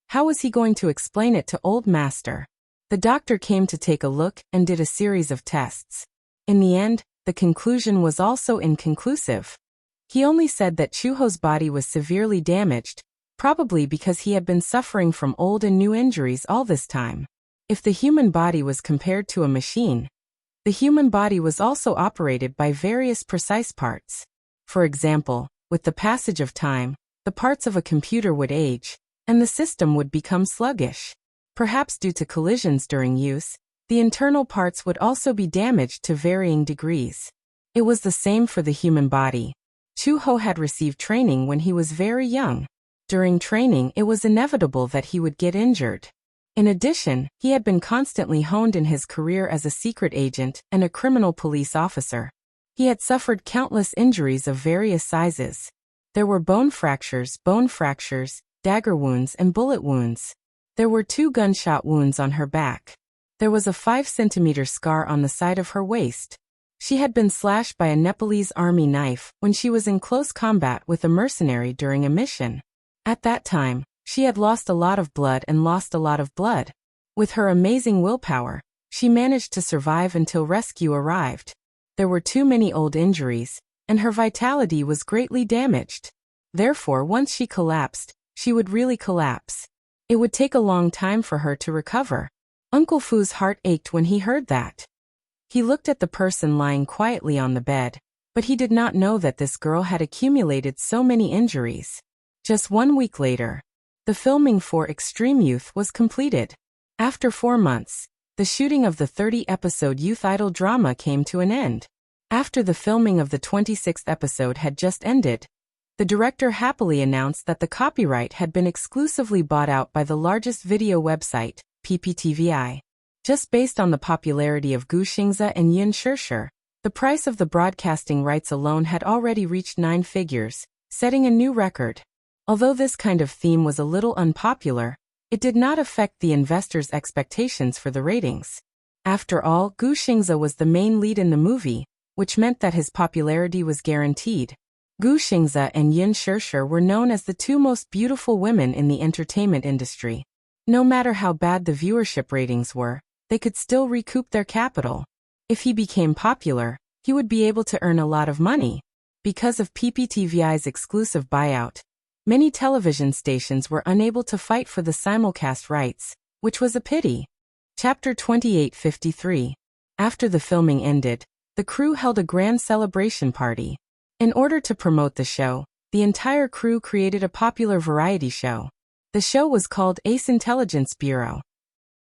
how was he going to explain it to Old Master? The doctor came to take a look and did a series of tests. In the end, the conclusion was also inconclusive. He only said that Chuho's body was severely damaged, probably because he had been suffering from old and new injuries all this time. If the human body was compared to a machine, the human body was also operated by various precise parts. For example, with the passage of time, the parts of a computer would age, and the system would become sluggish. Perhaps due to collisions during use, the internal parts would also be damaged to varying degrees. It was the same for the human body. Chuho had received training when he was very young. During training, it was inevitable that he would get injured. In addition, he had been constantly honed in his career as a secret agent and a criminal police officer. He had suffered countless injuries of various sizes. There were bone fractures, dagger wounds, and bullet wounds. There were 2 gunshot wounds on her back. There was a 5-centimeter scar on the side of her waist. She had been slashed by a Nepalese army knife when she was in close combat with a mercenary during a mission. At that time, she had lost a lot of blood. With her amazing willpower, she managed to survive until rescue arrived. There were too many old injuries, and her vitality was greatly damaged. Therefore, once she collapsed, she would really collapse. It would take a long time for her to recover. Uncle Fu's heart ached when he heard that. He looked at the person lying quietly on the bed, but he did not know that this girl had accumulated so many injuries. Just 1 week later, the filming for Extreme Youth was completed. After 4 months, the shooting of the 30-episode youth idol drama came to an end. After the filming of the 26th episode had just ended, the director happily announced that the copyright had been exclusively bought out by the largest video website, PPTVI. Just based on the popularity of Gu Xingze and Yun Shishir, the price of the broadcasting rights alone had already reached 9 figures, setting a new record. Although this kind of theme was a little unpopular, it did not affect the investors' expectations for the ratings. After all, Gu Xingze was the main lead in the movie, which meant that his popularity was guaranteed. Gu Xingze and Yun Shishir were known as the 2 most beautiful women in the entertainment industry. No matter how bad the viewership ratings were, they could still recoup their capital. If he became popular, he would be able to earn a lot of money. Because of PPTVI's exclusive buyout, many television stations were unable to fight for the simulcast rights, which was a pity. Chapter 2853. After the filming ended, the crew held a grand celebration party. In order to promote the show, the entire crew created a popular variety show. The show was called Ace Intelligence Bureau.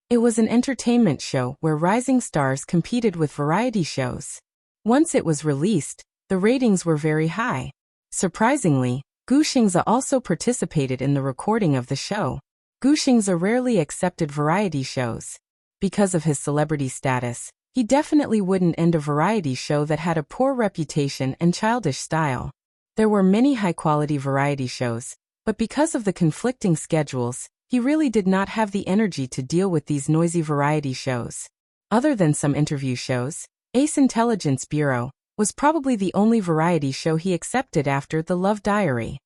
It was an entertainment show where rising stars competed with variety shows. Once it was released, the ratings were very high. Surprisingly, Gu Xingze also participated in the recording of the show. Gu Xingze rarely accepted variety shows. Because of his celebrity status, he definitely wouldn't end a variety show that had a poor reputation and childish style. There were many high-quality variety shows, but because of the conflicting schedules, he really did not have the energy to deal with these noisy variety shows. Other than some interview shows, Ace Intelligence Bureau was probably the only variety show he accepted after The Love Diary.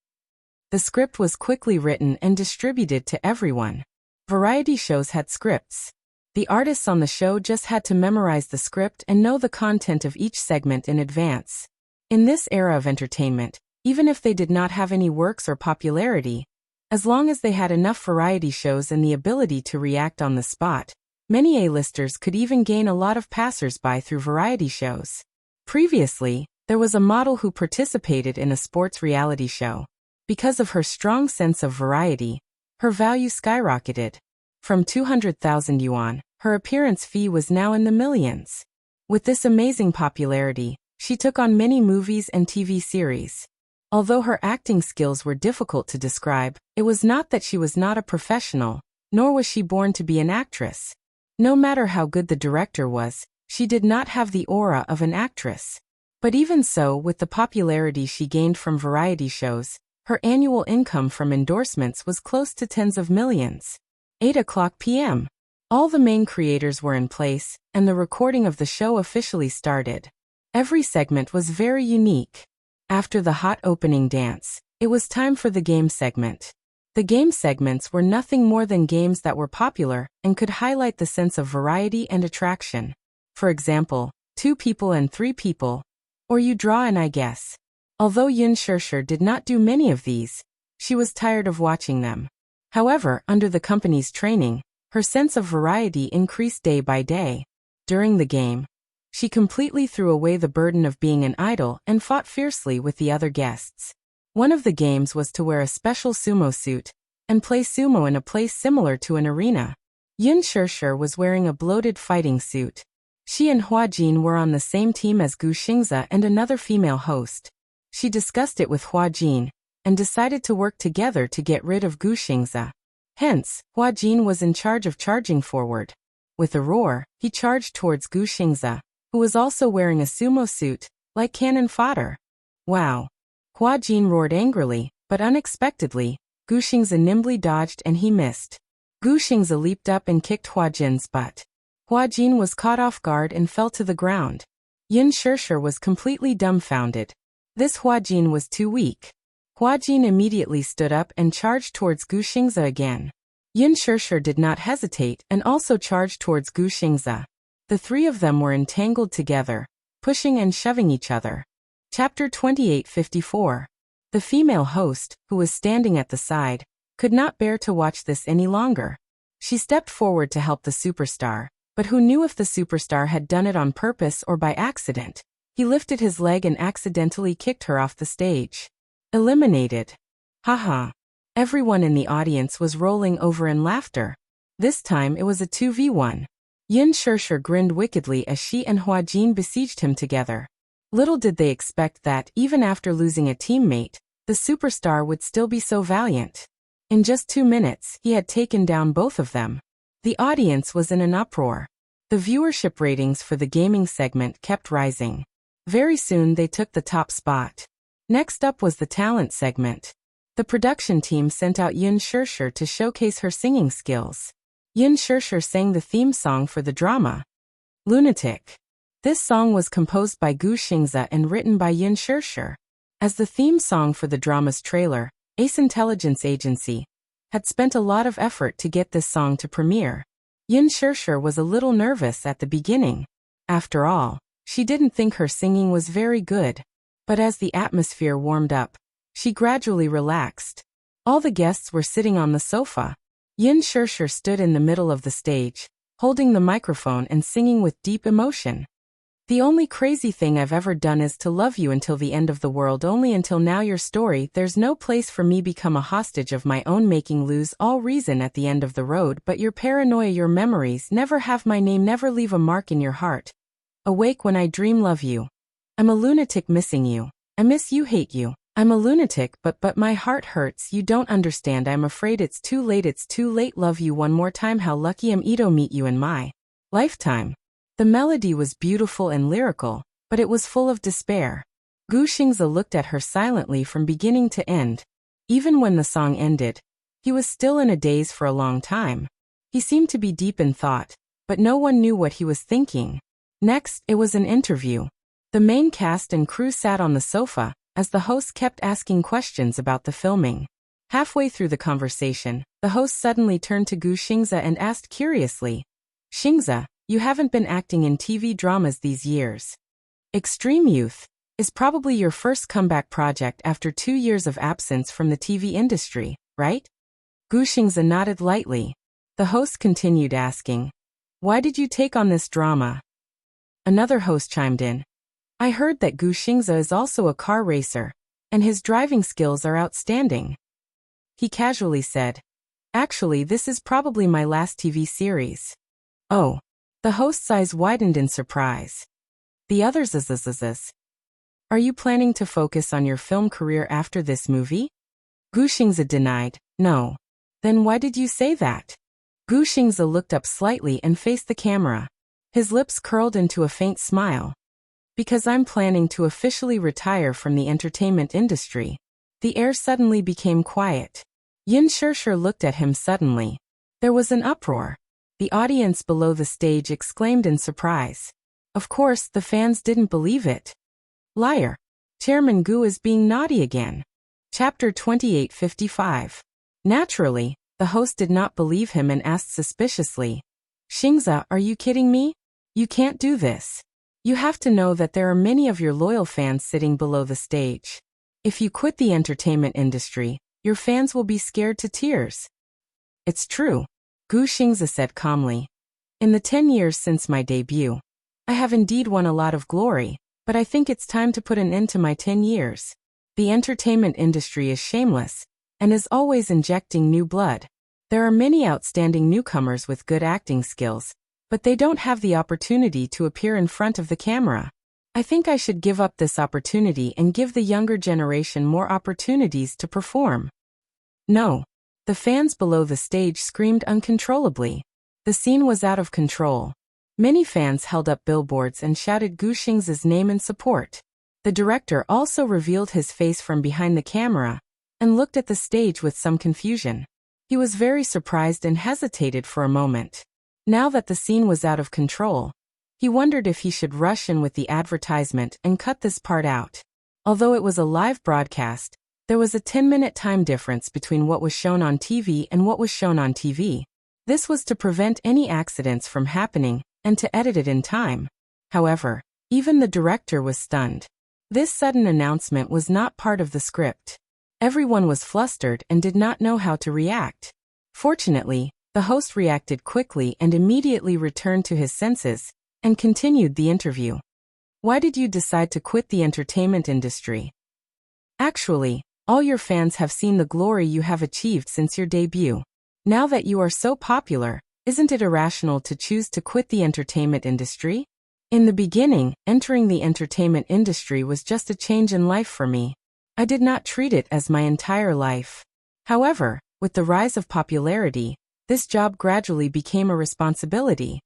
The script was quickly written and distributed to everyone. Variety shows had scripts. The artists on the show just had to memorize the script and know the content of each segment in advance. In this era of entertainment, even if they did not have any works or popularity, as long as they had enough variety shows and the ability to react on the spot, many A-listers could even gain a lot of passers-by through variety shows. Previously, there was a model who participated in a sports reality show. Because of her strong sense of variety, her value skyrocketed. From 200,000 yuan, her appearance fee was now in the millions. With this amazing popularity, she took on many movies and TV series. Although her acting skills were difficult to describe, it was not that she was not a professional, nor was she born to be an actress. No matter how good the director was, she did not have the aura of an actress. But even so, with the popularity she gained from variety shows, her annual income from endorsements was close to tens of millions. 8:00 p.m. All the main creators were in place, and the recording of the show officially started. Every segment was very unique. After the hot opening dance, it was time for the game segment. The game segments were nothing more than games that were popular and could highlight the sense of variety and attraction. For example, 2 people and 3 people, or you draw and I guess. Although Yun Shirshir did not do many of these, she was tired of watching them. However, under the company's training, her sense of variety increased day by day. During the game, she completely threw away the burden of being an idol and fought fiercely with the other guests. One of the games was to wear a special sumo suit and play sumo in a place similar to an arena. Yun Shirshir was wearing a bloated fighting suit. She and Hua Jin were on the same team as Gu Xingze and another female host. She discussed it with Hua Jin and decided to work together to get rid of Gu Xingze. Hence, Hua Jin was in charge of charging forward. With a roar, he charged towards Gu Xingze, who was also wearing a sumo suit, like cannon fodder. Wow! Hua Jin roared angrily, but unexpectedly, Gu Xingze nimbly dodged and he missed. Gu Xingze leaped up and kicked Hua Jin's butt. Hua Jin was caught off guard and fell to the ground. Yun Shirshir was completely dumbfounded. This Hua Jin was too weak. Hua Jin immediately stood up and charged towards Gu Xingze again. Yun Shirshir did not hesitate and also charged towards Gu Xingze. The 3 of them were entangled together, pushing and shoving each other. Chapter 28:54. The female host, who was standing at the side, could not bear to watch this any longer. She stepped forward to help the superstar, but who knew if the superstar had done it on purpose or by accident? He lifted his leg and accidentally kicked her off the stage. Eliminated. Haha. Everyone in the audience was rolling over in laughter. This time it was a 2v1. Yun Shirshir grinned wickedly as she and Hua Jin besieged him together. Little did they expect that, even after losing a teammate, the superstar would still be so valiant. In just 2 minutes, he had taken down both of them. The audience was in an uproar. The viewership ratings for the gaming segment kept rising. Very soon they took the top spot. Next up was the talent segment. The production team sent out Yun Shirshir to showcase her singing skills. Yun Shirshir sang the theme song for the drama, Lunatic. This song was composed by Gu Xingze and written by Yun Shirshir. As the theme song for the drama's trailer, Ace Intelligence Agency had spent a lot of effort to get this song to premiere. Yun Shirshir was a little nervous at the beginning. After all, she didn't think her singing was very good. But as the atmosphere warmed up, she gradually relaxed. All the guests were sitting on the sofa. Yun Shirshir stood in the middle of the stage, holding the microphone and singing with deep emotion. The only crazy thing I've ever done is to love you until the end of the world, only until now your story. There's no place for me, become a hostage of my own making, lose all reason at the end of the road, but your paranoia, your memories, never have my name, never leave a mark in your heart. Awake when I dream, love you. I'm a lunatic missing you. I miss you, hate you. I'm a lunatic, but my heart hurts, you don't understand, I'm afraid it's too late, love you one more time, how lucky am I to meet you in my lifetime. The melody was beautiful and lyrical, but it was full of despair. Gu Xingze looked at her silently from beginning to end. Even when the song ended, he was still in a daze for a long time. He seemed to be deep in thought, but no one knew what he was thinking. Next, it was an interview. The main cast and crew sat on the sofa, as the host kept asking questions about the filming. Halfway through the conversation, the host suddenly turned to Gu Xingze and asked curiously, Xingze, you haven't been acting in TV dramas these years. Extreme Youth is probably your first comeback project after 2 years of absence from the TV industry, right? Gu Xingze nodded lightly. The host continued asking, why did you take on this drama? Another host chimed in. I heard that Gu Xingze is also a car racer, and his driving skills are outstanding. He casually said, actually, this is probably my last TV series. Oh. The host's eyes widened in surprise. The others Are you planning to focus on your film career after this movie? Gu Xingze denied, no. Then why did you say that? Gu Xingze looked up slightly and faced the camera. His lips curled into a faint smile. Because I'm planning to officially retire from the entertainment industry. The air suddenly became quiet. Yin Shishir looked at him suddenly. There was an uproar. The audience below the stage exclaimed in surprise. Of course, the fans didn't believe it. Liar. Chairman Gu is being naughty again. Chapter 2855. Naturally, the host did not believe him and asked suspiciously, Xingze, are you kidding me? You can't do this. You have to know that there are many of your loyal fans sitting below the stage. If you quit the entertainment industry, your fans will be scared to tears. It's true. Gu Xingze said calmly. In the 10 years since my debut, I have indeed won a lot of glory, but I think it's time to put an end to my 10 years. The entertainment industry is shameless, and is always injecting new blood. There are many outstanding newcomers with good acting skills, but they don't have the opportunity to appear in front of the camera. I think I should give up this opportunity and give the younger generation more opportunities to perform. No. The fans below the stage screamed uncontrollably. The scene was out of control. Many fans held up billboards and shouted Gu Xingze's name in support. The director also revealed his face from behind the camera and looked at the stage with some confusion. He was very surprised and hesitated for a moment. Now that the scene was out of control, he wondered if he should rush in with the advertisement and cut this part out. Although it was a live broadcast, there was a 10-minute time difference between what was shown on TV and what was shown on TV. This was to prevent any accidents from happening and to edit it in time. However, even the director was stunned. This sudden announcement was not part of the script. Everyone was flustered and did not know how to react. Fortunately, the host reacted quickly and immediately returned to his senses and continued the interview. Why did you decide to quit the entertainment industry? Actually, all your fans have seen the glory you have achieved since your debut. Now that you are so popular, isn't it irrational to choose to quit the entertainment industry? In the beginning, entering the entertainment industry was just a change in life for me. I did not treat it as my entire life. However, with the rise of popularity, this job gradually became a responsibility.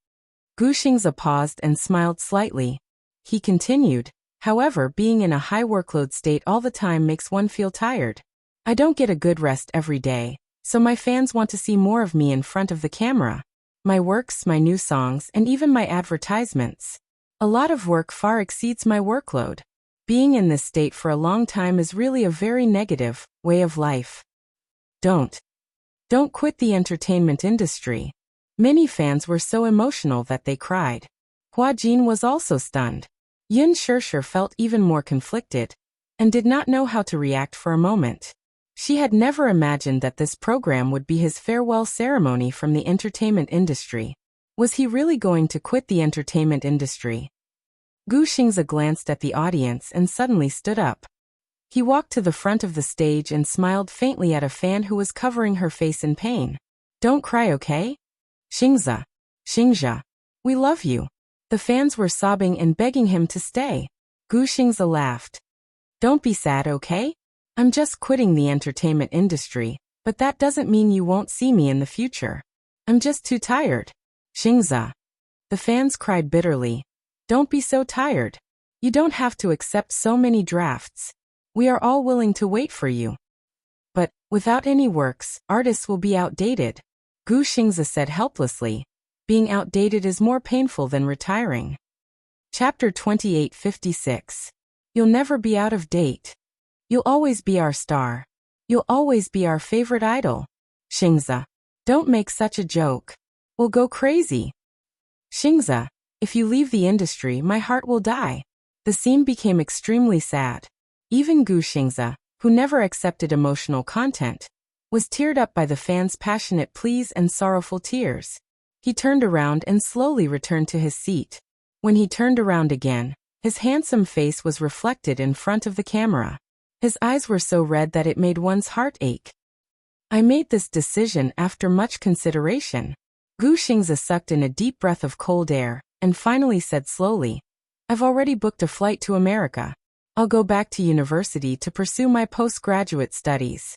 Gu Xingze paused and smiled slightly. He continued, however, being in a high workload state all the time makes one feel tired. I don't get a good rest every day, so my fans want to see more of me in front of the camera. My works, my new songs, and even my advertisements. A lot of work far exceeds my workload. Being in this state for a long time is really a very negative way of life. Don't quit the entertainment industry. Many fans were so emotional that they cried. Hua Jin was also stunned. Yin Shishir felt even more conflicted and did not know how to react for a moment. She had never imagined that this program would be his farewell ceremony from the entertainment industry. Was he really going to quit the entertainment industry? Gu Xingze glanced at the audience and suddenly stood up. He walked to the front of the stage and smiled faintly at a fan who was covering her face in pain. Don't cry, okay? Xingze, we love you. The fans were sobbing and begging him to stay. Gu Xingze laughed. Don't be sad, okay? I'm just quitting the entertainment industry, but that doesn't mean you won't see me in the future. I'm just too tired. Xingze. The fans cried bitterly. Don't be so tired. You don't have to accept so many drafts. We are all willing to wait for you. But, without any works, artists will be outdated. Gu Xingze said helplessly. Being outdated is more painful than retiring. Chapter 2856. You'll never be out of date. You'll always be our star. You'll always be our favorite idol. Xingzi, don't make such a joke. We'll go crazy. Xingzi, if you leave the industry, my heart will die. The scene became extremely sad. Even Gu Xingzi, who never accepted emotional content, was teared up by the fans' passionate pleas and sorrowful tears. He turned around and slowly returned to his seat. When he turned around again, his handsome face was reflected in front of the camera. His eyes were so red that it made one's heart ache. I made this decision after much consideration. Gu Xingzi sucked in a deep breath of cold air, and finally said slowly, I've already booked a flight to America. I'll go back to university to pursue my postgraduate studies.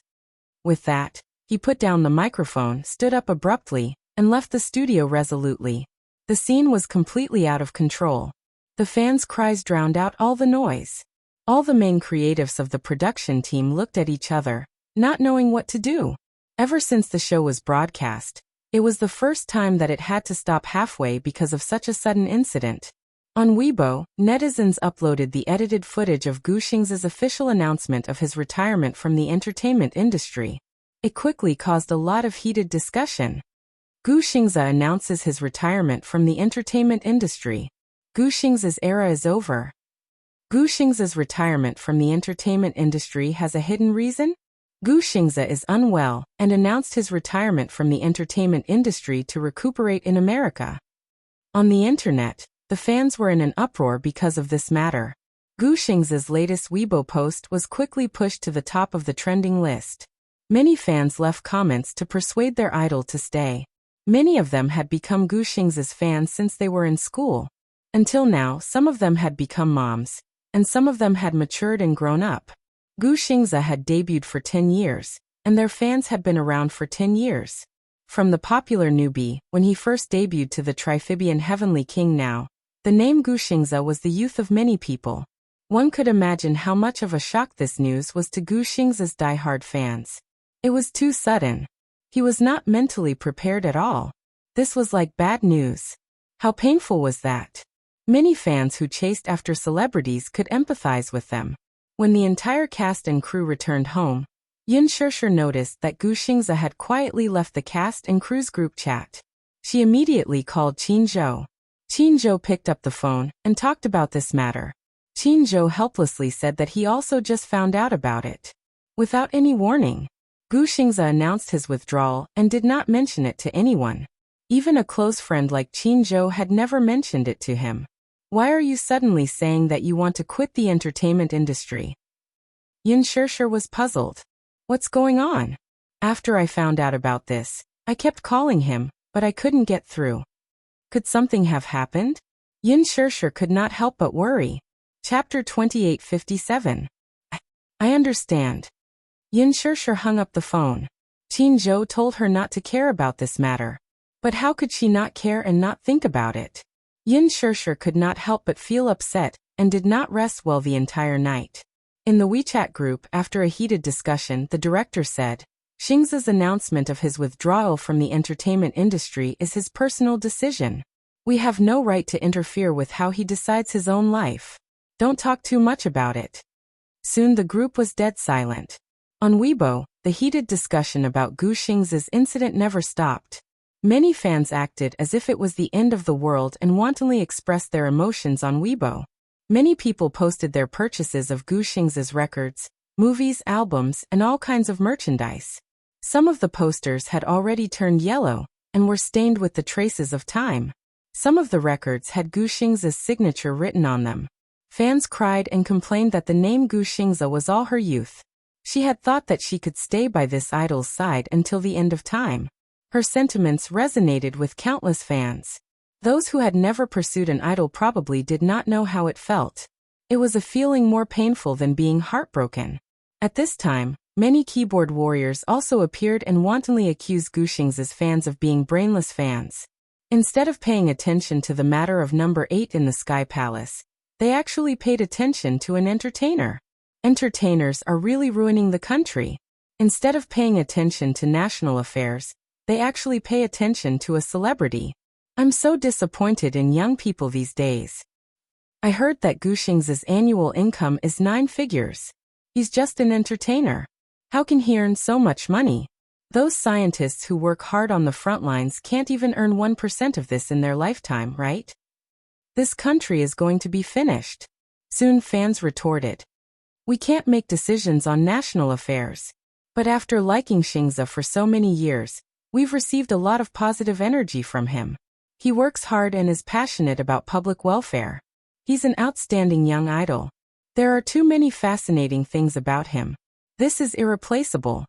With that, he put down the microphone, stood up abruptly, and left the studio resolutely. The scene was completely out of control. The fans' cries drowned out all the noise. All the main creatives of the production team looked at each other, not knowing what to do. Ever since the show was broadcast, it was the first time that it had to stop halfway because of such a sudden incident. On Weibo, netizens uploaded the edited footage of Gu Xingzi's official announcement of his retirement from the entertainment industry. It quickly caused a lot of heated discussion. Gu Xingzi announces his retirement from the entertainment industry. Gu Xingzi's era is over. Gu Xingzi's retirement from the entertainment industry has a hidden reason? Gu Xingzi is unwell and announced his retirement from the entertainment industry to recuperate in America. On the internet, the fans were in an uproar because of this matter. Gu Xingzi's latest Weibo post was quickly pushed to the top of the trending list. Many fans left comments to persuade their idol to stay. Many of them had become Gu Xingzi's fans since they were in school. Until now, some of them had become moms, and some of them had matured and grown up. Gu Xingzi had debuted for 10 years, and their fans had been around for 10 years. From the popular newbie, when he first debuted to the Triphibian Heavenly King now, the name Gu Xingzi was the youth of many people. One could imagine how much of a shock this news was to Gu Xingzi's diehard fans. It was too sudden. He was not mentally prepared at all. This was like bad news. How painful was that? Many fans who chased after celebrities could empathize with them. When the entire cast and crew returned home, Yun Shishir noticed that Gu Xingzi had quietly left the cast and crew's group chat. She immediately called Qin Zhou. Qin Zhou picked up the phone and talked about this matter. Qin Zhou helplessly said that he also just found out about it. Without any warning, Gu Xingzi announced his withdrawal and did not mention it to anyone. Even a close friend like Qin Zhou had never mentioned it to him. Why are you suddenly saying that you want to quit the entertainment industry? Yun Shishir was puzzled. What's going on? After I found out about this, I kept calling him, but I couldn't get through. Could something have happened? Yun Shishir could not help but worry. Chapter 2857. I understand. Yun Shishir hung up the phone. Qin Zhou told her not to care about this matter. But how could she not care and not think about it? Yun Shishir could not help but feel upset and did not rest well the entire night. In the WeChat group, after a heated discussion, the director said, Xingzi's announcement of his withdrawal from the entertainment industry is his personal decision. We have no right to interfere with how he decides his own life. Don't talk too much about it. Soon the group was dead silent. On Weibo, the heated discussion about Gu Xingzi's incident never stopped. Many fans acted as if it was the end of the world and wantonly expressed their emotions on Weibo. Many people posted their purchases of Gu Xingzi's records, movies, albums, and all kinds of merchandise. Some of the posters had already turned yellow and were stained with the traces of time. Some of the records had Gu Xingzi's signature written on them. Fans cried and complained that the name Gu Xingzi was all her youth. She had thought that she could stay by this idol's side until the end of time. Her sentiments resonated with countless fans. Those who had never pursued an idol probably did not know how it felt. It was a feeling more painful than being heartbroken. At this time, many keyboard warriors also appeared and wantonly accused Gu Xingzi's fans of being brainless fans. Instead of paying attention to the matter of number 8 in the Sky Palace, they actually paid attention to an entertainer. Entertainers are really ruining the country. Instead of paying attention to national affairs, they actually pay attention to a celebrity. I'm so disappointed in young people these days. I heard that Gu Xingzi's annual income is 9 figures. He's just an entertainer. How can he earn so much money? Those scientists who work hard on the front lines can't even earn 1% of this in their lifetime, right? This country is going to be finished. Soon fans retorted. We can't make decisions on national affairs. But after liking Xingzi for so many years, we've received a lot of positive energy from him. He works hard and is passionate about public welfare. He's an outstanding young idol. There are too many fascinating things about him. This is irreplaceable.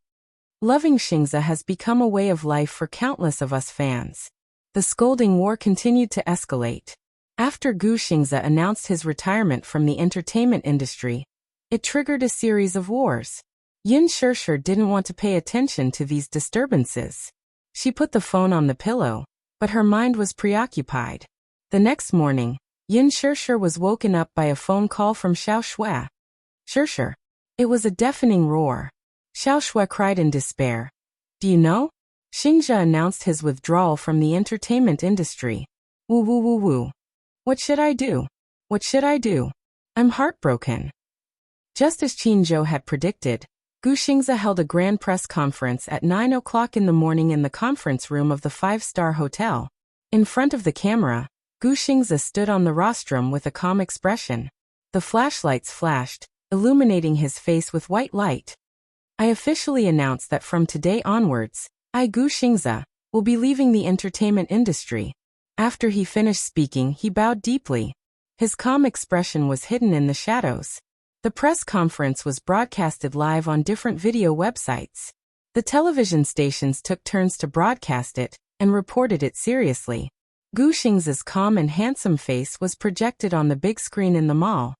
Loving Xingzi has become a way of life for countless of us fans. The scolding war continued to escalate. After Gu Xingzi announced his retirement from the entertainment industry, it triggered a series of wars. Yin Shishir didn't want to pay attention to these disturbances. She put the phone on the pillow, but her mind was preoccupied. The next morning, Yin Shishir was woken up by a phone call from Xiao Shui. Shishir. It was a deafening roar. Xiao Shui cried in despair. Do you know? Xingzi announced his withdrawal from the entertainment industry. Woo woo woo woo. What should I do? What should I do? I'm heartbroken. Just as Qin Zhou had predicted, Gu Xingzi held a grand press conference at 9 o'clock in the morning in the conference room of the five-star hotel. In front of the camera, Gu Xingzi stood on the rostrum with a calm expression. The flashlights flashed, illuminating his face with white light. I officially announce that from today onwards, I, Gu Xingzi, will be leaving the entertainment industry. After he finished speaking, he bowed deeply. His calm expression was hidden in the shadows. The press conference was broadcasted live on different video websites. The television stations took turns to broadcast it and reported it seriously. Gu Xingzi's calm and handsome face was projected on the big screen in the mall.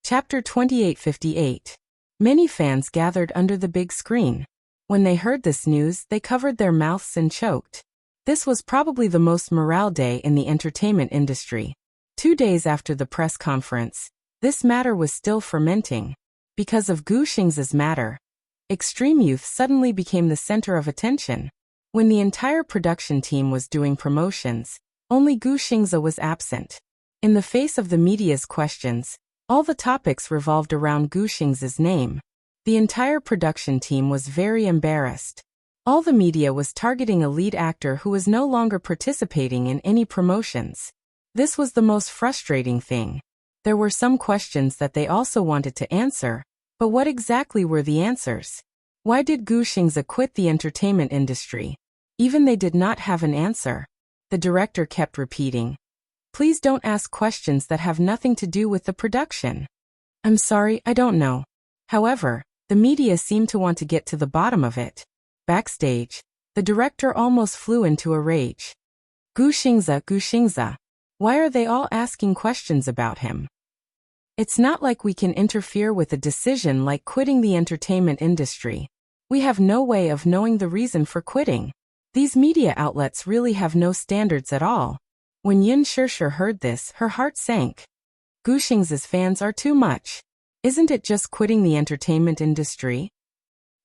Chapter 2858. Many fans gathered under the big screen. When they heard this news, they covered their mouths and choked. This was probably the most morale day in the entertainment industry. 2 days after the press conference, this matter was still fermenting. Because of Gu Xingzi's matter, extreme youth suddenly became the center of attention. When the entire production team was doing promotions, only Gu Xingzi was absent. In the face of the media's questions, all the topics revolved around Gu Xingzi's name. The entire production team was very embarrassed. All the media was targeting a lead actor who was no longer participating in any promotions. This was the most frustrating thing. There were some questions that they also wanted to answer, but what exactly were the answers? Why did Gu Xingzi quit the entertainment industry? Even they did not have an answer. The director kept repeating, "Please don't ask questions that have nothing to do with the production." I'm sorry, I don't know. However, the media seemed to want to get to the bottom of it. Backstage, the director almost flew into a rage. Gu Xingzi, why are they all asking questions about him? It's not like we can interfere with a decision like quitting the entertainment industry. We have no way of knowing the reason for quitting. These media outlets really have no standards at all. When Yin Shishir heard this, her heart sank. Gu Xingzi's fans are too much. Isn't it just quitting the entertainment industry?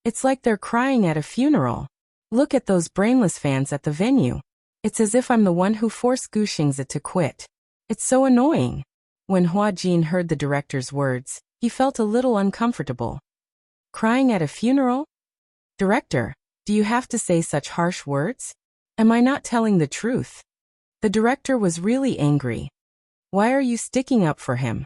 It's like they're crying at a funeral. Look at those brainless fans at the venue. It's as if I'm the one who forced Gu Xingzi to quit. It's so annoying. When Hua Jin heard the director's words, he felt a little uncomfortable. Crying at a funeral? Director, do you have to say such harsh words? Am I not telling the truth? The director was really angry. Why are you sticking up for him?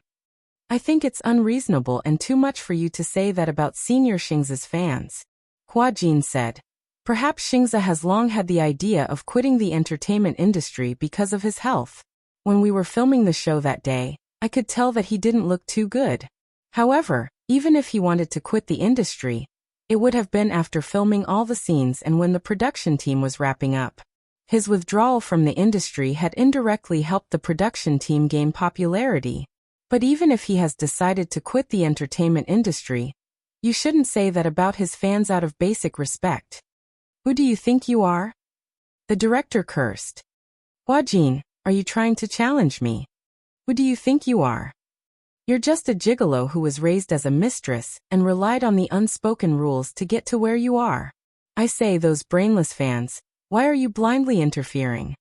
I think it's unreasonable and too much for you to say that about Senior Xingzi's fans. Hua Jin said. Perhaps Xingzi has long had the idea of quitting the entertainment industry because of his health. When we were filming the show that day, I could tell that he didn't look too good. However, even if he wanted to quit the industry, it would have been after filming all the scenes and when the production team was wrapping up. His withdrawal from the industry had indirectly helped the production team gain popularity. But even if he has decided to quit the entertainment industry, you shouldn't say that about his fans out of basic respect. Who do you think you are? The director cursed. Hua Jin, are you trying to challenge me? Who do you think you are? You're just a gigolo who was raised as a mistress and relied on the unspoken rules to get to where you are. I say, those brainless fans, why are you blindly interfering?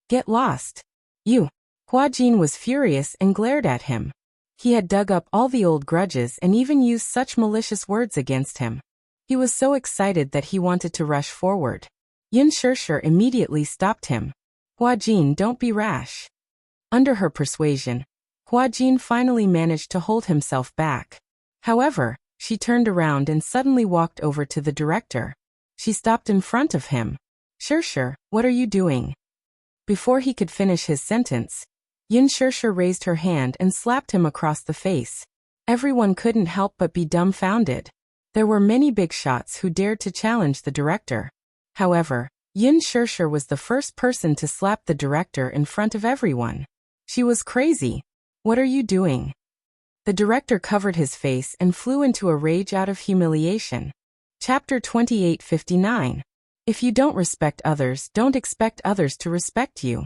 Get lost. You. Hua Jin was furious and glared at him. He had dug up all the old grudges and even used such malicious words against him. He was so excited that he wanted to rush forward. Yin Shishir immediately stopped him. Huajin, don't be rash. Under her persuasion, Huajin finally managed to hold himself back. However, she turned around and suddenly walked over to the director. She stopped in front of him. Shishir, what are you doing? Before he could finish his sentence, Yin Shishir raised her hand and slapped him across the face. Everyone couldn't help but be dumbfounded. There were many big shots who dared to challenge the director. However, Yin Shishir was the first person to slap the director in front of everyone. She was crazy. What are you doing? The director covered his face and flew into a rage out of humiliation. Chapter 28:59. If you don't respect others, don't expect others to respect you.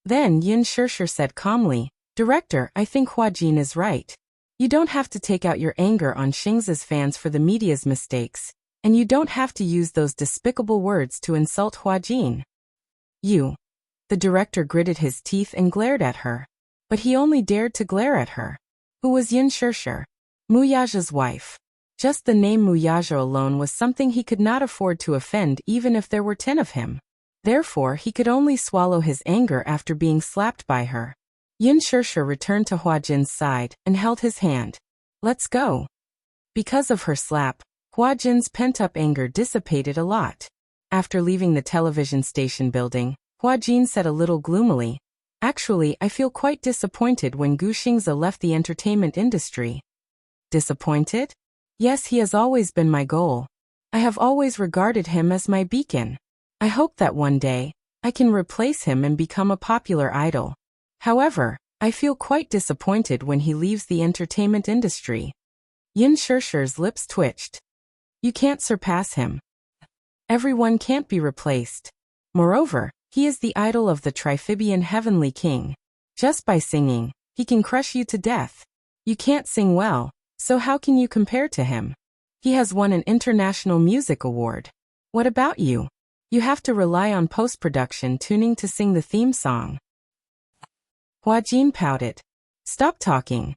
Then Yin Shishir said calmly, Director, I think Huajin is right. You don't have to take out your anger on Xingza's fans for the media's mistakes, and you don't have to use those despicable words to insult Huajin. You. The director gritted his teeth and glared at her. But he only dared to glare at her. Who was Yin Shishir? Muyaja's wife. Just the name Muyaja alone was something he could not afford to offend even if there were 10 of him. Therefore, he could only swallow his anger after being slapped by her. Yin Shishir returned to Huajin's side and held his hand. Let's go. Because of her slap, Huajin's pent-up anger dissipated a lot. After leaving the television station building, Huajin said a little gloomily, Actually, I feel quite disappointed when Gu Xingze left the entertainment industry. Disappointed? Yes, he has always been my goal. I have always regarded him as my beacon. I hope that one day, I can replace him and become a popular idol. However, I feel quite disappointed when he leaves the entertainment industry. Yin Shishir's lips twitched. You can't surpass him. Everyone can't be replaced. Moreover, he is the idol of the Triphibian Heavenly King. Just by singing, he can crush you to death. You can't sing well, so how can you compare to him? He has won an international music award. What about you? You have to rely on post-production tuning to sing the theme song. Huajin pouted. Stop talking.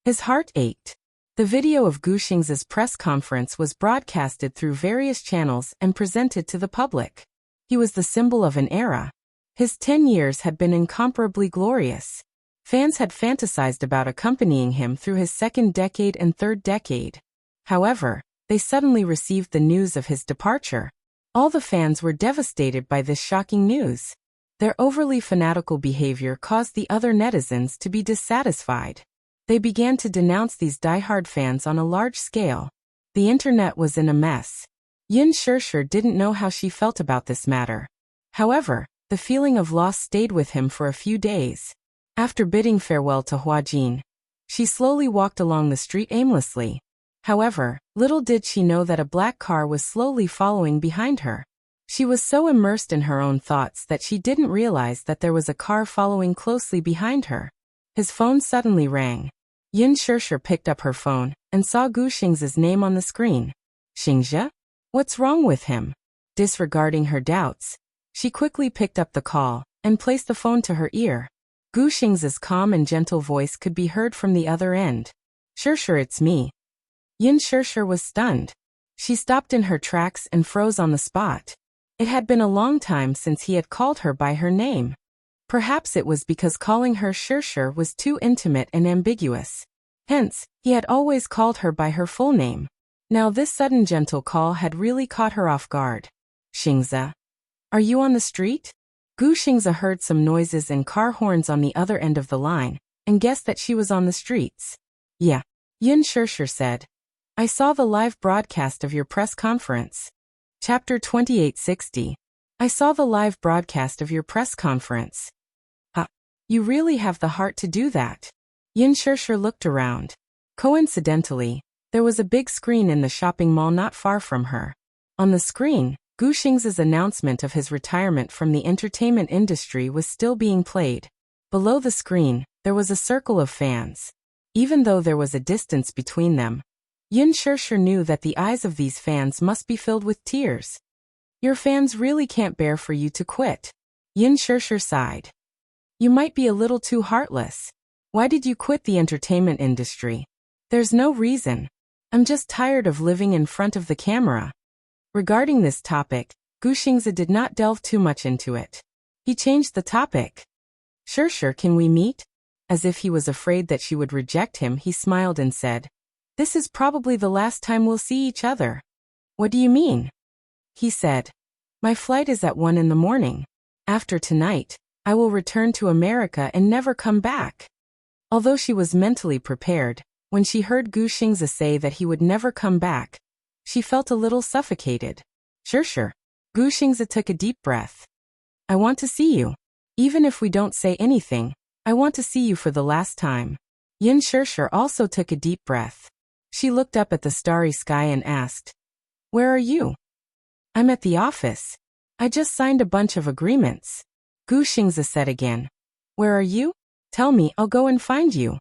His heart ached. The video of Gu Xingze's press conference was broadcasted through various channels and presented to the public. He was the symbol of an era. His 10 years had been incomparably glorious. Fans had fantasized about accompanying him through his second decade and third decade. However, they suddenly received the news of his departure. All the fans were devastated by this shocking news. Their overly fanatical behavior caused the other netizens to be dissatisfied. They began to denounce these diehard fans on a large scale. The internet was in a mess. Yin Shishir didn't know how she felt about this matter. However, the feeling of loss stayed with him for a few days. After bidding farewell to Huajin, she slowly walked along the street aimlessly. However, little did she know that a black car was slowly following behind her. She was so immersed in her own thoughts that she didn't realize that there was a car following closely behind her. His phone suddenly rang. Yin Shishir picked up her phone and saw Gu Xingze's name on the screen. Xingze? What's wrong with him? Disregarding her doubts, she quickly picked up the call and placed the phone to her ear. Gu Xingze's calm and gentle voice could be heard from the other end. Shishir, it's me. Yin Shishir was stunned. She stopped in her tracks and froze on the spot. It had been a long time since he had called her by her name. Perhaps it was because calling her Shishir was too intimate and ambiguous. Hence, he had always called her by her full name. Now this sudden gentle call had really caught her off guard. Xingze? Are you on the street? Gu Xingze heard some noises and car horns on the other end of the line, and guessed that she was on the streets. Yeah. Yin Shishir said. I saw the live broadcast of your press conference. Chapter 2860. I saw the live broadcast of your press conference. You really have the heart to do that. Yin Shishir looked around. Coincidentally, there was a big screen in the shopping mall not far from her. On the screen, Gu Xingze's announcement of his retirement from the entertainment industry was still being played. Below the screen, there was a circle of fans. Even though there was a distance between them, Yin Shishir knew that the eyes of these fans must be filled with tears. Your fans really can't bear for you to quit. Yin Shishir sighed. You might be a little too heartless. Why did you quit the entertainment industry? There's no reason. I'm just tired of living in front of the camera. Regarding this topic, Gu Xingzi did not delve too much into it. He changed the topic. Sure, can we meet? As if he was afraid that she would reject him, he smiled and said, this is probably the last time we'll see each other. What do you mean? He said, my flight is at 1 in the morning. After tonight, I will return to America and never come back. Although she was mentally prepared, when she heard Gu Xingzi say that he would never come back, she felt a little suffocated. Sure. Gu Xingzi took a deep breath. I want to see you. Even if we don't say anything, I want to see you for the last time. Yin Sure also took a deep breath. She looked up at the starry sky and asked, where are you? I'm at the office. I just signed a bunch of agreements. Gu Xingzi said again. Where are you? Tell me, I'll go and find you.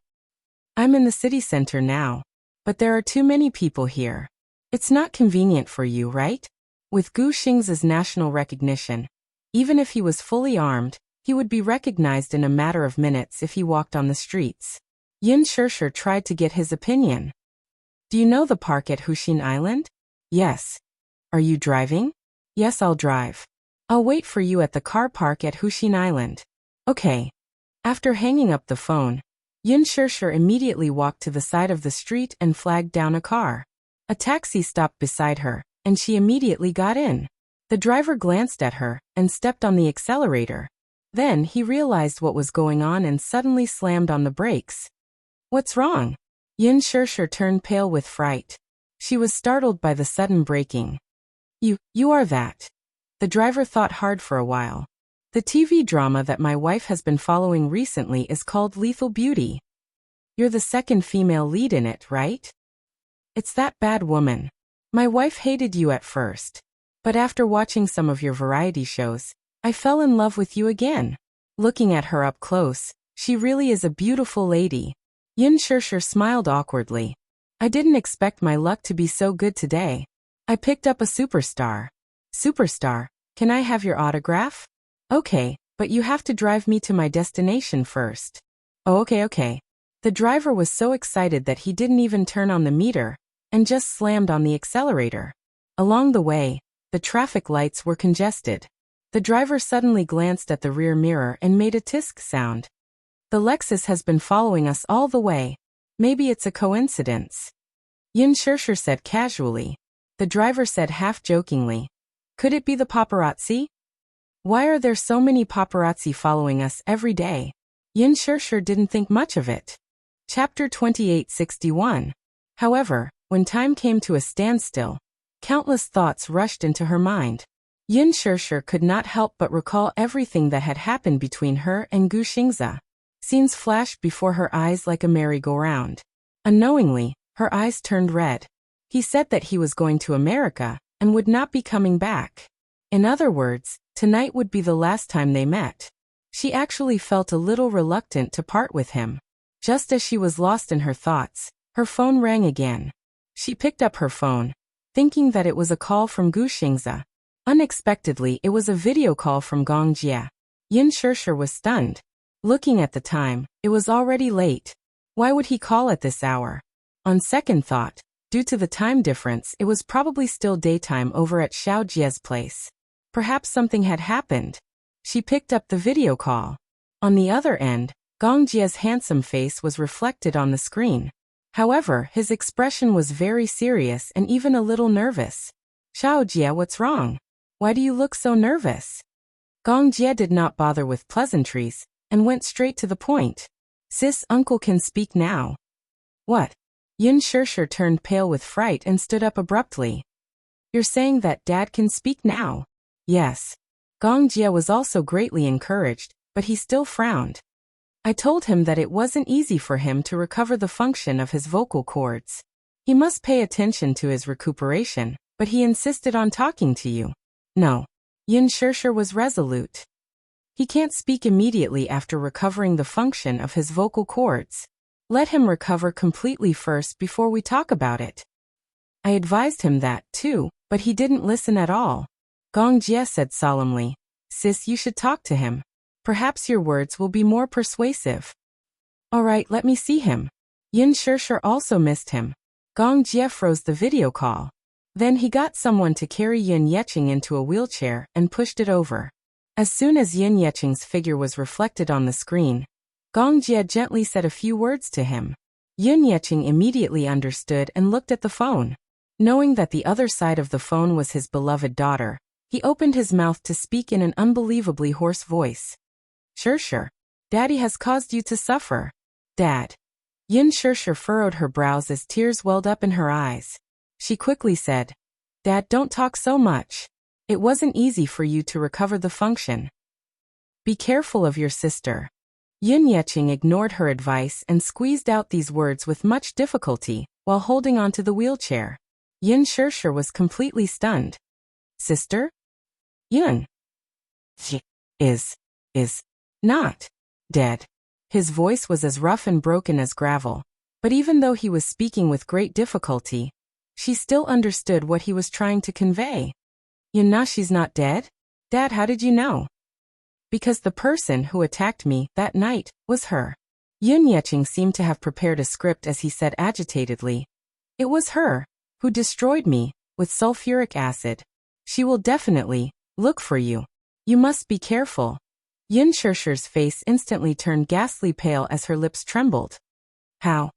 I'm in the city center now. But there are too many people here. It's not convenient for you, right? With Gu Xingzi's national recognition, even if he was fully armed, he would be recognized in a matter of minutes if he walked on the streets. Yin Sure tried to get his opinion. Do you know the park at Hushin Island? Yes. Are you driving? Yes, I'll drive. I'll wait for you at the car park at Hushin Island. Okay. After hanging up the phone, Yin Sure immediately walked to the side of the street and flagged down a car. A taxi stopped beside her, and she immediately got in. The driver glanced at her and stepped on the accelerator. Then he realized what was going on and suddenly slammed on the brakes. What's wrong? Yin Sure turned pale with fright. She was startled by the sudden braking. You are that. The driver thought hard for a while. The TV drama that my wife has been following recently is called Lethal Beauty. You're the second female lead in it, right? It's that bad woman. My wife hated you at first. But after watching some of your variety shows, I fell in love with you again. Looking at her up close, she really is a beautiful lady. Yin Sure smiled awkwardly. I didn't expect my luck to be so good today. I picked up a superstar. Superstar, can I have your autograph? Okay, but you have to drive me to my destination first. Oh, okay. The driver was so excited that he didn't even turn on the meter, and just slammed on the accelerator. Along the way, the traffic lights were congested. The driver suddenly glanced at the rear mirror and made a tisk sound. The Lexus has been following us all the way. Maybe it's a coincidence. Yin Sure said casually. The driver said half-jokingly. Could it be the paparazzi? Why are there so many paparazzi following us every day? Yin Sure didn't think much of it. Chapter 2861. However, when time came to a standstill, countless thoughts rushed into her mind. Yin Sure could not help but recall everything that had happened between her and Gu Xingzi. Scenes flashed before her eyes like a merry-go-round. Unknowingly, her eyes turned red. He said that he was going to America and would not be coming back. In other words, tonight would be the last time they met. She actually felt a little reluctant to part with him. Just as she was lost in her thoughts, her phone rang again. She picked up her phone, thinking that it was a call from Gu Xingzi. Unexpectedly, it was a video call from Gong Jie. Yin Sure was stunned. Looking at the time, it was already late. Why would he call at this hour? On second thought, due to the time difference, it was probably still daytime over at Xiao Jie's place. Perhaps something had happened. She picked up the video call. On the other end, Gong Jie's handsome face was reflected on the screen. However, his expression was very serious and even a little nervous. Xiao Jie, what's wrong? Why do you look so nervous? Gong Jie did not bother with pleasantries, and went straight to the point. Sis, uncle can speak now. What? Yin Sure turned pale with fright and stood up abruptly. You're saying that dad can speak now? Yes. Gong Jie was also greatly encouraged, but he still frowned. I told him that it wasn't easy for him to recover the function of his vocal cords. He must pay attention to his recuperation, but he insisted on talking to you. No. Yin Sure was resolute. He can't speak immediately after recovering the function of his vocal cords. Let him recover completely first before we talk about it. I advised him that, too, but he didn't listen at all. Gong Jie said solemnly, Sis, you should talk to him. Perhaps your words will be more persuasive. All right, let me see him. Yin Sure also missed him. Gong Jie froze the video call. Then he got someone to carry Yin Yeqing into a wheelchair and pushed it over. As soon as Yin Yeqing's figure was reflected on the screen, Gong Jie gently said a few words to him. Yin Yeqing immediately understood and looked at the phone. Knowing that the other side of the phone was his beloved daughter, he opened his mouth to speak in an unbelievably hoarse voice. Sure. Daddy has caused you to suffer. Dad. Yin Sure furrowed her brows as tears welled up in her eyes. She quickly said, Dad, don't talk so much. It wasn't easy for you to recover the function. Be careful of your sister. Yin Yeqing ignored her advice and squeezed out these words with much difficulty, while holding onto the wheelchair. Yin Sure was completely stunned. Sister? Yin. She is not dead. His voice was as rough and broken as gravel, but even though he was speaking with great difficulty, she still understood what he was trying to convey. Yin Na, she's not dead? Dad, how did you know? Because the person who attacked me that night was her. Yin Yeqing seemed to have prepared a script as he said agitatedly. It was her who destroyed me with sulfuric acid. She will definitely look for you. You must be careful. Yin Sure's face instantly turned ghastly pale as her lips trembled. How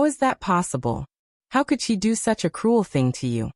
is that possible? How could she do such a cruel thing to you?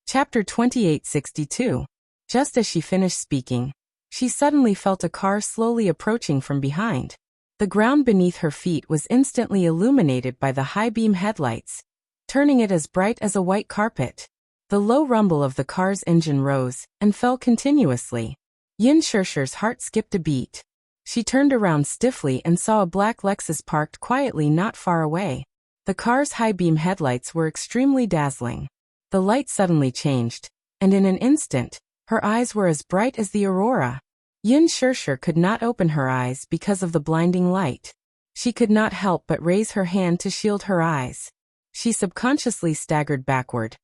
Chapter 2862. Just as she finished speaking, she suddenly felt a car slowly approaching from behind. The ground beneath her feet was instantly illuminated by the high-beam headlights, turning it as bright as a white carpet. The low rumble of the car's engine rose and fell continuously. Yin Sure's heart skipped a beat. She turned around stiffly and saw a black Lexus parked quietly not far away. The car's high-beam headlights were extremely dazzling. The light suddenly changed, and in an instant, her eyes were as bright as the aurora. Yin Sure could not open her eyes because of the blinding light. She could not help but raise her hand to shield her eyes. She subconsciously staggered backward,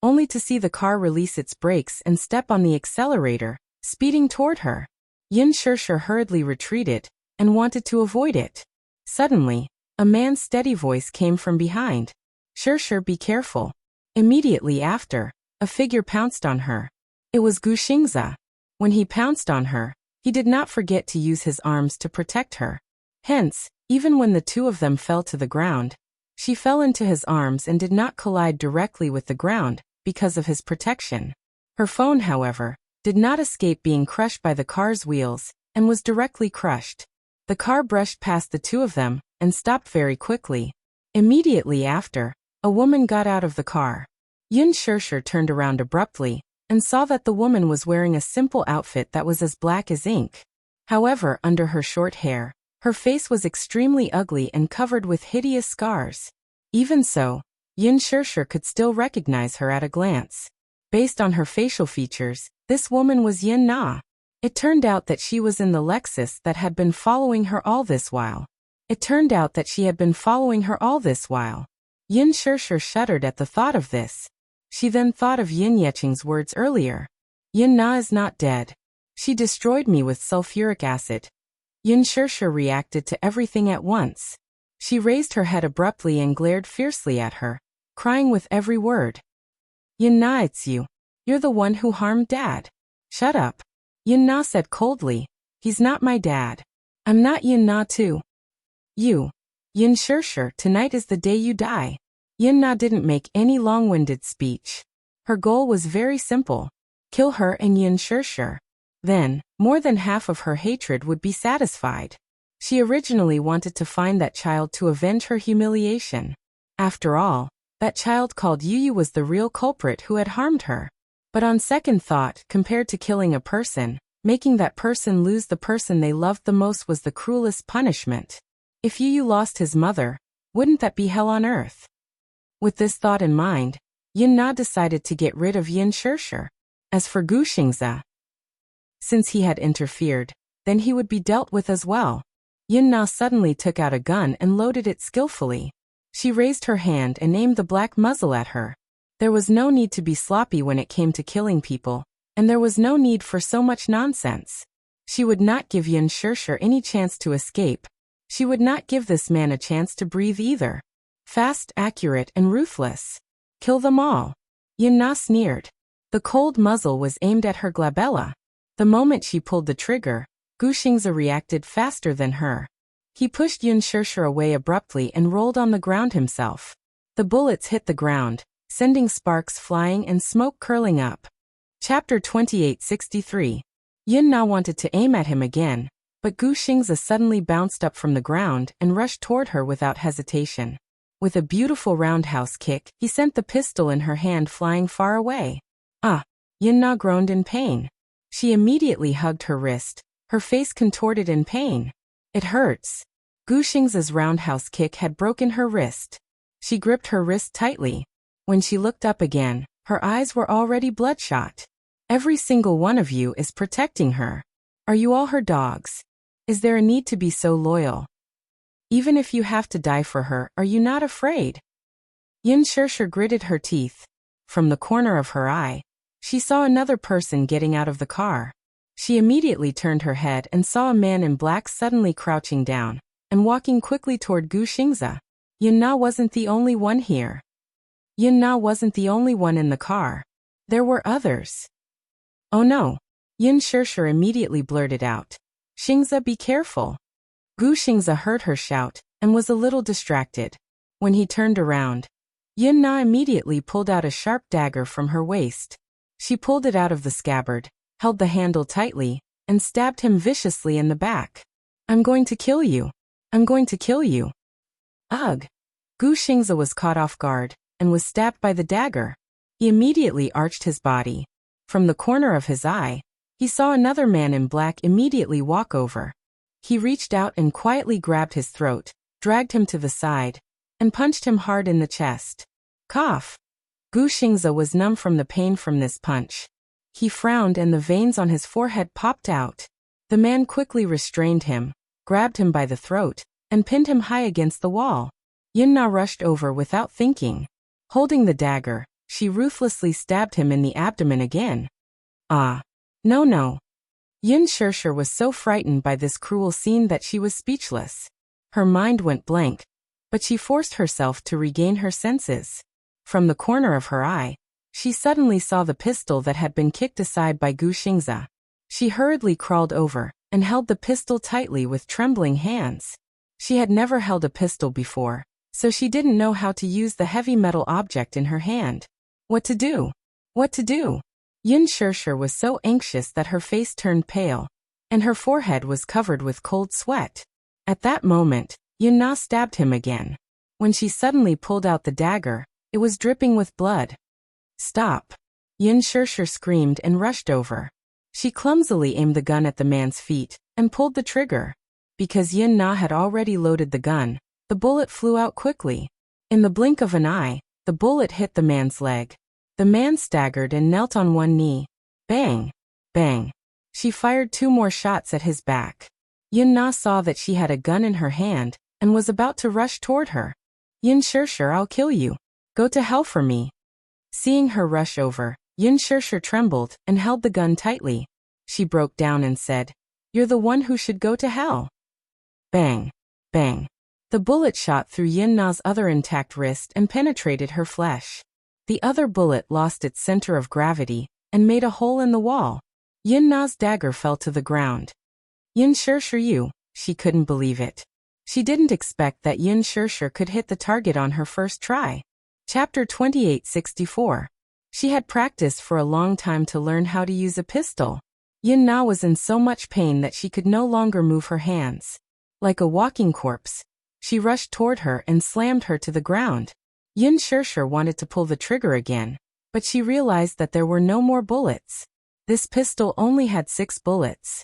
only to see the car release its brakes and step on the accelerator, speeding toward her. Yin Sure hurriedly retreated and wanted to avoid it. Suddenly, a man's steady voice came from behind. Sure, be careful. Immediately after, a figure pounced on her. It was Gu Xingze. When he pounced on her, he did not forget to use his arms to protect her. Hence, even when the two of them fell to the ground, she fell into his arms and did not collide directly with the ground because of his protection. Her phone, however, did not escape being crushed by the car's wheels and was directly crushed. The car brushed past the two of them and stopped very quickly. Immediately after, a woman got out of the car. Yin Sure turned around abruptly and saw that the woman was wearing a simple outfit that was as black as ink. However, under her short hair, her face was extremely ugly and covered with hideous scars. Even so, Yin Sure could still recognize her at a glance. Based on her facial features, this woman was Yin Na. It turned out that she was in the Lexus that had been following her all this while. Yin Sure shuddered at the thought of this. She then thought of Yin Yeqing's words earlier. Yin Na is not dead. She destroyed me with sulfuric acid. Yin Sure reacted to everything at once. She raised her head abruptly and glared fiercely at her, crying with every word. Yin Na, it's you. You're the one who harmed Dad. Shut up. Yin Na said coldly. He's not my dad. I'm not Yin Na too. You. Yin Sure, tonight is the day you die. Yin Na didn't make any long-winded speech. Her goal was very simple. Kill her and Yin Sure. Then, more than half of her hatred would be satisfied. She originally wanted to find that child to avenge her humiliation. After all, that child called Yu was the real culprit who had harmed her. But on second thought, compared to killing a person, making that person lose the person they loved the most was the cruelest punishment. If Yu lost his mother, wouldn't that be hell on earth? With this thought in mind, Yin Na decided to get rid of Yin Sure. As for Gu Xingze, since he had interfered, then he would be dealt with as well. Yin Na suddenly took out a gun and loaded it skillfully. She raised her hand and aimed the black muzzle at her. There was no need to be sloppy when it came to killing people, and there was no need for so much nonsense. She would not give Yin Sure any chance to escape. She would not give this man a chance to breathe either. Fast, accurate, and ruthless. Kill them all. Yun-na sneered. The cold muzzle was aimed at her glabella. The moment she pulled the trigger, Gu Xingze reacted faster than her. He pushed Yun Shirshir away abruptly and rolled on the ground himself. The bullets hit the ground, sending sparks flying and smoke curling up. Chapter 2863. Yun-na wanted to aim at him again, but Gu Xingze suddenly bounced up from the ground and rushed toward her without hesitation. With a beautiful roundhouse kick, he sent the pistol in her hand flying far away. Ah! Yun-na groaned in pain. She immediately hugged her wrist, her face contorted in pain. It hurts. Gu Xingze's roundhouse kick had broken her wrist. She gripped her wrist tightly. When she looked up again, her eyes were already bloodshot. Every single one of you is protecting her. Are you all her dogs? Is there a need to be so loyal? Even if you have to die for her, are you not afraid? Yun Shirshir gritted her teeth. From the corner of her eye, she saw another person getting out of the car. She immediately turned her head and saw a man in black suddenly crouching down and walking quickly toward Gu Xingze. Yun-na wasn't the only one here. Yun-na wasn't the only one in the car. There were others. Oh no! Yun Shirshir immediately blurted out. Xingze, be careful. Gu Xingze heard her shout and was a little distracted. When he turned around, Yun-na immediately pulled out a sharp dagger from her waist. She pulled it out of the scabbard, held the handle tightly, and stabbed him viciously in the back. I'm going to kill you. I'm going to kill you. Ugh! Gu Xingze was caught off guard and was stabbed by the dagger. He immediately arched his body. From the corner of his eye, he saw another man in black immediately walk over. He reached out and quietly grabbed his throat, dragged him to the side, and punched him hard in the chest. Cough! Gu Xingze was numb from the pain from this punch. He frowned and the veins on his forehead popped out. The man quickly restrained him, grabbed him by the throat, and pinned him high against the wall. Yun-na rushed over without thinking. Holding the dagger, she ruthlessly stabbed him in the abdomen again. Ah! No! Yun Shirshir was so frightened by this cruel scene that she was speechless. Her mind went blank, but she forced herself to regain her senses. From the corner of her eye, she suddenly saw the pistol that had been kicked aside by Gu Xingze. She hurriedly crawled over and held the pistol tightly with trembling hands. She had never held a pistol before, so she didn't know how to use the heavy metal object in her hand. What to do? What to do? Yun Shirshir was so anxious that her face turned pale, and her forehead was covered with cold sweat. At that moment, Yun-na stabbed him again. When she suddenly pulled out the dagger, it was dripping with blood. Stop! Yun Shirshir screamed and rushed over. She clumsily aimed the gun at the man's feet and pulled the trigger. Because Yun-na had already loaded the gun, the bullet flew out quickly. In the blink of an eye, the bullet hit the man's leg. The man staggered and knelt on one knee. Bang! Bang! She fired 2 more shots at his back. Yun-na saw that she had a gun in her hand and was about to rush toward her. Yun Shirshir, I'll kill you. Go to hell for me. Seeing her rush over, Yun Shirshir trembled and held the gun tightly. She broke down and said, You're the one who should go to hell. Bang! Bang! The bullet shot through Yun-na's other intact wrist and penetrated her flesh. The other bullet lost its center of gravity and made a hole in the wall. Yun-na's dagger fell to the ground. Yun Shirshir, she couldn't believe it. She didn't expect that Yun Shirshir could hit the target on her first try. Chapter 2864. She had practiced for a long time to learn how to use a pistol. Yun-na was in so much pain that she could no longer move her hands. Like a walking corpse, she rushed toward her and slammed her to the ground. Yun Shirshir wanted to pull the trigger again, but she realized that there were no more bullets. This pistol only had 6 bullets.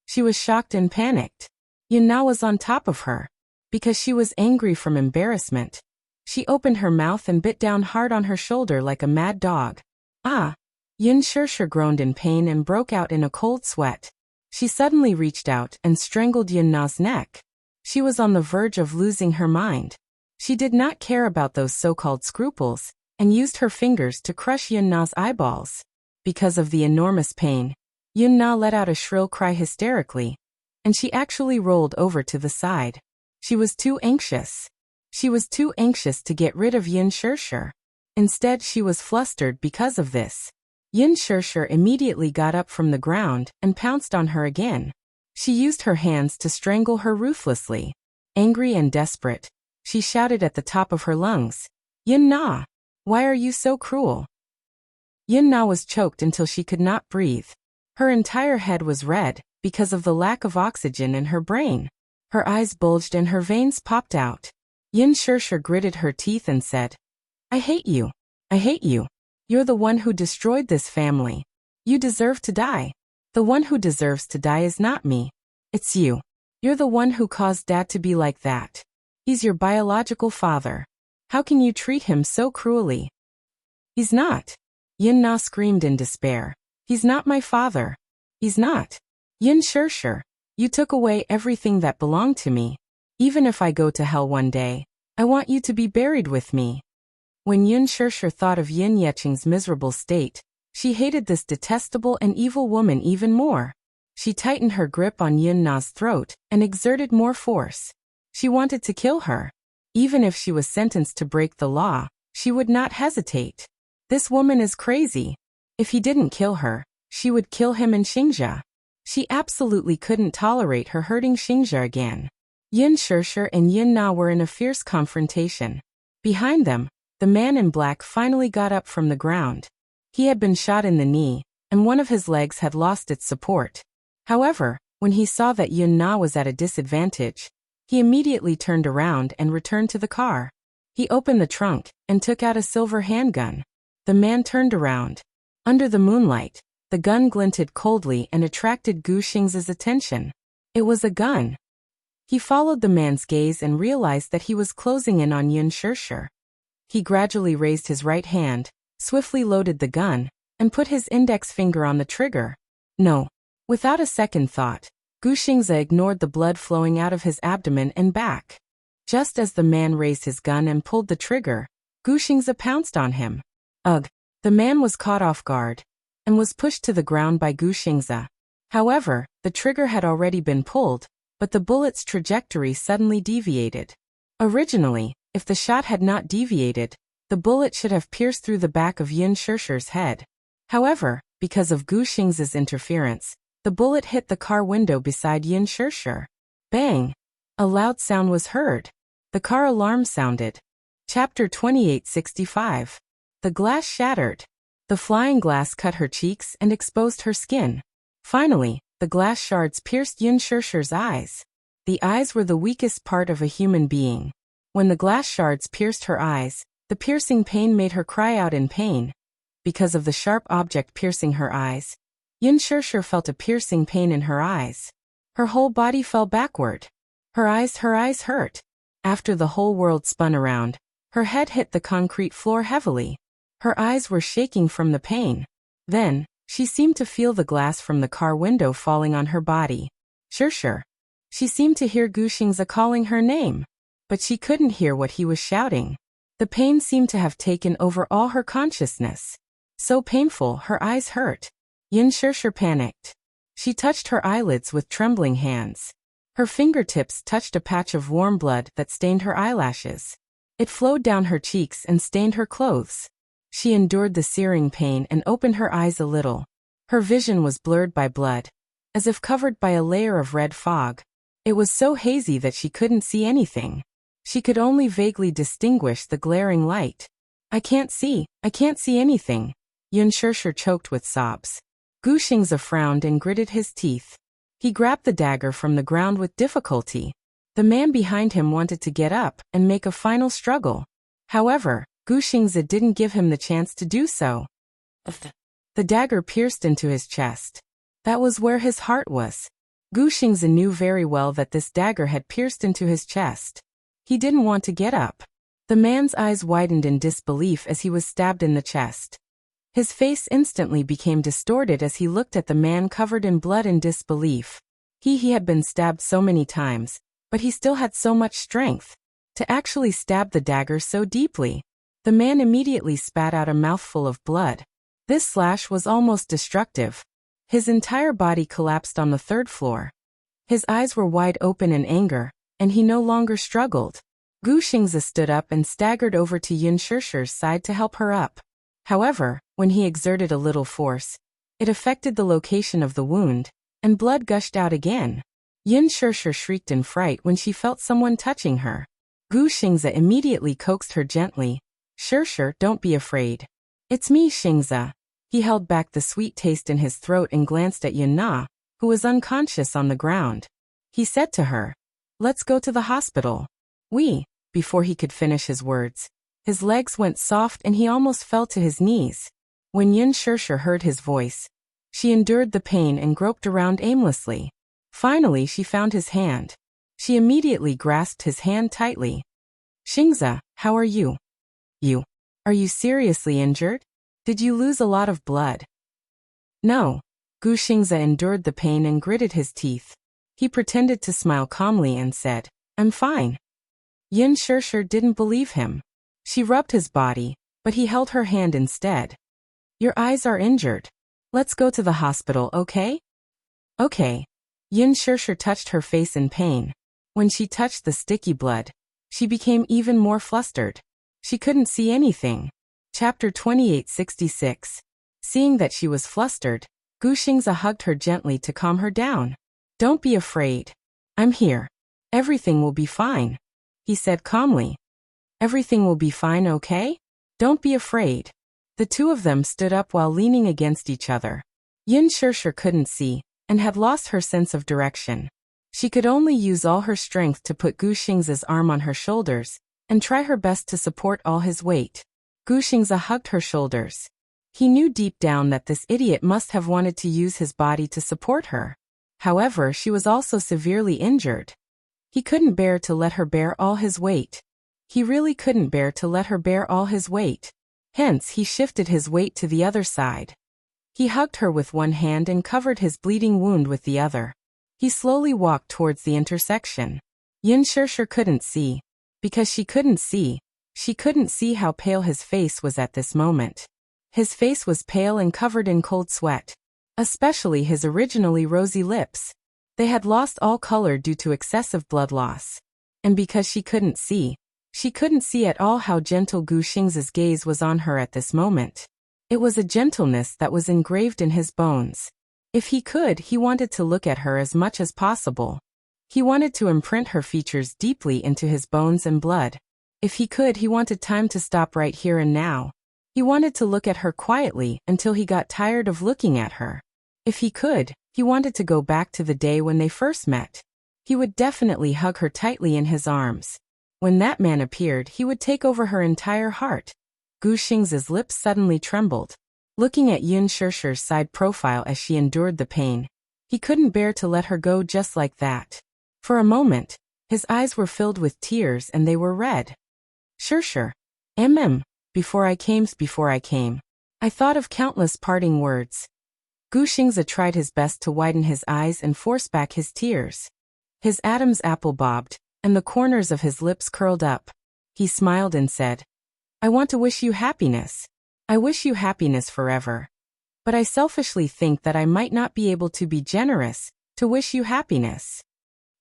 She was shocked and panicked. Yun-na was on top of her. Because she was angry from embarrassment, she opened her mouth and bit down hard on her shoulder like a mad dog. Ah! Yun Shirshir groaned in pain and broke out in a cold sweat. She suddenly reached out and strangled Yun-na's neck. She was on the verge of losing her mind. She did not care about those so-called scruples, and used her fingers to crush Yun-na's eyeballs. Because of the enormous pain, Yun-na let out a shrill cry hysterically, and she actually rolled over to the side. She was too anxious. She was too anxious to get rid of Yin Shirshir. Instead, she was flustered because of this. Yin Shirshir immediately got up from the ground and pounced on her again. She used her hands to strangle her ruthlessly. Angry and desperate, she shouted at the top of her lungs, "Yin Na! Why are you so cruel?" Yin Na was choked until she could not breathe. Her entire head was red because of the lack of oxygen in her brain. Her eyes bulged and her veins popped out. Yin Shirshir gritted her teeth and said, "I hate you. I hate you. You're the one who destroyed this family. You deserve to die. The one who deserves to die is not me. It's you. You're the one who caused Dad to be like that. He's your biological father. How can you treat him so cruelly?" "He's not." Yin Na screamed in despair. "He's not my father. He's not. Yin Shirshir, you took away everything that belonged to me. Even if I go to hell one day, I want you to be buried with me." When Yin Shirshir thought of Yin Yecheng's miserable state, she hated this detestable and evil woman even more. She tightened her grip on Yin Na's throat and exerted more force. She wanted to kill her. Even if she was sentenced to break the law, she would not hesitate. This woman is crazy. If he didn't kill her, she would kill him and Xingzhe. She absolutely couldn't tolerate her hurting Xingzhe again. Yin Shirshir and Yin Na were in a fierce confrontation. Behind them, the man in black finally got up from the ground. He had been shot in the knee, and one of his legs had lost its support. However, when he saw that Yin Na was at a disadvantage, he immediately turned around and returned to the car. He opened the trunk and took out a silver handgun. The man turned around. Under the moonlight, the gun glinted coldly and attracted Gu Xing's attention. It was a gun. He followed the man's gaze and realized that he was closing in on Yin Shirshir. He gradually raised his right hand, swiftly loaded the gun, and put his index finger on the trigger. No. Without a second thought, Gu Xingze ignored the blood flowing out of his abdomen and back. Just as the man raised his gun and pulled the trigger, Gu Xingze pounced on him. Ugh! The man was caught off guard and was pushed to the ground by Gu Xingze. However, the trigger had already been pulled, but the bullet's trajectory suddenly deviated. Originally, if the shot had not deviated, the bullet should have pierced through the back of Yin Shirshir's head. However, because of Gu Xingze's interference, the bullet hit the car window beside Yin Shirshir. Bang! A loud sound was heard. The car alarm sounded. Chapter 2865. The glass shattered. The flying glass cut her cheeks and exposed her skin. Finally, the glass shards pierced Yin Shirshir's eyes. The eyes were the weakest part of a human being. When the glass shards pierced her eyes, the piercing pain made her cry out in pain. Because of the sharp object piercing her eyes, Yin Shirshir felt a piercing pain in her eyes. Her whole body fell backward. Her eyes hurt. After the whole world spun around, her head hit the concrete floor heavily. Her eyes were shaking from the pain. Then, she seemed to feel the glass from the car window falling on her body. Shirshir. She seemed to hear Gu Xingze calling her name, but she couldn't hear what he was shouting. The pain seemed to have taken over all her consciousness. So painful, her eyes hurt. Yin Shirshir panicked. She touched her eyelids with trembling hands. Her fingertips touched a patch of warm blood that stained her eyelashes. It flowed down her cheeks and stained her clothes. She endured the searing pain and opened her eyes a little. Her vision was blurred by blood, as if covered by a layer of red fog. It was so hazy that she couldn't see anything. She could only vaguely distinguish the glaring light. I can't see anything." Yin Shirshir choked with sobs. Gu Xingze frowned and gritted his teeth. He grabbed the dagger from the ground with difficulty. The man behind him wanted to get up and make a final struggle. However, Gu Xingze didn't give him the chance to do so. The dagger pierced into his chest. That was where his heart was. Gu Xingze knew very well that this dagger had pierced into his chest. He didn't want to get up. The man's eyes widened in disbelief as he was stabbed in the chest. His face instantly became distorted as he looked at the man covered in blood in disbelief. He had been stabbed so many times, but he still had so much strength to actually stab the dagger so deeply. The man immediately spat out a mouthful of blood. This slash was almost destructive. His entire body collapsed on the third floor. His eyes were wide open in anger, and he no longer struggled. Gu Xingzi stood up and staggered over to Yin Shishir's side to help her up. However, when he exerted a little force, it affected the location of the wound, and blood gushed out again. Yin Shishir shrieked in fright when she felt someone touching her. Gu Xingzi immediately coaxed her gently. Shishir, don't be afraid. It's me, Xingzi. He held back the sweet taste in his throat and glanced at Yin Na, who was unconscious on the ground. He said to her, "Let's go to the hospital." Before he could finish his words, his legs went soft and he almost fell to his knees. When Yin Shishir heard his voice, she endured the pain and groped around aimlessly. Finally, she found his hand. She immediately grasped his hand tightly. "Xingzi, how are you? Are you seriously injured? Did you lose a lot of blood?" "No." Gu Xingzi endured the pain and gritted his teeth. He pretended to smile calmly and said, "I'm fine." Yin Shishir didn't believe him. She rubbed his body, but he held her hand instead. "Your eyes are injured. Let's go to the hospital, okay?" "Okay." Yin Shishir touched her face in pain. When she touched the sticky blood, she became even more flustered. She couldn't see anything. Chapter 2866. Seeing that she was flustered, Gu Xingzi hugged her gently to calm her down. "Don't be afraid. I'm here. Everything will be fine," he said calmly. "Everything will be fine, okay? Don't be afraid." The two of them stood up while leaning against each other. Yin Shishir couldn't see, and had lost her sense of direction. She could only use all her strength to put Gu Xingzi's arm on her shoulders, and try her best to support all his weight. Gu Xingzi hugged her shoulders. He knew deep down that this idiot must have wanted to use his body to support her. However, she was also severely injured. He couldn't bear to let her bear all his weight. He really couldn't bear to let her bear all his weight. Hence, he shifted his weight to the other side. He hugged her with one hand and covered his bleeding wound with the other. He slowly walked towards the intersection. Yin Shishir couldn't see. Because she couldn't see how pale his face was at this moment. His face was pale and covered in cold sweat. Especially his originally rosy lips. They had lost all color due to excessive blood loss. And because she couldn't see at all how gentle Gu Xingzi's gaze was on her at this moment. It was a gentleness that was engraved in his bones. If he could, he wanted to look at her as much as possible. He wanted to imprint her features deeply into his bones and blood. If he could, he wanted time to stop right here and now. He wanted to look at her quietly until he got tired of looking at her. If he could, he wanted to go back to the day when they first met. He would definitely hug her tightly in his arms. When that man appeared, he would take over her entire heart. Gu Xingzi's lips suddenly trembled. Looking at Yin Shishir's side profile as she endured the pain, he couldn't bear to let her go just like that. For a moment, his eyes were filled with tears and they were red. "Shishir. Before I came. I thought of countless parting words." Gu Xingzi tried his best to widen his eyes and force back his tears. His Adam's apple bobbed, and the corners of his lips curled up. He smiled and said, "I want to wish you happiness. I wish you happiness forever. But I selfishly think that I might not be able to be generous, to wish you happiness."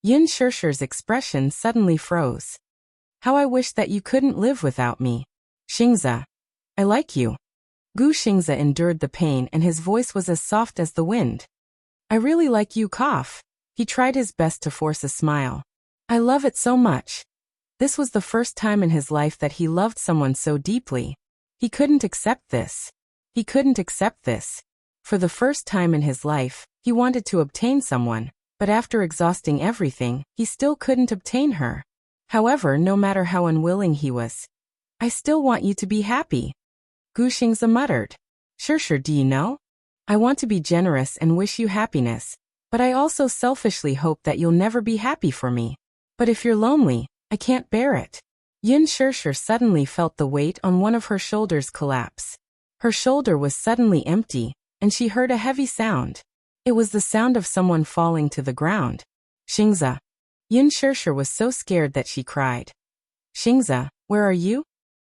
Yin Shishir's expression suddenly froze. "How I wish that you couldn't live without me. Xingzi. I like you." Gu Xingzi endured the pain and his voice was as soft as the wind. "I really like you." He tried his best to force a smile. "I love it so much." This was the first time in his life that he loved someone so deeply. He couldn't accept this. For the first time in his life, he wanted to obtain someone, but after exhausting everything, he still couldn't obtain her. However, no matter how unwilling he was, "I still want you to be happy." Gu Xingzi muttered. Shishir, do you know? I want to be generous and wish you happiness, but I also selfishly hope that you'll never be happy for me. But if you're lonely, I can't bear it." Yin Shishir suddenly felt the weight on one of her shoulders collapse. Her shoulder was suddenly empty, and she heard a heavy sound. It was the sound of someone falling to the ground. "Xingzi." Yin Shishir was so scared that she cried. "Xingzi, where are you?"